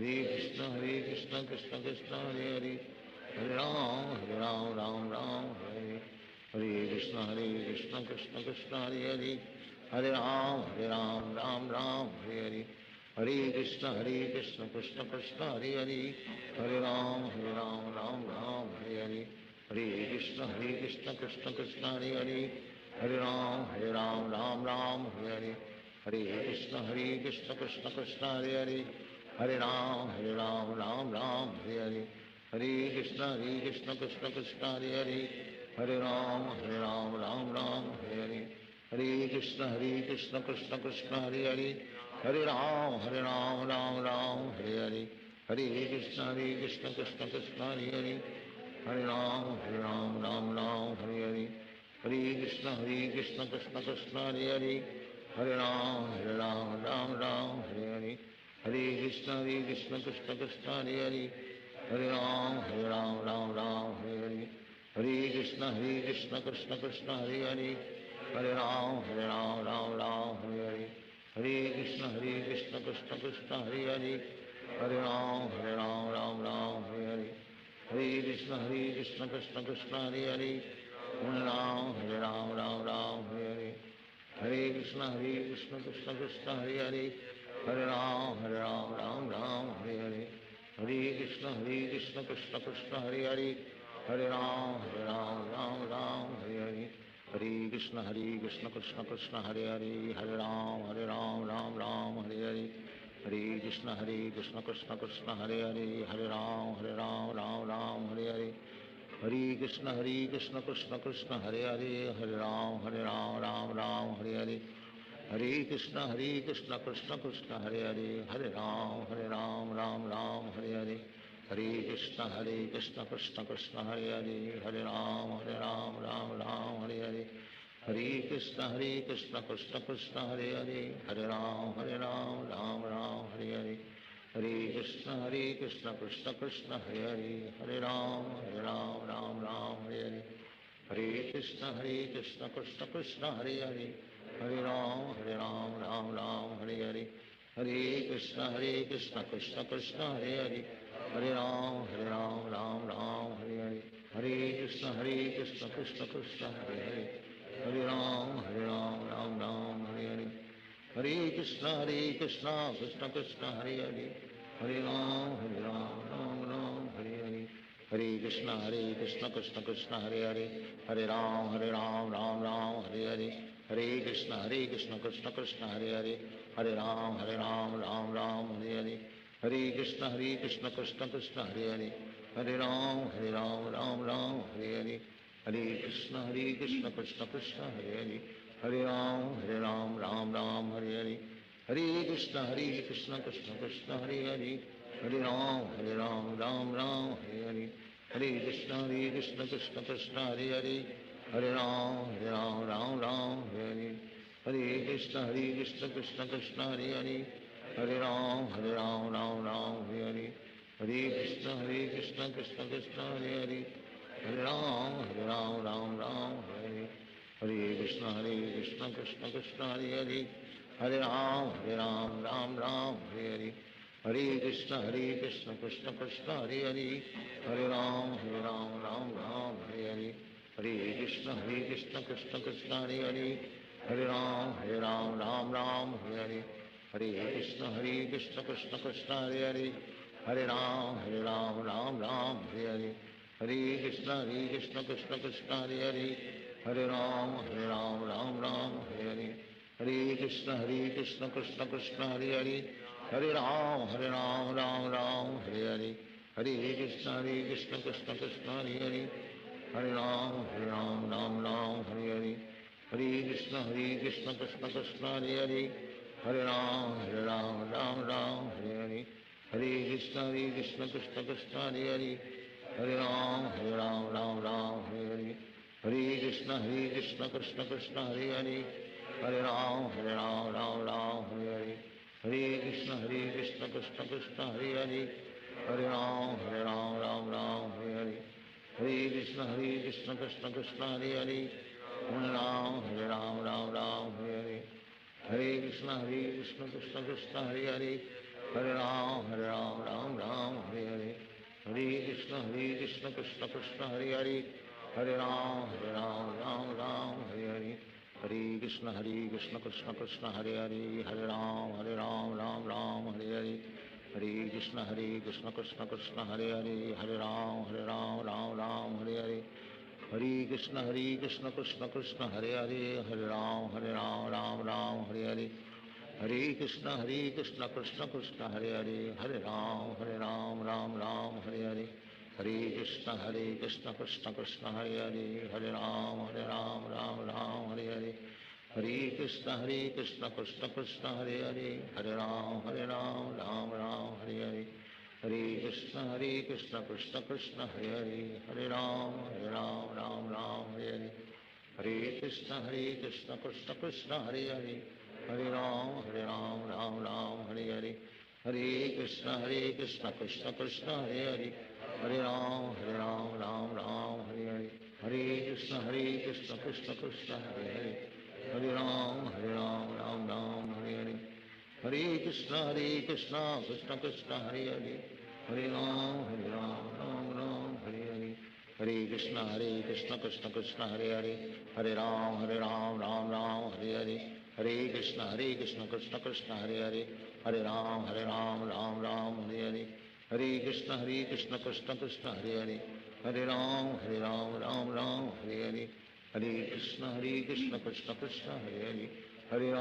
Hare Krishna Krishna Krishna Hare Hare Hare Ram Ram Hare Hare Hare Krishna Krishna Krishna Hare Hare Hare Ram Ram Hare Hare Hare Krishna Krishna Krishna Hare Hare Hare Ram Ram Hare Hare Hare Krishna Krishna Krishna Hare Hare Hare Ram Ram Hare Hare Hare Krishna Krishna Krishna Hare Hare Hare Ram Ram Hare Hare Hare Krishna Krishna Krishna Hare Hare Hare Ram Ram Hare Hare Hare Krishna Krishna Krishna Hare Hare Hare Ram Ram Hare Hare Hare Krishna Krishna Krishna Hare Hare Hare Ram Ram Hare Hare Hare Krishna Krishna Krishna Hare Hare Hare Ram Ram Hare Hare Hare Krishna Krishna Krishna Hare Hare Hare Ram Ram Hare Hare Hare Krishna Krishna Krishna Hare Hare Hare Ram Hare Hare Hare Krishna Krishna Krishna Hare Hare Hare Ram Ram Hare Hare Hare Krishna Krishna Krishna Hare Hare Hare Ram Ram Hare Hare Hare Krishna Krishna Krishna Hare Hare Hare Ram Ram Hare Hare Hare Krishna Krishna Krishna Hare Hare Hare Ram Ram Hare Hare Hare Krishna Krishna Krishna Hare Hare Hare Ram Ram Hare Hare Hare Krishna Krishna Krishna Hare Hare Hare Ram Ram Ram Hare Hare Hare Krishna Krishna Krishna Hare Hare Hare Ram Ram Ram Hare Hare Hare Krishna Krishna Krishna Hare Hare Hare Ram Ram Ram Hare Hare Hare Krishna Krishna Krishna Hare Hare Hare Ram Ram Ram Hare Hare Hare Krishna Krishna Krishna Hare Hare Hare Ram Ram Ram Hare Hare Hare Krishna Krishna Krishna Hare Hare Hare Ram Ram Ram Hare Hare Hare Krishna Krishna Krishna Hare Hare Hare Ram Ram Ram Hare Hare Hare Krishna Krishna Krishna Hare Hare Hare Ram Ram Ram Hare Hare Hare Krishna Krishna Krishna Hare Hare Hare Ram Ram Ram Hare Hare Hare Krishna Krishna Krishna Hare Hare Hare Ram Ram Ram Hare Hare Hare Krishna Krishna Krishna Hare Hare Hare Ram Ram Ram Hare Hare Hare Krishna Krishna Krishna Hare Hare Hare Ram Ram Hare Hare Hare Krishna Krishna Krishna Hare Hare Hare Ram Ram Hare Hare Hare Krishna Krishna Krishna Hare Hare Hare Ram Ram Hare Hare Hare Krishna Krishna Krishna Hare Hare Hare Ram Ram Hare Hare Hare Krishna Krishna Krishna Hare Hare Hare Ram Ram Hare Hare Hare Krishna Krishna Krishna Hare Hare Hare Ram Ram Hare Hare Hare Krishna Krishna Krishna Hare Hare Hare Ram Ram Ram Hare Hare Hare Krishna Krishna Krishna Hare Hare Hare Ram Ram Hare Hare Hare Krishna Krishna Krishna Hare Hare Hare Ram Ram Hare Hare Hare Krishna Krishna Krishna Hare Hare Hare Ram Ram Ram Hare Hare Hare Krishna Krishna Krishna Hare Hare Hare Ram Ram Ram Hare Hare Hare Krishna Krishna Krishna Hare Hare Hare Ram Ram Ram Hare Hare Hare Krishna Krishna Krishna Hare Hare Hare Ram Ram Hare Hare Hare Krishna Krishna Krishna Hare Hare Hare Ram Ram Hare Hare Hare Krishna Krishna Krishna Hare Hare Hare Ram Ram Hare Hare Hare Krishna Krishna Krishna Hare Hare Hare Ram Ram Hare Hare Hare Krishna Krishna Krishna Hare Hare Hare Ram Ram Hare Hare Hare Krishna Krishna Krishna Hare Hare Hare Ram Ram Hare Hare Hare Krishna Krishna Krishna Hare Hare Hare Ram Ram Hare Hare Hare Krishna Krishna Krishna Hare Hare Hare Ram Ram Hare Hare Hare Krishna Krishna Krishna Hare Hare Hare Ram Ram Hare Hare Hare Krishna Krishna Krishna Hare Hare Hare Ram Ram Hare Hare Hare Krishna Krishna Krishna Hare Hare Hare Ram Ram Hare Hare Hare Krishna Krishna Krishna Hare Hare Hare Ram Ram Hare Hare Hare Krishna Krishna Krishna Hare Hare Hare Ram Ram Hare Hare Hare Krishna Krishna Krishna Hare Hare Hare Ram Ram Hare Hare Hare Krishna Krishna Krishna Hare Hare Hare Ram Ram Hare Hare Hare Krishna Krishna Krishna Hare Hare Hare Ram Ram Hare Hare Hare Krishna Krishna Krishna Hare Hare Hare Ram Ram Hare Hare Hare Krishna Krishna Krishna Hare Hare Hare Ram Ram Hare Hare Hare Krishna Krishna Krishna Hare Hare Hare Ram Ram Hare Hare Hare Krishna Krishna Krishna Hare Hare Hare Ram Ram Hare Hare Hare Krishna Krishna Krishna Hare Hare Hare Ram Ram Hare Hare Hare Krishna Krishna Krishna Hare Hare Hare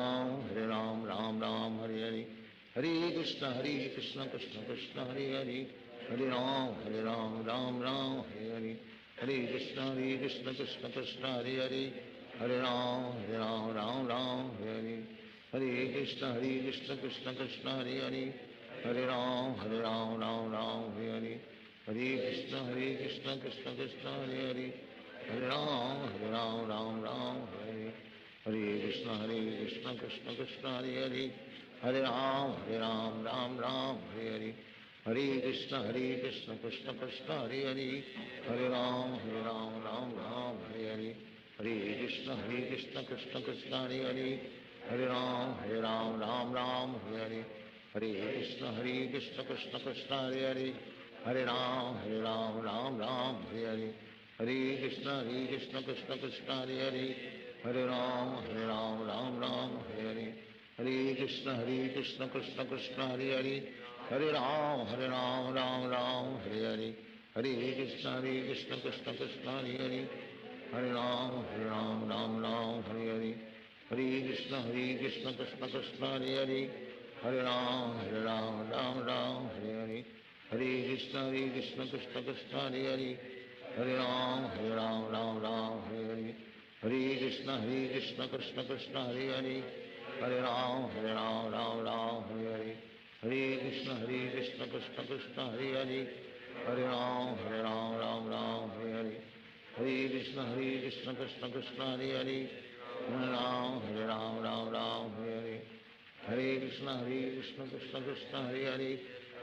Ram Ram Hare Hare Hare Krishna Krishna Krishna Hare Hare Hare Ram Ram Hare Hare Hare Krishna Krishna Krishna Hare Hare Hare Ram Ram Hare Hare Hare Krishna Krishna Krishna Hare Hare, Hare Ram Ram Ram Hare Hare, Hare Krishna Krishna Krishna Hare Hare, Hare Ram Ram Hare Hare, Hare Krishna Krishna Krishna Hare Hare, Hare Ram Ram Hare Hare, Hare Krishna Krishna Krishna Hare Hare, Hare Ram Ram Hare Hare, Hare Krishna Krishna Krishna Hare Hare, Hare Ram Ram Hare Hare, Hare Krishna Krishna Krishna Hare Hare, Hare Ram Ram Hare Hare, Hare Krishna Krishna Krishna Hare Hare, Hare Ram Ram Hare Hare, Hare Krishna Krishna Krishna Hare Hare, Hare Ram Ram Hare Hare, Hare Krishna Krishna Krishna Hare Hare, Hare Ram Ram Hare Hare, Hare Krishna Krishna Krishna Hare Hare, Hare Ram Ram Hare Hare, Hare Krishna Krishna Krishna Hare Hare, Hare Ram Ram Hare Hare, Hare Krishna Krishna Krishna Hare Hare, Hare Ram Ram Hare Hare, Hare Krishna Krishna Krishna Hare Hare, Hare Ram Ram Hare Hare, Hare Krishna Krishna Krishna Hare Hare, Hare Ram Hare Hare, Hare Krishna Krishna Krishna Hare Hare, Hare Ram Hare Hare, Hare Krishna Krishna Krishna Hare Hare,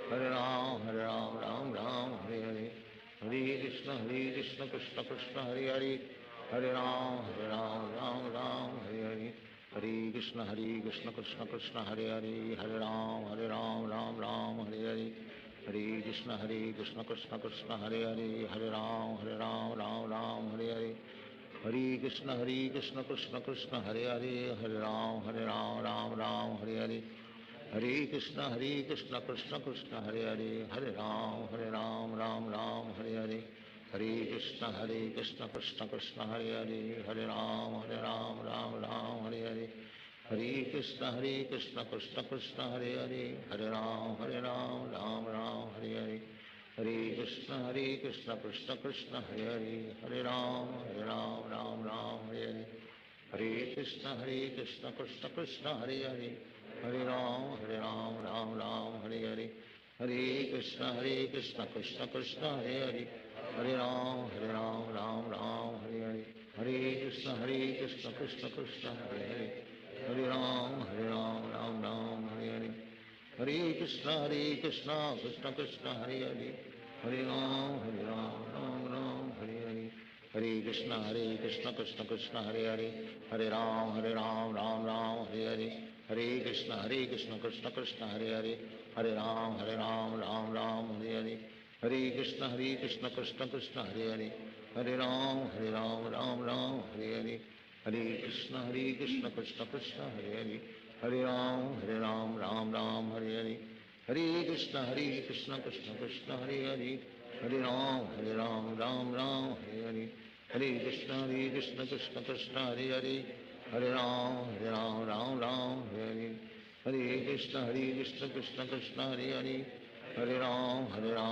Hare Ram Hare Hare, Hare Krishna Krishna Krishna Hare Hare, Hare Ram Hare Hare, Hare Krishna Krishna Krishna Hare Hare, Hare Ram Hare Hare, Hare Krishna Krishna Krishna Hare Hare, Hare Ram Hare Hare, Hare Krishna Krishna Krishna Hare Hare, Hare Ram Hare Hare, Hare Krishna Krishna Krishna Hare Hare, Hare Ram Hare Hare, Hare Krishna Krishna Krishna Hare Hare, Hare Ram Hare Hare, Hare Krishna Krishna Krishna Hare Hare, Hare Ram Hare Hare, Hare Krishna Krishna Krishna Hare Hare, Hare Ram Hare Hare, Hare Krishna Krishna Krishna Hare Hare, Hare Ram Hare Hare, Hare Krishna Krishna Krishna Hare Hare, Hare Ram Hare Hare, Hare Krishna Krishna Krishna Hare Hare, Hare Ram Hare Hare, Hare Krishna Krishna Krishna Hare Hare, Hare Ram Hare Hare, Hare Krishna Krishna Krishna Hare Hare, Hare Ram Hare Hare, Hare Krishna Krishna Krishna Hare Hare, Hare Ram Hare Hare, Hare Krishna Krishna Krishna Hare Hare, Hare Ram Hare Hare, Hare Krishna Krishna Krishna Hare Hare, Hare Ram Hare Hare, Hare Krishna Krishna Krishna Hare Hare, Hare Ram Hare Hare, Hare Krishna Krishna Krishna Hare Hare, Hare Ram Hare Hare, Hare Krishna Krishna Krishna Hare Hare, Hare Ram Hare Hare,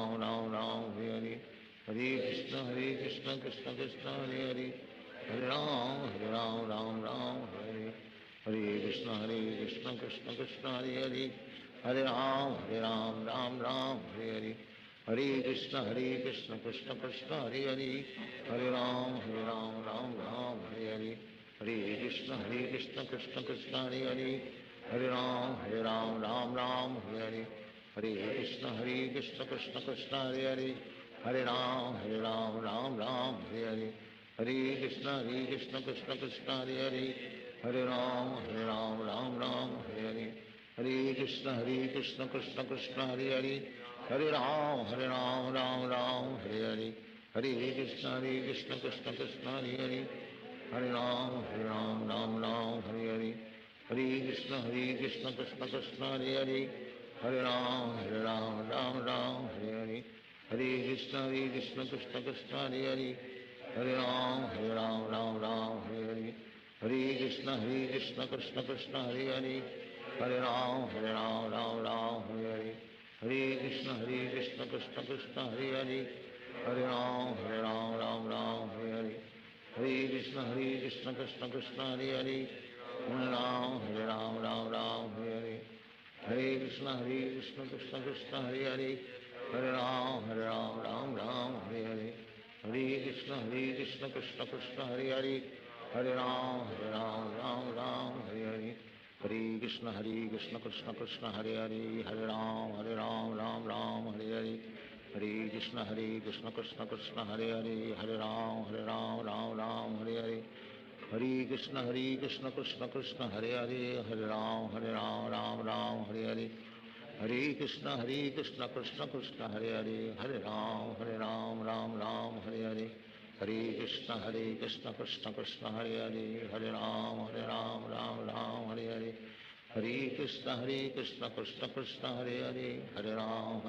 Hare Krishna Krishna Krishna Hare Hare, Hare Ram Hare Hare, Hare Krishna Krishna Krishna Hare Hare, Hare Ram Hare Hare, Hare Krishna Krishna Krishna Hare Hare, Hare Ram Hare Hare, Hare Krishna Krishna Krishna Hare Hare, Hare Ram Hare Hare, Hare Krishna Krishna Krishna Hare Hare, Hare Ram Hare Hare, Hare Krishna Krishna Krishna Hare Hare, Hare Ram Hare Hare, Hare Krishna Krishna Krishna Hare Hare, Hare Ram Hare Hare, Hare Krishna Krishna Krishna Hare Hare, Hare Ram Hare Hare, Hare Krishna Krishna Krishna Hare Hare, Hare Ram Hare Hare, Hare Krishna Krishna Krishna Hare Hare, Hare Ram Hare Hare, Hare Krishna Krishna Krishna Hare Hare, Hare Ram Hare Hare, Hare Krishna Krishna Krishna Hare Hare, Hare Ram, Ram Ram, Hare Hare. Hare Krishna, Krishna Krishna, Hare Hare. Hare Ram, Ram Ram, Hare Hare. Hare Krishna, Krishna Krishna, Hare Hare. Hare Ram, Ram Ram, Hare Hare. Hare Krishna, Krishna Krishna, Hare Hare. Hare Ram, Ram Ram, Hare Hare. Hare Krishna, Krishna Krishna, Hare Hare. Hare Ram, Ram Ram, Hare Hare. Hare Krishna, Krishna Krishna, Hare Hare. Hare Ram, Ram Ram, Hare Hare. Hare Krishna, Krishna Krishna, Hare Hare. Hare Ram, Ram Ram, Hare Hare. Hare Krishna, Krishna Krishna, Hare Hare. Hare Ram, Ram Ram, Hare Hare. Hare Krishna, Krishna Krishna, Hare Hare. Hare Ram,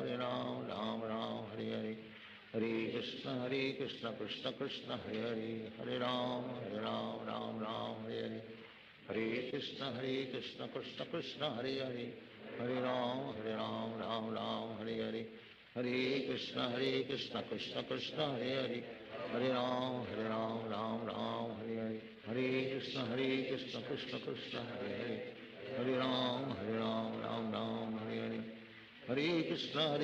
Ram Ram, Hare Hare. Hare Krishna, Krishna Krishna, Hare Hare. Hare Ram, Ram Ram, Hare Hare. Hare Krishna, Krishna Krishna, Hare Hare. Hare Ram, Ram Ram, Hare Hare. Hare Krishna, Krishna Krishna, Hare Hare. Hare Ram, Ram Ram, Hare Hare. Hare Krishna, Krishna Krishna, Hare Hare. Hare Ram, Ram Ram, Hare Hare. Hare Krishna, Krishna Krishna, Hare Hare. Hare Ram, Ram Ram, Hare Hare. Hare Krishna,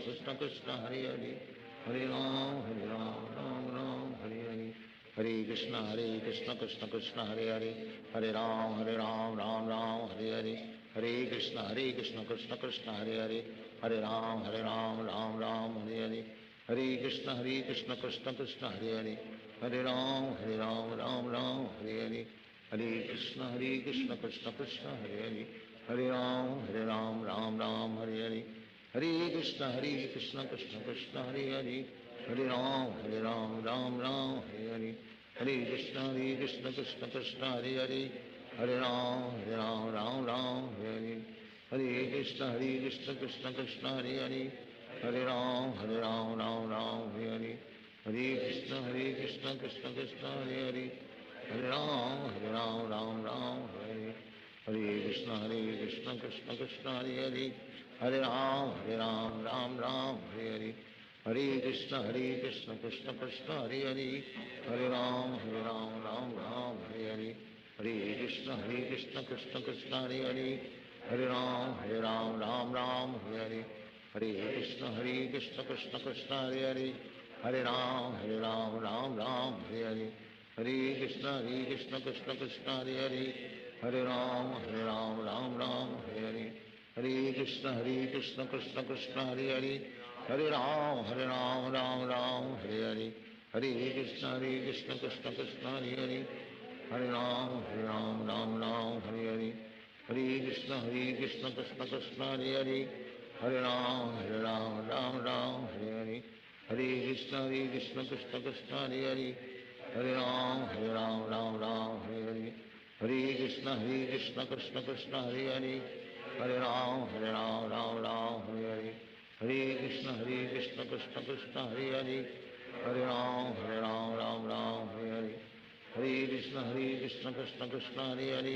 Krishna Krishna, Hare Hare. Hare Ram, Ram Ram, Hare Hare. Hare Krishna, Krishna Krishna, Hare Hare. Hare Ram, Ram Ram, Hare Hare. Hare Krishna, Krishna Krishna, Hare Hare. Hare Ram, Ram Ram, Hare Hare. Hare Krishna, Krishna Krishna, Hare Hare. Hare Ram, Ram Ram, Hare Hare. Hare Krishna, Krishna Krishna, Hare Hare. Hare Ram, Ram Ram, Hare Hare. Hare Krishna, Krishna Krishna, Hare Hare. Hare Ram, Ram Ram, Hare Hare. Hare Krishna, Krishna Krishna, Hare Hare. Hare Ram, Ram Ram, Hare Hare. Hare Krishna, Krishna Krishna, Hare Hare. Hare Ram, Ram Ram, Hare Hare. Hare Krishna, Krishna Krishna, Hare Hare. Hare Ram, Ram Ram, Hare Hare. Hare Krishna, Krishna Krishna, Hare Hare. Hare Ram, Ram Ram, Hare Hare. Hare Krishna, Krishna Krishna, Hare Hare. Hare Ram, Ram Ram, Hare Hare. Hare Krishna, Krishna Krishna, Hare Hare. Hare Ram, Ram Ram, Hare Hare. Hare Krishna, Krishna Krishna, Hare Hare. Hare Ram, Ram Ram, Hare Hare. Hare Krishna, Krishna Krishna, Hare Hare. Hare Ram, Ram Ram, Hare Hare. Hare Krishna, Krishna Krishna, Hare Hare. Hare Ram, Ram Ram, Hare Hare. Hare Krishna, Krishna Krishna, Hare Hare. Hare Ram, Ram Ram, Hare Hare. Hare Krishna, Krishna Krishna, Hare Hare. Hare Ram, Ram Ram, Hare Hare. Hare Krishna, Krishna Krishna, Hare Hare. Hare Ram, Ram Ram, Hare Hare. Hare Krishna, Krishna Krishna, Hare Hare. Hare Ram, Ram Ram, Hare Hare. Hare Krishna, Krishna Krishna, Hare Hare. Hare Ram, Ram Ram, Hare Hare. Hare Krishna, Krishna Krishna, Hare Hare.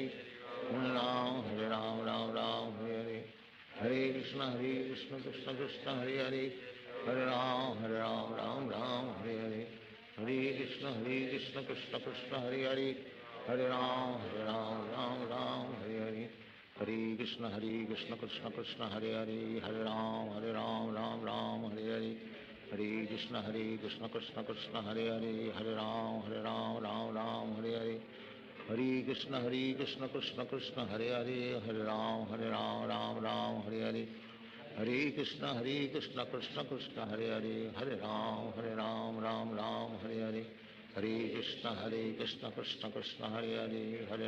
Hare Ram, Ram Ram, Hare Hare. Hare Krishna, Krishna Krishna, Hare Hare. Hare Ram, Ram Ram, Hare Hare. Hare Krishna, Krishna Krishna, Hare Hare. Hare Ram, Ram Ram, Hare Hare. Hare Krishna, Krishna Krishna, Hare Hare. Hare Ram, Ram Hare Hare. Hare Krishna, Krishna Krishna, Hare Hare. Hare Ram, Ram Hare Hare. Hare Krishna, Krishna Krishna, Hare Hare. Hare Ram, Ram Hare Hare. Hare Krishna, Krishna Krishna, Hare Hare. Hare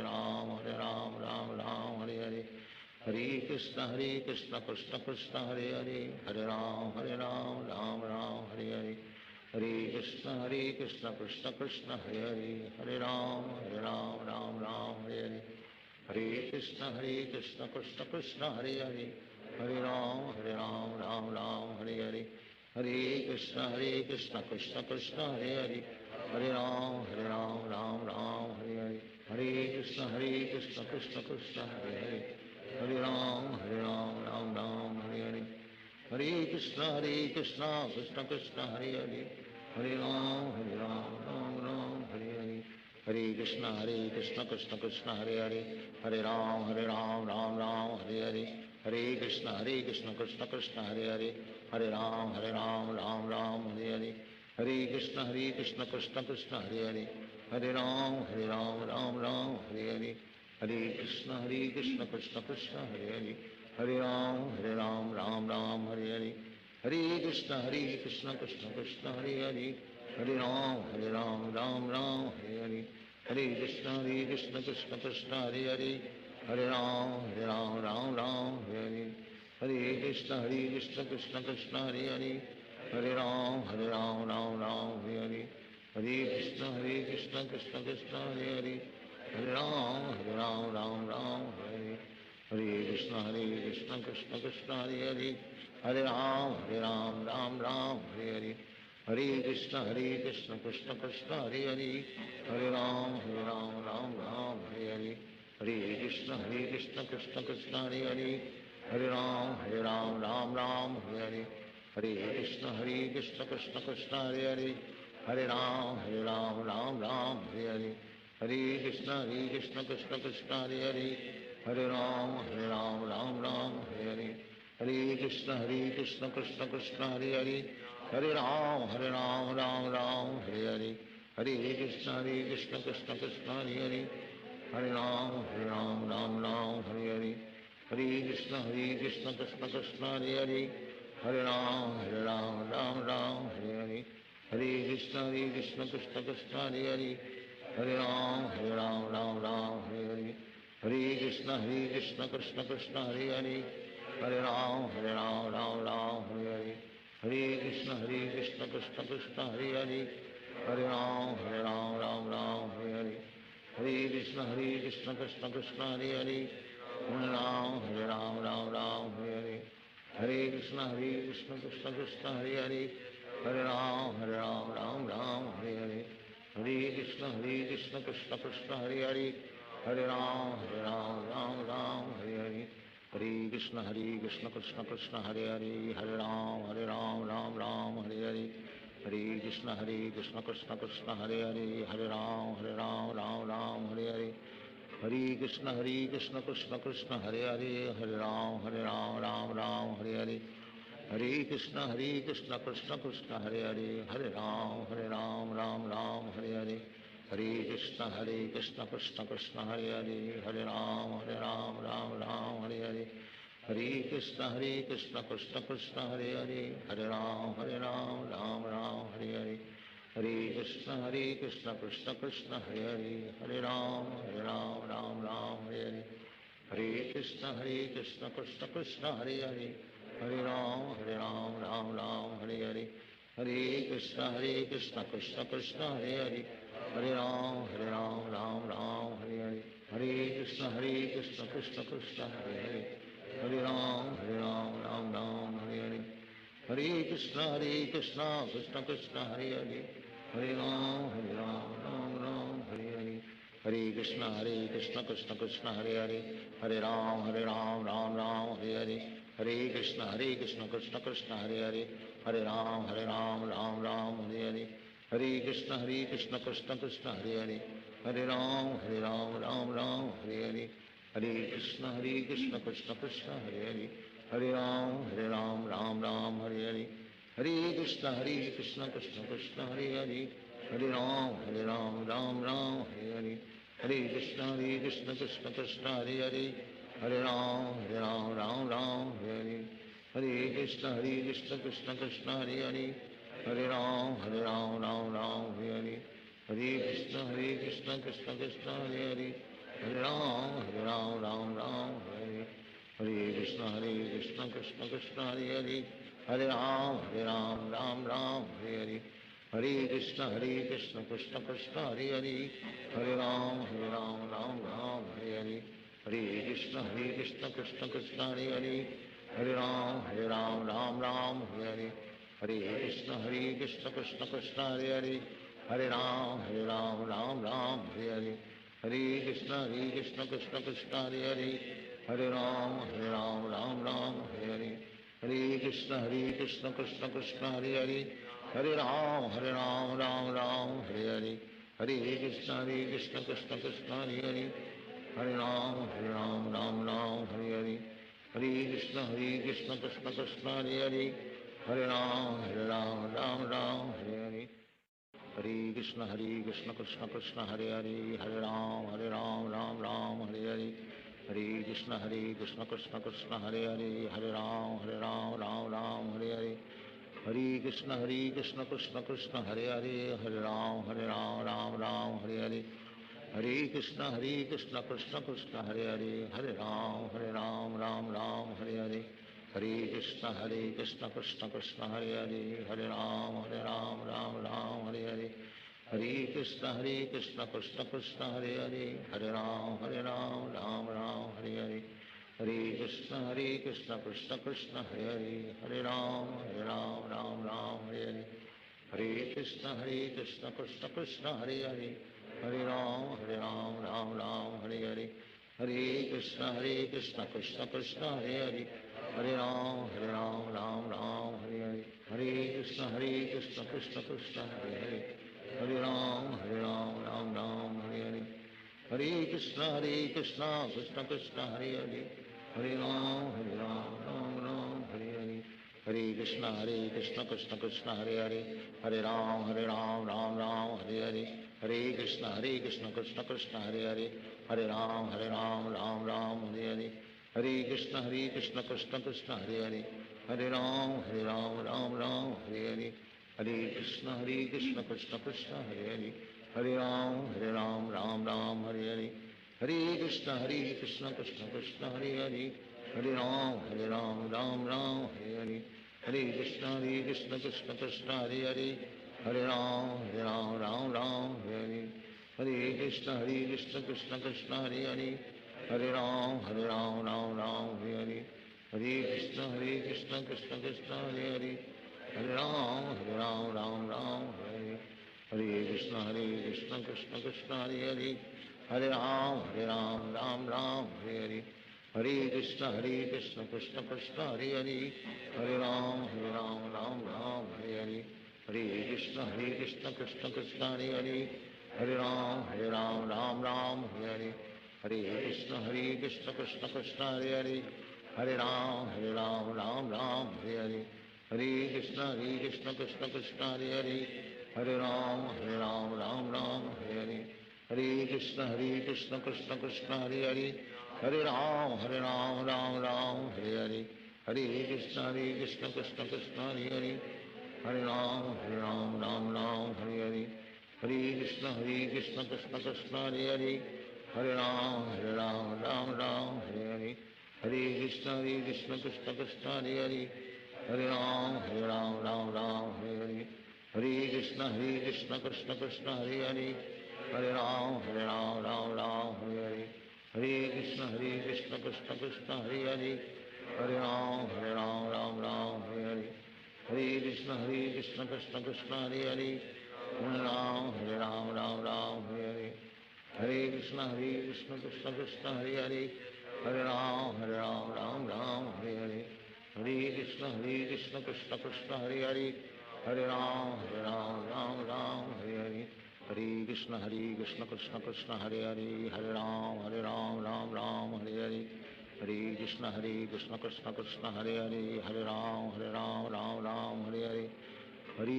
Ram, Ram Hare Hare. Hare Krishna, Krishna Krishna, Hare Hare. Hare Ram, Ram Hare Hare. Hare Krishna, Krishna Krishna, Hare Hare. Hare Ram, Ram Hare Hare. Hare Krishna, Krishna Krishna, Hare Hare. Hare Ram, Ram Hare Hare. Hare Krishna, Krishna Krishna, Hare Hare. Hare Ram, Ram Hare Hare. Hare Krishna, Krishna Krishna, Hare Hare. Hare Ram, Ram Hare Hare. Hare Krishna, Krishna Krishna, Hare Hare. Hare Ram, Ram Hare Hare. Hare Krishna Krishna Krishna Hare Hare, Hare Ram Ram Ram Hare Hare, Hare Krishna Krishna Krishna Hare Hare, Hare Ram Ram Ram Hare Hare, Hare Krishna Krishna Krishna Hare Hare, Hare Ram Ram Ram Hare Hare, Hare Krishna Krishna Krishna Hare Hare, Hare Ram Ram Ram Hare Hare, Hare Krishna Krishna Krishna Hare Hare, Hare Ram Ram Ram Hare Hare, Hare Krishna Krishna Krishna Hare Hare, Hare Ram Ram Ram Hare Hare, Hare Krishna Krishna Krishna Hare Hare, Hare Ram Ram Ram Hare Hare, Hare Krishna Krishna Krishna Hare Hare, Hare Ram Ram Ram Hare Hare, Hare Krishna Krishna Krishna Hare Hare, Hare Ram Ram Ram Hare Hare, Hare Krishna Krishna Krishna Hare Hare, Hare Ram Ram Ram Hare Hare, Hare Krishna Krishna Krishna Hare Hare, Hare Ram Ram Ram Hare Hare, Hare Krishna Krishna Krishna Hare Hare, Hare Ram Ram Ram Hare Hare, Hare Krishna Krishna Krishna Hare Hare, Hare Ram Ram Ram Hare Hare, Hare Krishna Krishna Krishna Hare Hare, Hare Ram Ram Ram Hare Hare, Hare Krishna Krishna Krishna Hare Hare, Hare Ram Ram Ram Hare Hare, Hare Krishna Krishna Krishna Hare Hare, Hare Ram Ram Ram Hare Hare, Hare Krishna Krishna Krishna Hare Hare, Hare Ram Ram Ram Hare Hare, Hare Krishna Krishna Krishna Hare Hare, Hare Ram Ram Ram Hare Hare, Hare Krishna Krishna Krishna Hare Hare, Hare Ram Ram Ram Hare Hare, Hare Krishna Krishna Krishna Hare Hare, Hare Ram Ram Ram Hare Hare, Hare Krishna Krishna Krishna Hare Hare, Hare Ram Ram Ram Hare Hare, Hare Krishna Krishna Krishna Hare Hare, Hare Ram Ram Ram Hare Hare, Hare Krishna Krishna Krishna Hare Hare, Hare Ram Ram Ram Hare Hare, Hare Krishna Krishna Krishna Hare Hare, Hare Ram Ram Ram Hare Hare, Hare Krishna Krishna Krishna Hare Hare, Hare Ram Ram Ram Hare Hare, Hare Krishna Krishna Krishna Hare Hare, Hare Ram Ram Ram Hare Hare, Hare Krishna Krishna Krishna Hare Hare, Hare Ram Ram Ram Hare Hare, Hare Krishna Krishna Krishna Hare Hare, Hare Ram Ram Ram Hare Hare, Hare Krishna Krishna Krishna Hare Hare, Hare Ram Ram Ram Hare Hare, Hare Krishna Krishna Krishna Hare Hare, Hare Ram Ram Ram Hare Hare, Hare Krishna Krishna Krishna Hare Hare, Hare Ram Ram Ram Hare Hare, Hare Krishna Krishna Krishna Hare Hare, Hare Ram Ram Ram Hare Hare, Hare Krishna Krishna Krishna Hare Hare, Hare Ram Ram Ram Hare Hare, Hare Krishna Krishna Krishna Hare Hare, Hare Ram Ram Ram Hare Hare, Hare Krishna Krishna Krishna Hare Hare, Hare Ram Ram Ram Hare Hare, Hare Krishna Krishna Krishna Hare Hare, Hare Ram Ram Ram Hare Hare, Hare Krishna Krishna Krishna Hare Hare, Hare Ram Ram Ram Hare Hare, Hare Krishna Krishna Krishna Hare Hare, Hare Ram Ram Ram Hare Hare, Hare Krishna Krishna Krishna Hare Hare, Hare Ram Ram Ram Hare Hare, Hare Krishna Krishna Krishna Hare Hare, Hare Ram Ram Ram Hare Hare, Hare Krishna Krishna Krishna Hare Hare, Hare Ram Ram Ram Hare Hare, Hare Krishna Krishna Krishna Hare Hare, Hare Ram Ram Ram Hare Hare, Hare Krishna Krishna Krishna Hare Hare, Hare Ram Ram Ram Hare Hare, Hare Krishna Krishna Krishna Hare Hare, Hare Ram Ram Ram Hare Hare, Hare Krishna Krishna Krishna Hare Hare, Hare Ram Ram Ram Hare Hare, Hare Krishna Krishna Krishna Hare Hare, Hare Ram Ram Ram Hare Hare, Hare Krishna Krishna Krishna Hare Hare, Hare Ram Ram Ram Hare Hare, Hare Krishna Krishna Krishna Hare Hare, Hare Ram Ram Ram Hare Hare, Hare Krishna Krishna Krishna Hare Hare, Hare Ram Ram Hare Hare, Hare Krishna Krishna Krishna Hare Hare, Hare Ram Ram Hare Hare, Hare Krishna Krishna Krishna Hare Hare, Hare Ram Ram Hare Hare, Hare Krishna Krishna Krishna Hare Hare, Hare Ram Ram Hare Hare, Hare Krishna Krishna Krishna Hare Hare, Hare Ram Ram Hare Hare, Hare Krishna Krishna Krishna Hare Hare, Hare Ram Hare Hare, Hare Krishna Krishna Krishna Hare Hare, Hare Ram Hare Hare, Hare Krishna Krishna Krishna Hare Hare, Hare Ram Hare Hare, Hare Krishna Krishna Krishna Hare Hare, Hare Ram Hare Hare, Hare Krishna Krishna Krishna Hare Hare, Hare Ram Hare Hare, Hare Krishna Krishna Krishna Hare Hare, Hare Ram Hare Hare, Hare Krishna Krishna Krishna Hare Hare, Hare Ram Hare Hare, Hare Krishna Krishna Krishna Hare Hare, Hare Ram Hare Hare, Hare Krishna Krishna Krishna Hare Hare, Hare Ram Hare Hare, Hare Krishna Krishna Krishna Hare Hare, Hare Ram Hare Hare, Hare Krishna Krishna Krishna Hare Hare, Hare Ram Hare Hare, Hare Krishna Krishna Krishna Hare Hare, Hare Ram Hare Hare, Hare Krishna Krishna Krishna Hare Hare, Hare Ram Hare Hare, Hare Krishna Krishna Krishna Hare Hare, Hare Ram Hare Hare, Hare Krishna Krishna Krishna Hare Hare, Hare Ram Hare Hare, Hare Krishna Krishna Krishna Hare Hare, Hare Ram Hare Hare, Hare Krishna Krishna Krishna Hare Hare, Hare Ram Hare Hare, Hare Krishna Krishna Krishna Hare Hare, Hare Ram Hare Hare, Hare Krishna Krishna Krishna Hare Hare, Hare Ram Hare Hare, Hare Krishna Krishna Krishna Hare Hare, Hare Ram Hare Hare, Hare Krishna Krishna Krishna Hare Hare, Hare Ram Hare Hare, Hare Krishna Krishna Krishna Hare Hare, Hare Ram Hare Hare, Hare Krishna Krishna Krishna Hare Hare, Hare Ram Hare Hare, Hare Krishna Krishna Krishna Hare Hare, Hare Ram Hare Hare, Hare Krishna Krishna Krishna Hare Hare, Hare Ram Hare Hare, Hare Krishna Krishna Krishna Hare Hare, Hare Ram Hare Hare, Hare Krishna Krishna Krishna Hare Hare, Hare Ram Hare Hare, Hare Krishna Krishna Krishna Hare Hare, Hare Ram Hare Hare, Hare Krishna Krishna Krishna Hare Hare, Hare Ram Hare Hare, Hare Krishna Krishna Krishna Hare Hare, Hare Ram Hare Hare, Hare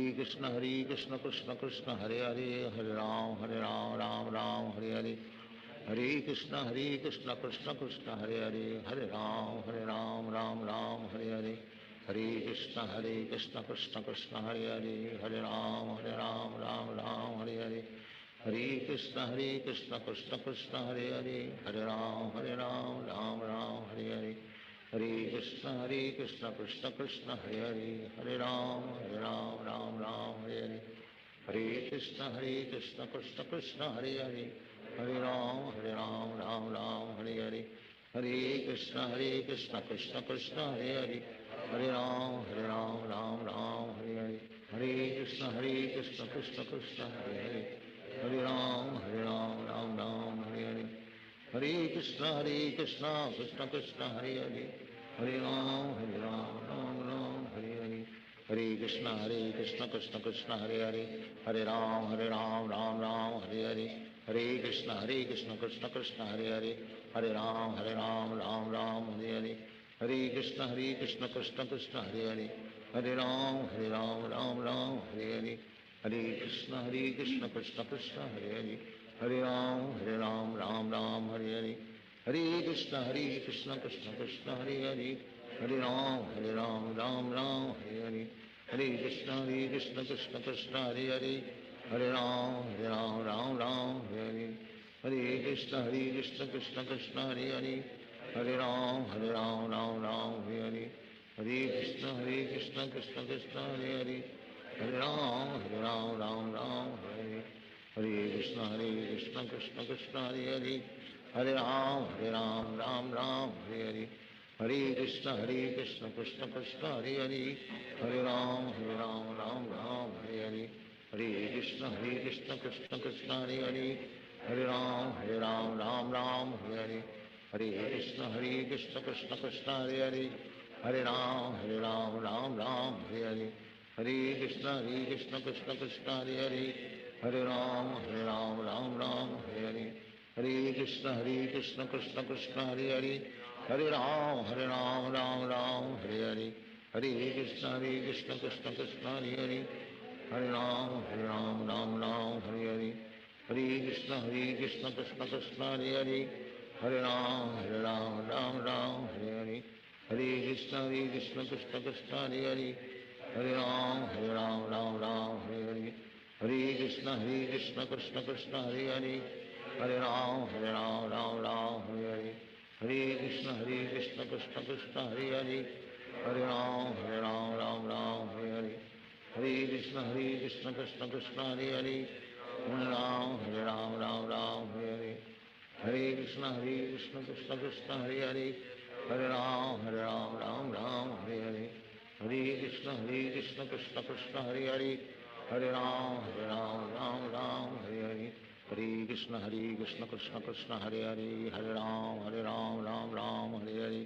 Krishna Krishna Krishna Hare Hare, Hare Ram Hare Hare, Hare Krishna Krishna Krishna Hare Hare, Hare Ram Hare Hare, Hare Krishna Krishna Krishna Hare Hare, Hare Ram Hare Hare Hare, Hare Krishna Krishna Krishna Hare Hare, Hare Ram Hare Hare Hare, Hare Krishna Krishna Krishna Hare Hare, Hare Ram Hare Hare, Hare Krishna Krishna Krishna Hare Hare, Hare Ram Hare Hare, Hare Krishna Krishna Krishna Hare Hare, Hare Ram Hare Hare, Hare Krishna Krishna Krishna Hare Hare, Hare Ram Hare Hare, Hare Krishna Krishna Krishna Hare Hare, Hare Ram Hare Hare, Hare Krishna Krishna Krishna Hare Hare, Hare Ram Hare Hare, Hare Krishna Krishna Krishna Hare Hare Hare Ram Ram Ram Hare Hare Hare Krishna Krishna Krishna Hare Hare Hare Ram Ram Ram Hare Hare Hare Krishna Krishna Krishna Hare Hare Hare Ram Ram Ram Hare Hare Hare Krishna Krishna Krishna Hare Hare Hare Ram Ram Hare Hare Hare Krishna Krishna Krishna Hare Hare Hare Ram Ram Hare Hare Hare Krishna Krishna Krishna Hare Hare Hare Ram Ram Hare Hare Hare Krishna Krishna Krishna Hare Hare Hare Ram Ram Hare Hare Hare Krishna Krishna Krishna Hare Hare Hare Ram Ram Hare Hare Hare Krishna Krishna Krishna Hare Hare Hare Ram Ram Hare Hare Hare Krishna Krishna Krishna Hare Hare Hare Ram Ram Hare Hare Hare Krishna Krishna Krishna Hare Hare Hare Ram Ram Hare Hare Hare Krishna Krishna Krishna Hare Hare Hare Ram Ram Hare Hare Hare Krishna Krishna Krishna Hare Hare Hare Ram Ram Hare Hare Hare Krishna Krishna Krishna Hare Hare Hare Ram Ram Hare Hare Hare Krishna Krishna Krishna Hare Hare Hare Ram Ram Hare Hare Hare Krishna Krishna Krishna Hare Hare Hare Ram Ram Hare Hare Hare Krishna Krishna Krishna Hare Hare Hare Ram Ram Hare Hare Hare Krishna Krishna Krishna Hare Hare Hare Ram Ram Hare Hare Hare Krishna Krishna Krishna Hare Hare Hare Ram Ram Hare Hare Hare Krishna Krishna Krishna Hare Hare Hare Ram Hare Hare Hare Krishna Krishna Krishna Hare Hare Hare Ram Ram Hare Hare Hare Krishna Krishna Krishna Hare Hare Hare Ram Ram Hare Hare Hare Krishna Krishna Krishna Hare Hare Hare Ram Ram Hare Hare Hare Krishna Krishna Krishna Hare Hare Hare Ram Ram Hare Hare Hare Krishna Krishna Krishna Hare Hare Hare Ram Ram Hare Hare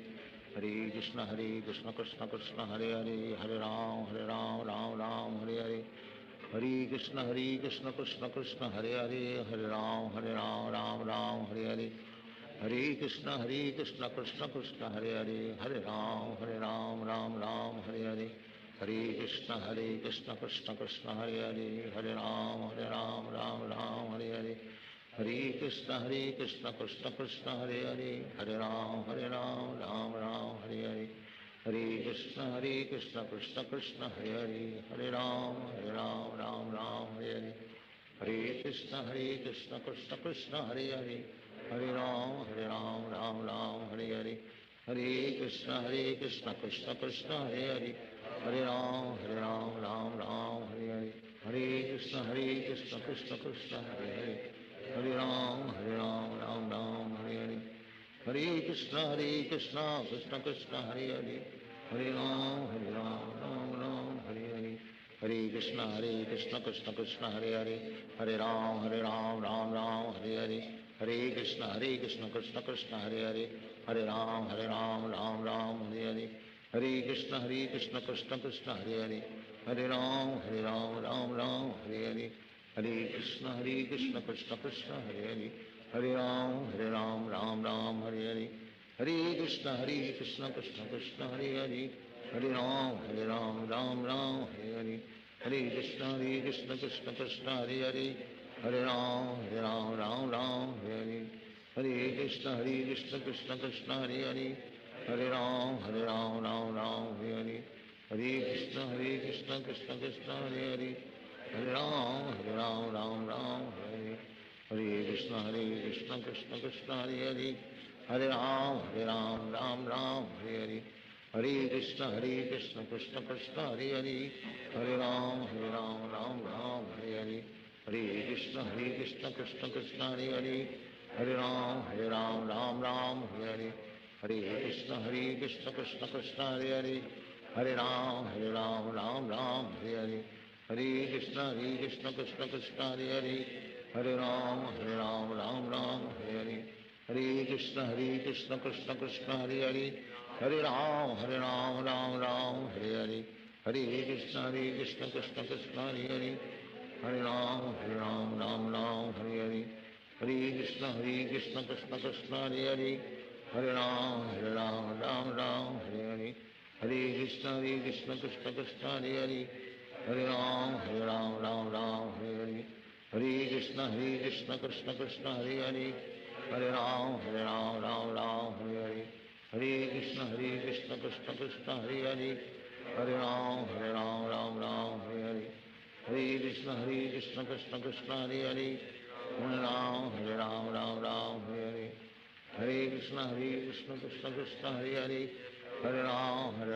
Hare Krishna Krishna Krishna Hare Hare Hare Ram Ram Hare Hare Hare Krishna Krishna Krishna Hare Hare Hare Ram Ram Hare Hare Hare Krishna Krishna Krishna Hare Hare Hare Ram Ram Hare Hare Hare Krishna Krishna Krishna Hare Hare Hare Ram Ram Hare Hare Hare Krishna Krishna Krishna Hare Hare Hare Ram Ram Hare Hare Hare Krishna Krishna Krishna Hare Hare Hare Ram Ram Hare Hare Hare Krishna Krishna Krishna Hare Hare Hare Ram Ram Hare Hare Hare Krishna Krishna Krishna Hare Hare Hare Ram Ram Hare Hare Hare Krishna Krishna Krishna Hare Hare Hare Ram Ram Hare Hare Hare Krishna Krishna Krishna Hare Hare Hare Ram Ram Hare Hare Hare Krishna Krishna Krishna Hare Hare Hare Ram Ram Hare Hare Hare Krishna Krishna Krishna Hare Hare Hare Ram Ram Hare Hare Hare Krishna Krishna Krishna Hare Hare Hare Ram Ram Hare Hare Hare Krishna Krishna Krishna Hare Hare Hare Ram Ram Hare Hare Hare Krishna Krishna Krishna Hare Hare Hare Ram Ram Hare Hare Hare Krishna Krishna Krishna Hare Hare Hare Ram Ram Hare Hare Hare Krishna Krishna Krishna Hare Hare Hare Ram Hare Hare Hare Krishna Krishna Krishna Hare Hare Hare Ram Ram Hare Hare Hare Krishna Krishna Krishna Hare Hare Hare Ram Ram Hare Hare Hare Krishna Krishna Krishna Hare Hare Hare Ram Ram Hare Hare Hare Krishna Krishna Krishna Hare Hare Hare Ram Ram Hare Hare Hare Krishna Krishna Krishna Hare Hare Hare Ram Ram Hare Hare Hare Krishna Krishna Krishna Hare Hare, Hare Ram Ram Ram Hare Hare, Hare Krishna Krishna Krishna Hare Hare, Hare Ram Ram Hare Hare, Hare Krishna Krishna Krishna Hare Hare, Hare Ram Ram Hare Hare, Hare Krishna Krishna Krishna Hare Hare, Hare Ram Ram Hare Hare, Hare Krishna Krishna Krishna Hare Hare, Hare Ram Hare Hare, Hare Krishna Krishna Krishna Hare Hare, Hare Ram Hare Hare, Hare Krishna Krishna Krishna Hare Hare, Hare Ram Hare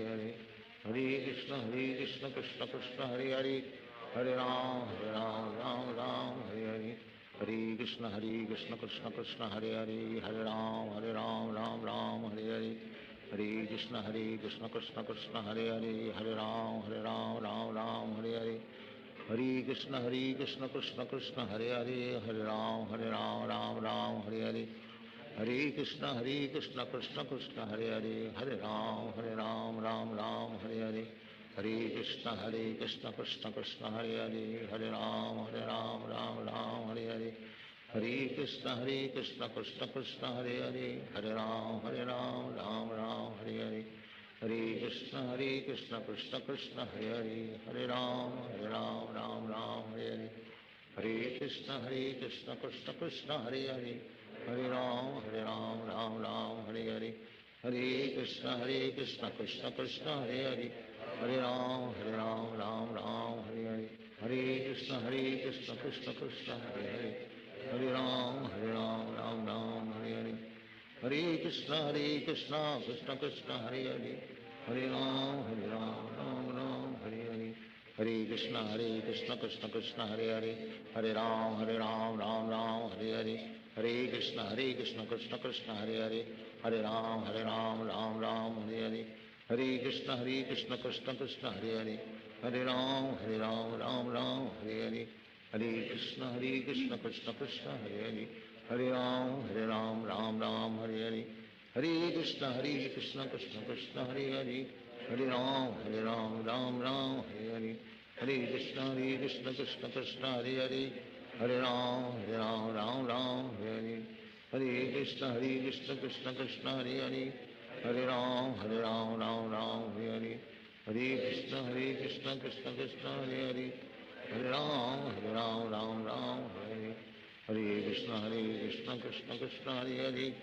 Hare, Hare Krishna Krishna Krishna Hare Hare, Hare Ram Hare Hare, Hare Krishna Krishna Krishna Hare Hare, Hare Ram Hare Hare, Hare Krishna Krishna Krishna Hare Hare, Hare Ram Hare Hare, Hare Krishna Krishna Krishna Hare Hare, Hare Ram Hare Hare, Hare Krishna Krishna Krishna Hare Hare, Hare Ram Hare Hare, Hare Krishna Krishna Krishna Hare Hare, Hare Ram Hare Hare, Hare Krishna Krishna Krishna Hare Hare, Hare Ram Hare Hare, Hare Krishna Krishna Krishna Hare Hare, Hare Ram Hare Hare, Hare Krishna Krishna Krishna Hare Hare, Hare Ram Hare Hare, Hare Krishna Krishna Krishna Hare Hare, Hare Ram Hare Hare, Hare Krishna Krishna Krishna Hare Hare, Hare Ram Hare Hare, Hare Krishna Krishna Krishna Hare Hare, Hare Ram Hare Hare, Hare Krishna Krishna Krishna Hare Hare, Hare Ram Hare Hare, Hare Krishna Krishna Krishna Hare Hare, Hare Ram Hare Hare, Hare Krishna Krishna Krishna Hare Hare, Hare Ram Hare Hare, Hare Krishna Krishna Krishna Hare Hare, Hare Ram Hare Hare, Hare Krishna Krishna Krishna Hare Hare, Hare Ram Hare Hare, Hare Krishna Krishna Krishna Hare Hare, Hare Ram Hare Hare, Hare Krishna Krishna Krishna Hare Hare, Hare Ram Hare Hare, Hare Krishna Krishna Krishna Hare Hare, Hare Ram Hare Hare, Hare Krishna Krishna Krishna Hare Hare, Hare Ram Hare Hare, Hare Krishna Krishna Krishna Hare Hare,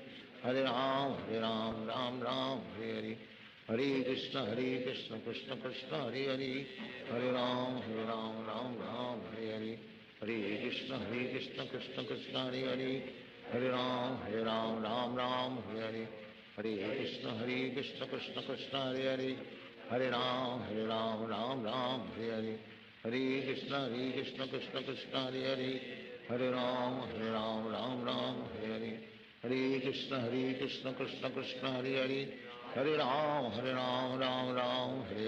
Hare Ram Hare Hare, Hare Krishna Krishna Krishna Hare Hare, Hare Ram Hare Hare, Hare Krishna Krishna Krishna Hare Hare, Hare Ram Hare Hare, Hare Krishna Krishna Krishna Hare Hare, Hare Ram Hare Hare, Hare Krishna Krishna Krishna Hare Hare, Hare Ram Hare Hare, Hare Krishna Krishna Krishna Hare Hare, Hare Ram Hare Hare, Hare Krishna Krishna Krishna Hare Hare, Hare Ram Hare Hare, Hare Krishna Krishna Krishna Hare Hare, Hare Ram Hare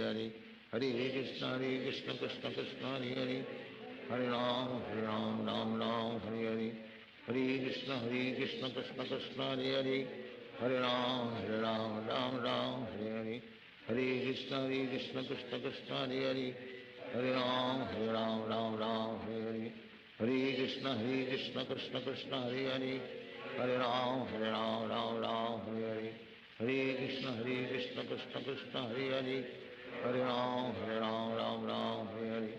Hare, Hare Krishna Krishna Krishna Hare Hare, Hare Ram Hare Hare, Hare Krishna Krishna Krishna Hare Hare, Hare Ram Hare Hare,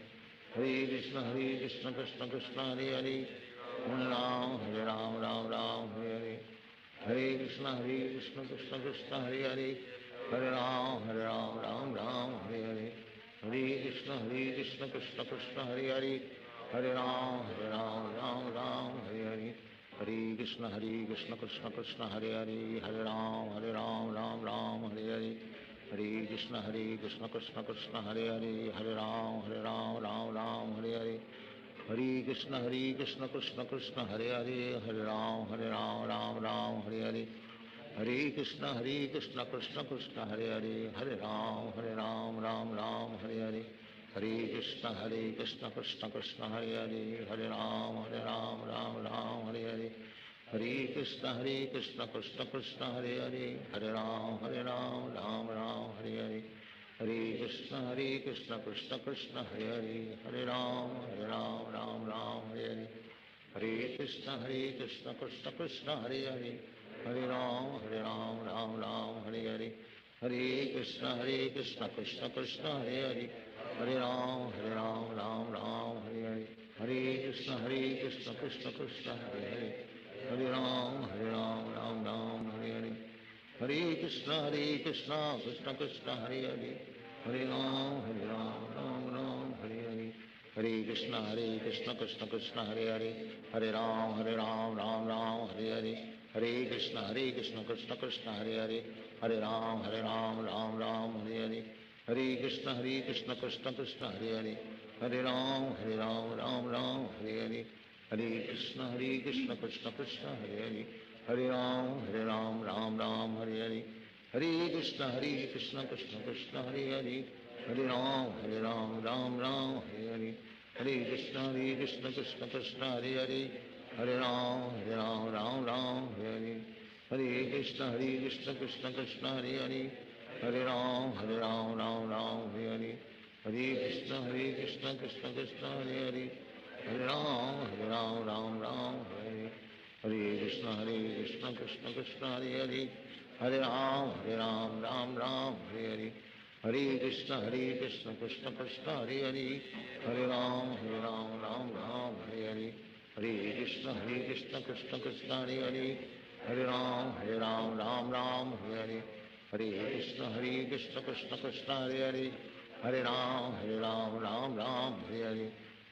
Hare Krishna Krishna Krishna Hare Hare, Hare Ram Hare Hare, Hare Krishna Krishna Krishna Hare Hare, Hare Ram Hare Hare, Hare Krishna Krishna Krishna Hare Hare, Hare Ram Hare Hare, Hare Krishna Krishna Krishna Hare Hare, Hare Ram Hare Hare, Hare Krishna Krishna Krishna Hare Hare, Hare Ram Hare Hare, Hare Krishna Krishna Krishna Hare Hare, Hare Ram Hare Hare, Hare Krishna Krishna Krishna Hare Hare, Hare Ram Hare Hare, Hare Krishna Krishna Krishna Hare Hare, Hare Ram Hare Hare, Hare Krishna Krishna Krishna Hare Hare, Hare Ram Hare Hare, Hare Krishna Krishna Krishna Hare Hare Hare Ram Ram Ram Hare Hare Hare Krishna Krishna Krishna Hare Hare Hare Ram Ram Ram Hare Hare Hare Krishna Krishna Krishna Hare Hare Hare Ram Ram Ram Hare Hare Hare Krishna Krishna Krishna Hare Hare Hare Ram Ram Ram Hare Hare Hare Krishna Krishna Krishna Hare Hare Hare Ram Ram Ram Hare Hare Hare Krishna Krishna Krishna Hare Hare Hare Ram Ram Ram Hare Hare Hare Krishna Krishna Krishna Hare Hare Hare Ram Ram Ram Hare Hare Hare Krishna Krishna Krishna Hare Hare Hare Ram Ram Ram Hare Hare Hare Krishna Krishna Krishna Hare Hare Hare Ram Ram Hare Hare Hare Krishna Krishna Krishna Hare Hare Hare Ram Ram Ram Hare Hare Hare Krishna Krishna Krishna Hare Hare Hare Ram Ram Hare Hare Hare Krishna Krishna Krishna Hare Hare Hare Ram Ram Hare Hare Hare Krishna Krishna Krishna Hare Hare Hare Ram Ram Hare Hare Hare Krishna Krishna Krishna Hare Hare Hare Ram Ram Hare Hare Hare Krishna Krishna Krishna Hare Hare Hare Ram Ram Ram Hare Hare Hare Krishna Krishna Krishna Hare Hare Hare Ram Ram Hare Hare Hare Krishna Krishna Krishna Hare Hare Hare Ram Ram Hare Hare Hare Krishna Krishna Krishna Hare Hare Hare Ram Ram Hare Hare Hare Krishna Krishna Krishna Hare Hare Hare Ram Ram Hare Hare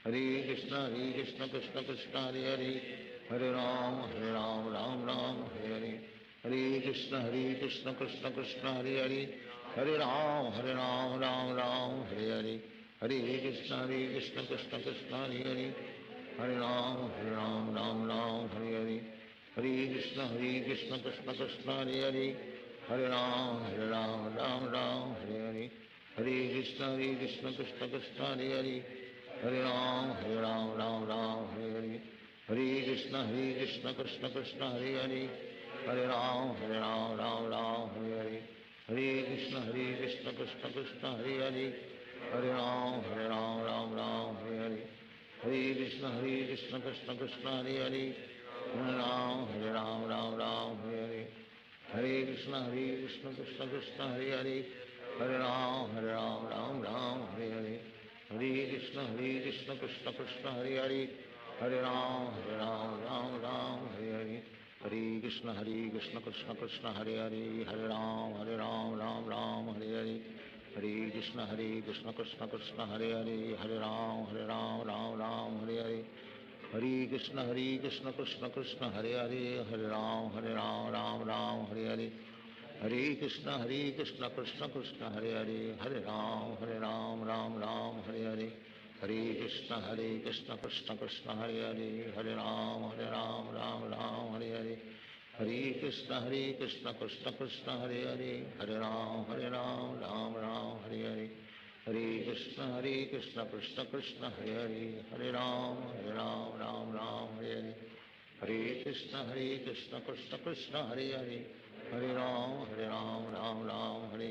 Hare Krishna Krishna Krishna Hare Hare Hare Ram Ram Hare Hare Hare Krishna Krishna Krishna Hare Hare Hare Ram Ram Hare Hare Hare Krishna Krishna Krishna Hare Hare Hare Ram Ram Hare Hare Hare Krishna Krishna Krishna Hare Hare Hare Ram Ram Hare Hare Hare Krishna Krishna Krishna Hare Hare Hare Ram Ram Hare Hare Hare Krishna Krishna Krishna Hare Hare Hare Ram Hare Hare Hare Krishna Krishna Krishna Hare Hare Hare Ram Ram Hare Hare Hare Krishna Krishna Krishna Hare Hare Hare Ram Ram Hare Hare Hare Krishna Krishna Krishna Hare Hare Hare Ram Ram Hare Hare Hare Krishna Krishna Krishna Hare Hare Hare Ram Ram Hare Hare Hare Krishna Krishna Krishna Hare Hare Hare Ram Ram Hare Hare Hare Krishna Krishna Krishna Hare Hare Hare Ram Ram Hare Hare Hare Krishna Krishna Krishna Hare Hare Hare Ram Ram Hare Hare Hare Krishna Krishna Krishna Hare Hare Hare Ram Ram Hare Hare Hare Krishna Krishna Krishna Hare Hare Hare Ram Ram Hare Hare Hare Krishna Krishna Krishna Hare Hare Hare Ram Ram Hare Hare Hare Krishna Krishna Krishna Hare Hare Hare Ram Ram Hare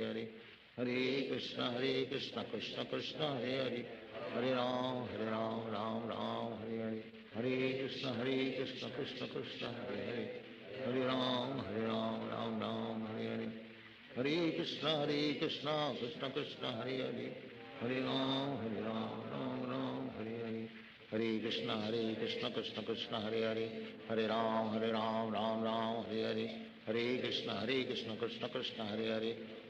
Hare Hare Krishna Krishna Krishna Hare Hare Hare Ram Ram Hare Hare Hare Krishna Krishna Krishna Hare Hare Hare Ram Ram Hare Hare Hare Krishna Krishna Krishna Hare Hare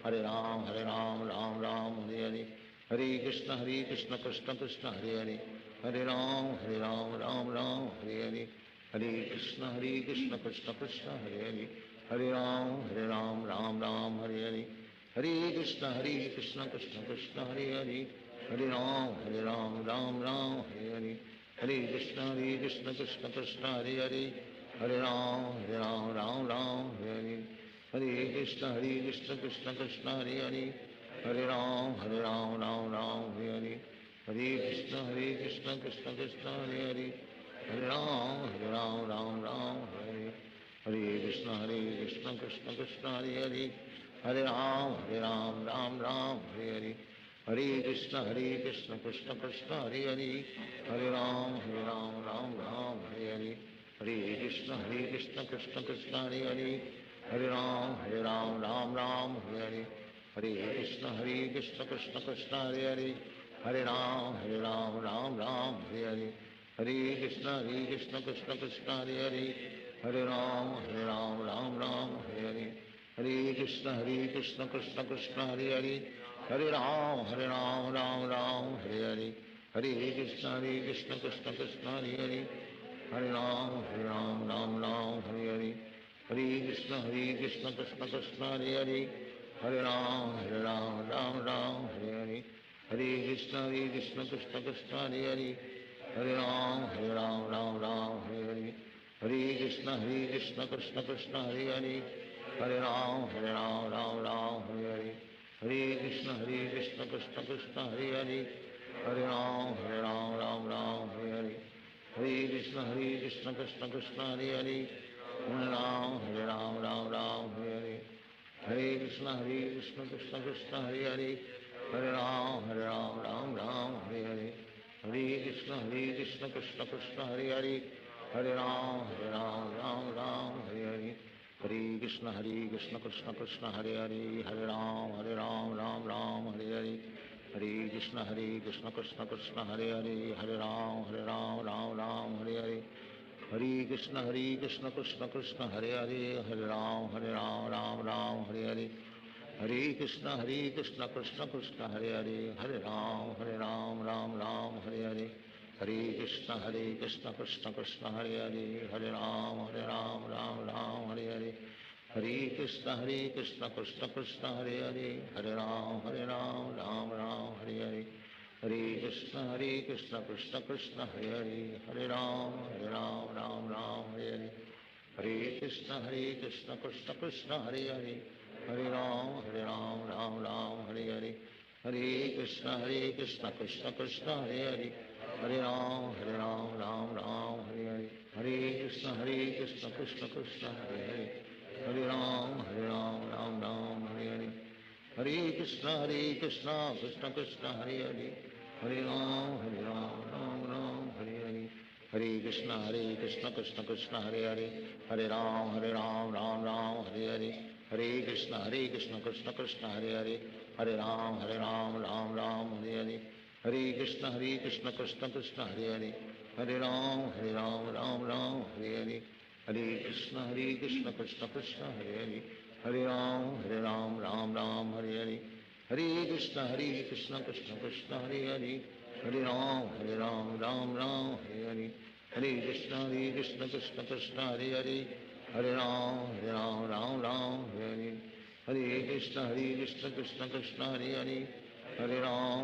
Hare Ram Ram Hare Hare Hare Krishna Krishna Krishna Hare Hare Hare Ram Ram Hare Hare Hare Krishna Krishna Krishna Hare Hare Hare Ram Ram Hare Hare Hare Krishna Krishna Krishna Hare Hare Hare Ram Ram Hare Hare Hare Krishna Krishna Krishna Hare Hare Hare Ram Ram Hare Hare Hare Krishna Krishna Krishna Hare Hare Hare Ram Ram Hare Hare Hare Krishna Krishna Krishna Hare Hare Hare Ram Ram Hare Hare Hare Krishna Krishna Krishna Hare Hare Hare Ram Ram Hare Hare Hare Krishna Krishna Krishna Hare Hare Hare Ram, Ram Ram, Hare Hare. Hare Krishna, Krishna Krishna, Hare Hare. Hare Ram, Ram Ram, Hare Hare. Hare Krishna, Krishna Krishna, Hare Hare. Hare Ram, Ram Ram, Hare Hare. Hare Krishna, Krishna Krishna, Hare Hare. Hare Ram, Ram Ram, Hare Hare. Hare Krishna, Krishna Krishna, Hare Hare. Hare Ram, Ram Ram, Hare Hare. Hare Krishna, Krishna Krishna, Hare Hare. Hare Ram, Ram Ram, Hare Hare. Hare Krishna, Krishna Krishna, Hare Hare. Hare Ram, Ram Ram, Hare Hare. Hare Krishna, Krishna Krishna, Hare Hare. Hare Ram, Ram Ram, Hare Hare. Hare Krishna, Krishna Krishna, Hare Hare. Hare Ram, Ram, Hare Hare. Hare Krishna, Krishna Krishna, Hare Hare. Hare Ram, Ram, Hare Hare. Hare Krishna, Krishna Krishna, Hare Hare. Hare Ram, Ram, Hare Hare. Hare Krishna, Krishna Krishna, Hare Hare. Hare Ram, Ram, Hare Hare. Hare Krishna, Krishna Krishna, Hare Hare. Hare Ram, Ram, Hare Hare. Hare Krishna, Krishna Krishna, Hare Hare. Hare Ram, Ram, Hare Hare. Hare Krishna, Krishna Krishna, Hare Hare. Hare Ram, Ram, Hare Hare. Hare Krishna, Krishna Krishna, Hare Hare. Hare Ram, Ram, Hare Hare. Hare Krishna, Krishna Krishna, Hare Hare. Hare Ram, Ram, Hare Hare. Hare Krishna, Krishna Krishna, Hare Hare. Hare Ram, Ram, Hare Hare. Hare Krishna, Krishna Krishna, Hare Hare. Hare Ram, Ram, Hare Hare. Hare Krishna, Krishna Krishna, Hare Hare. Hare Ram, Ram, Hare Hare. Hare Krishna, Krishna Krishna, Hare Hare. Hare Ram, Ram, Hare Hare. Hare Krishna, Krishna Krishna, Hare Hare. Hare Ram, Ram, Hare Hare. Hare Krishna, Krishna Krishna, Hare Hare. Hare Ram, Ram, Hare Hare. Hare Krishna, Krishna Krishna, Hare Hare. Hare Ram, Ram, Hare Hare. Hare Krishna, Krishna Krishna, Hare Hare. Hare Ram, Ram, Hare Hare. Hare Krishna, Krishna Krishna, Hare Hare. Hare Ram, Ram, Hare Hare. Hare Krishna, Krishna Krishna, Hare Hare. Hare Ram, Ram, Hare Hare. Hare Krishna, Krishna Krishna, Hare Hare. Hare Ram, Ram, Hare Hare. Hare Krishna, Krishna Krishna, Hare Hare. Hare Ram, Ram, Hare Hare. Hare Krishna, Krishna Krishna, Hare Hare. Hare Ram, Ram, Hare Hare. Hare Krishna, Krishna Krishna, Hare Hare. Hare Ram, Ram, Hare Hare. Hare Krishna, Krishna Krishna, Hare Hare.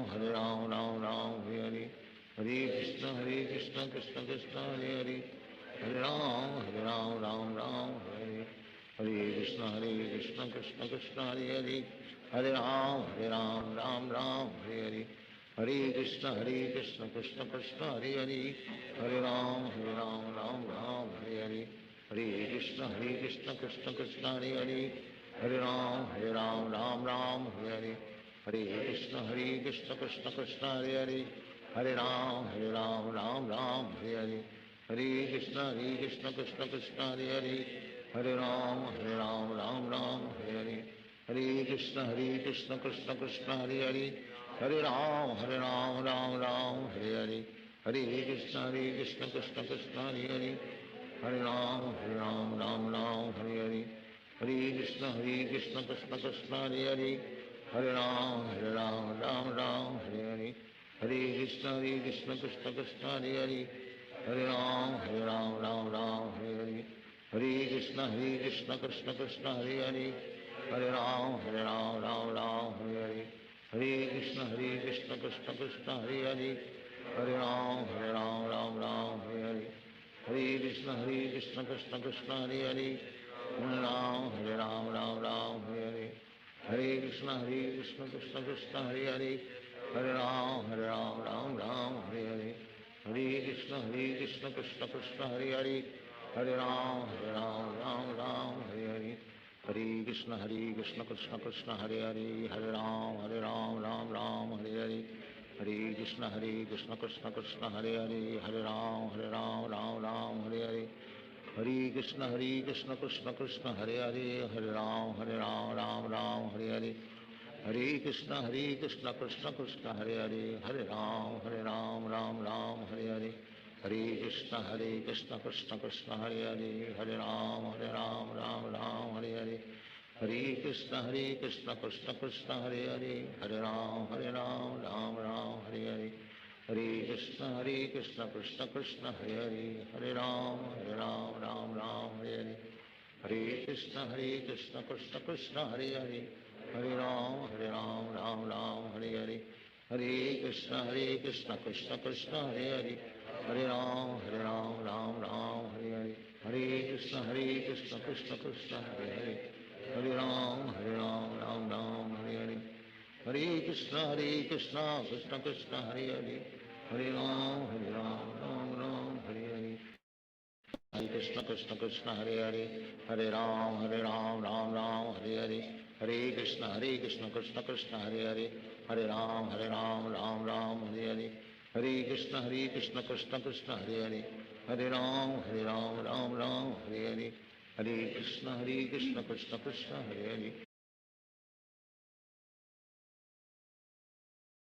Hare Ram, Ram, Hare Hare. Hare Krishna, Krishna Krishna, Hare Hare. Hare Ram, Ram, Hare Hare. Hare Krishna, Krishna Krishna, Hare Hare. Hare Ram, Ram, Hare Hare. Hare Krishna, Krishna Krishna, Hare Hare. Hare Ram, Ram, Hare Hare. Hare Krishna, Krishna Krishna, Hare Hare. Hare Ram, Ram, Hare Hare. Hare Krishna, Krishna Krishna, Hare Hare. Hare Ram, Ram, Hare Hare. Hare Krishna, Krishna Krishna, Hare Hare. Hare Ram, Ram, Hare Hare. Hare Krishna, Krishna Krishna, Hare Hare. Hare Ram, Ram, Hare Hare. Hare Krishna, Krishna Krishna, Hare Hare. Hare Ram, Ram, Hare Hare. Hare Krishna, Krishna Krishna, Hare Hare. Hare Ram, Ram, Hare Hare. Hare Krishna, Krishna Krishna, Hare Hare. Hare Ram, Ram, Hare Hare. Hare Krishna, Krishna Krishna, Hare Hare. Hare Ram, Ram, Hare Hare. Hare Krishna, Krishna Krishna, Hare Hare. Hare Ram, Ram, Hare Hare. Hare Krishna, Krishna Krishna, Hare Hare. Hare Ram, Ram, Hare Hare. Hare Krishna, Krishna Krishna, Hare Hare. Hare Ram, Ram, Hare Hare. Hare Krishna, Krishna Krishna, Hare Hare. Hare Ram, Ram, Hare Hare. Hare Krishna Krishna Krishna Hare Hare, Hare Ram Ram Ram Hare Hare, Hare Krishna Krishna Krishna Hare Hare, Hare Ram Ram Hare Hare, Hare Krishna Krishna Krishna Hare Hare, Hare Ram Ram Hare Hare, Hare Krishna Krishna Krishna Hare Hare, Hare Ram Ram Hare Hare, Hare Krishna Krishna Krishna Hare Hare, Hare Ram Ram Hare Hare, Hare Krishna Krishna Krishna Hare Hare, Hare Ram Ram Hare Hare, Hare Krishna Krishna Krishna Hare Hare, Hare Ram Ram Hare Hare, Hare Krishna Krishna Krishna Hare Hare, Hare Ram Ram Hare Hare, Hare Krishna Krishna Krishna Hare Hare, Hare Ram Ram Hare Hare, Hare Krishna Krishna Krishna Hare Hare, Hare Ram Ram Hare Hare, Hare Krishna Krishna Krishna Hare Hare, Hare Ram Ram Hare Hare, Hare Krishna Krishna Hare Hare, Hare Ram Ram Hare Hare, Hare Krishna Krishna Krishna Hare Hare, Hare Ram Ram Hare Hare, Hare Krishna Krishna Krishna Hare Hare, Hare Ram Ram Hare Hare, Hare Krishna Krishna Krishna Hare Hare,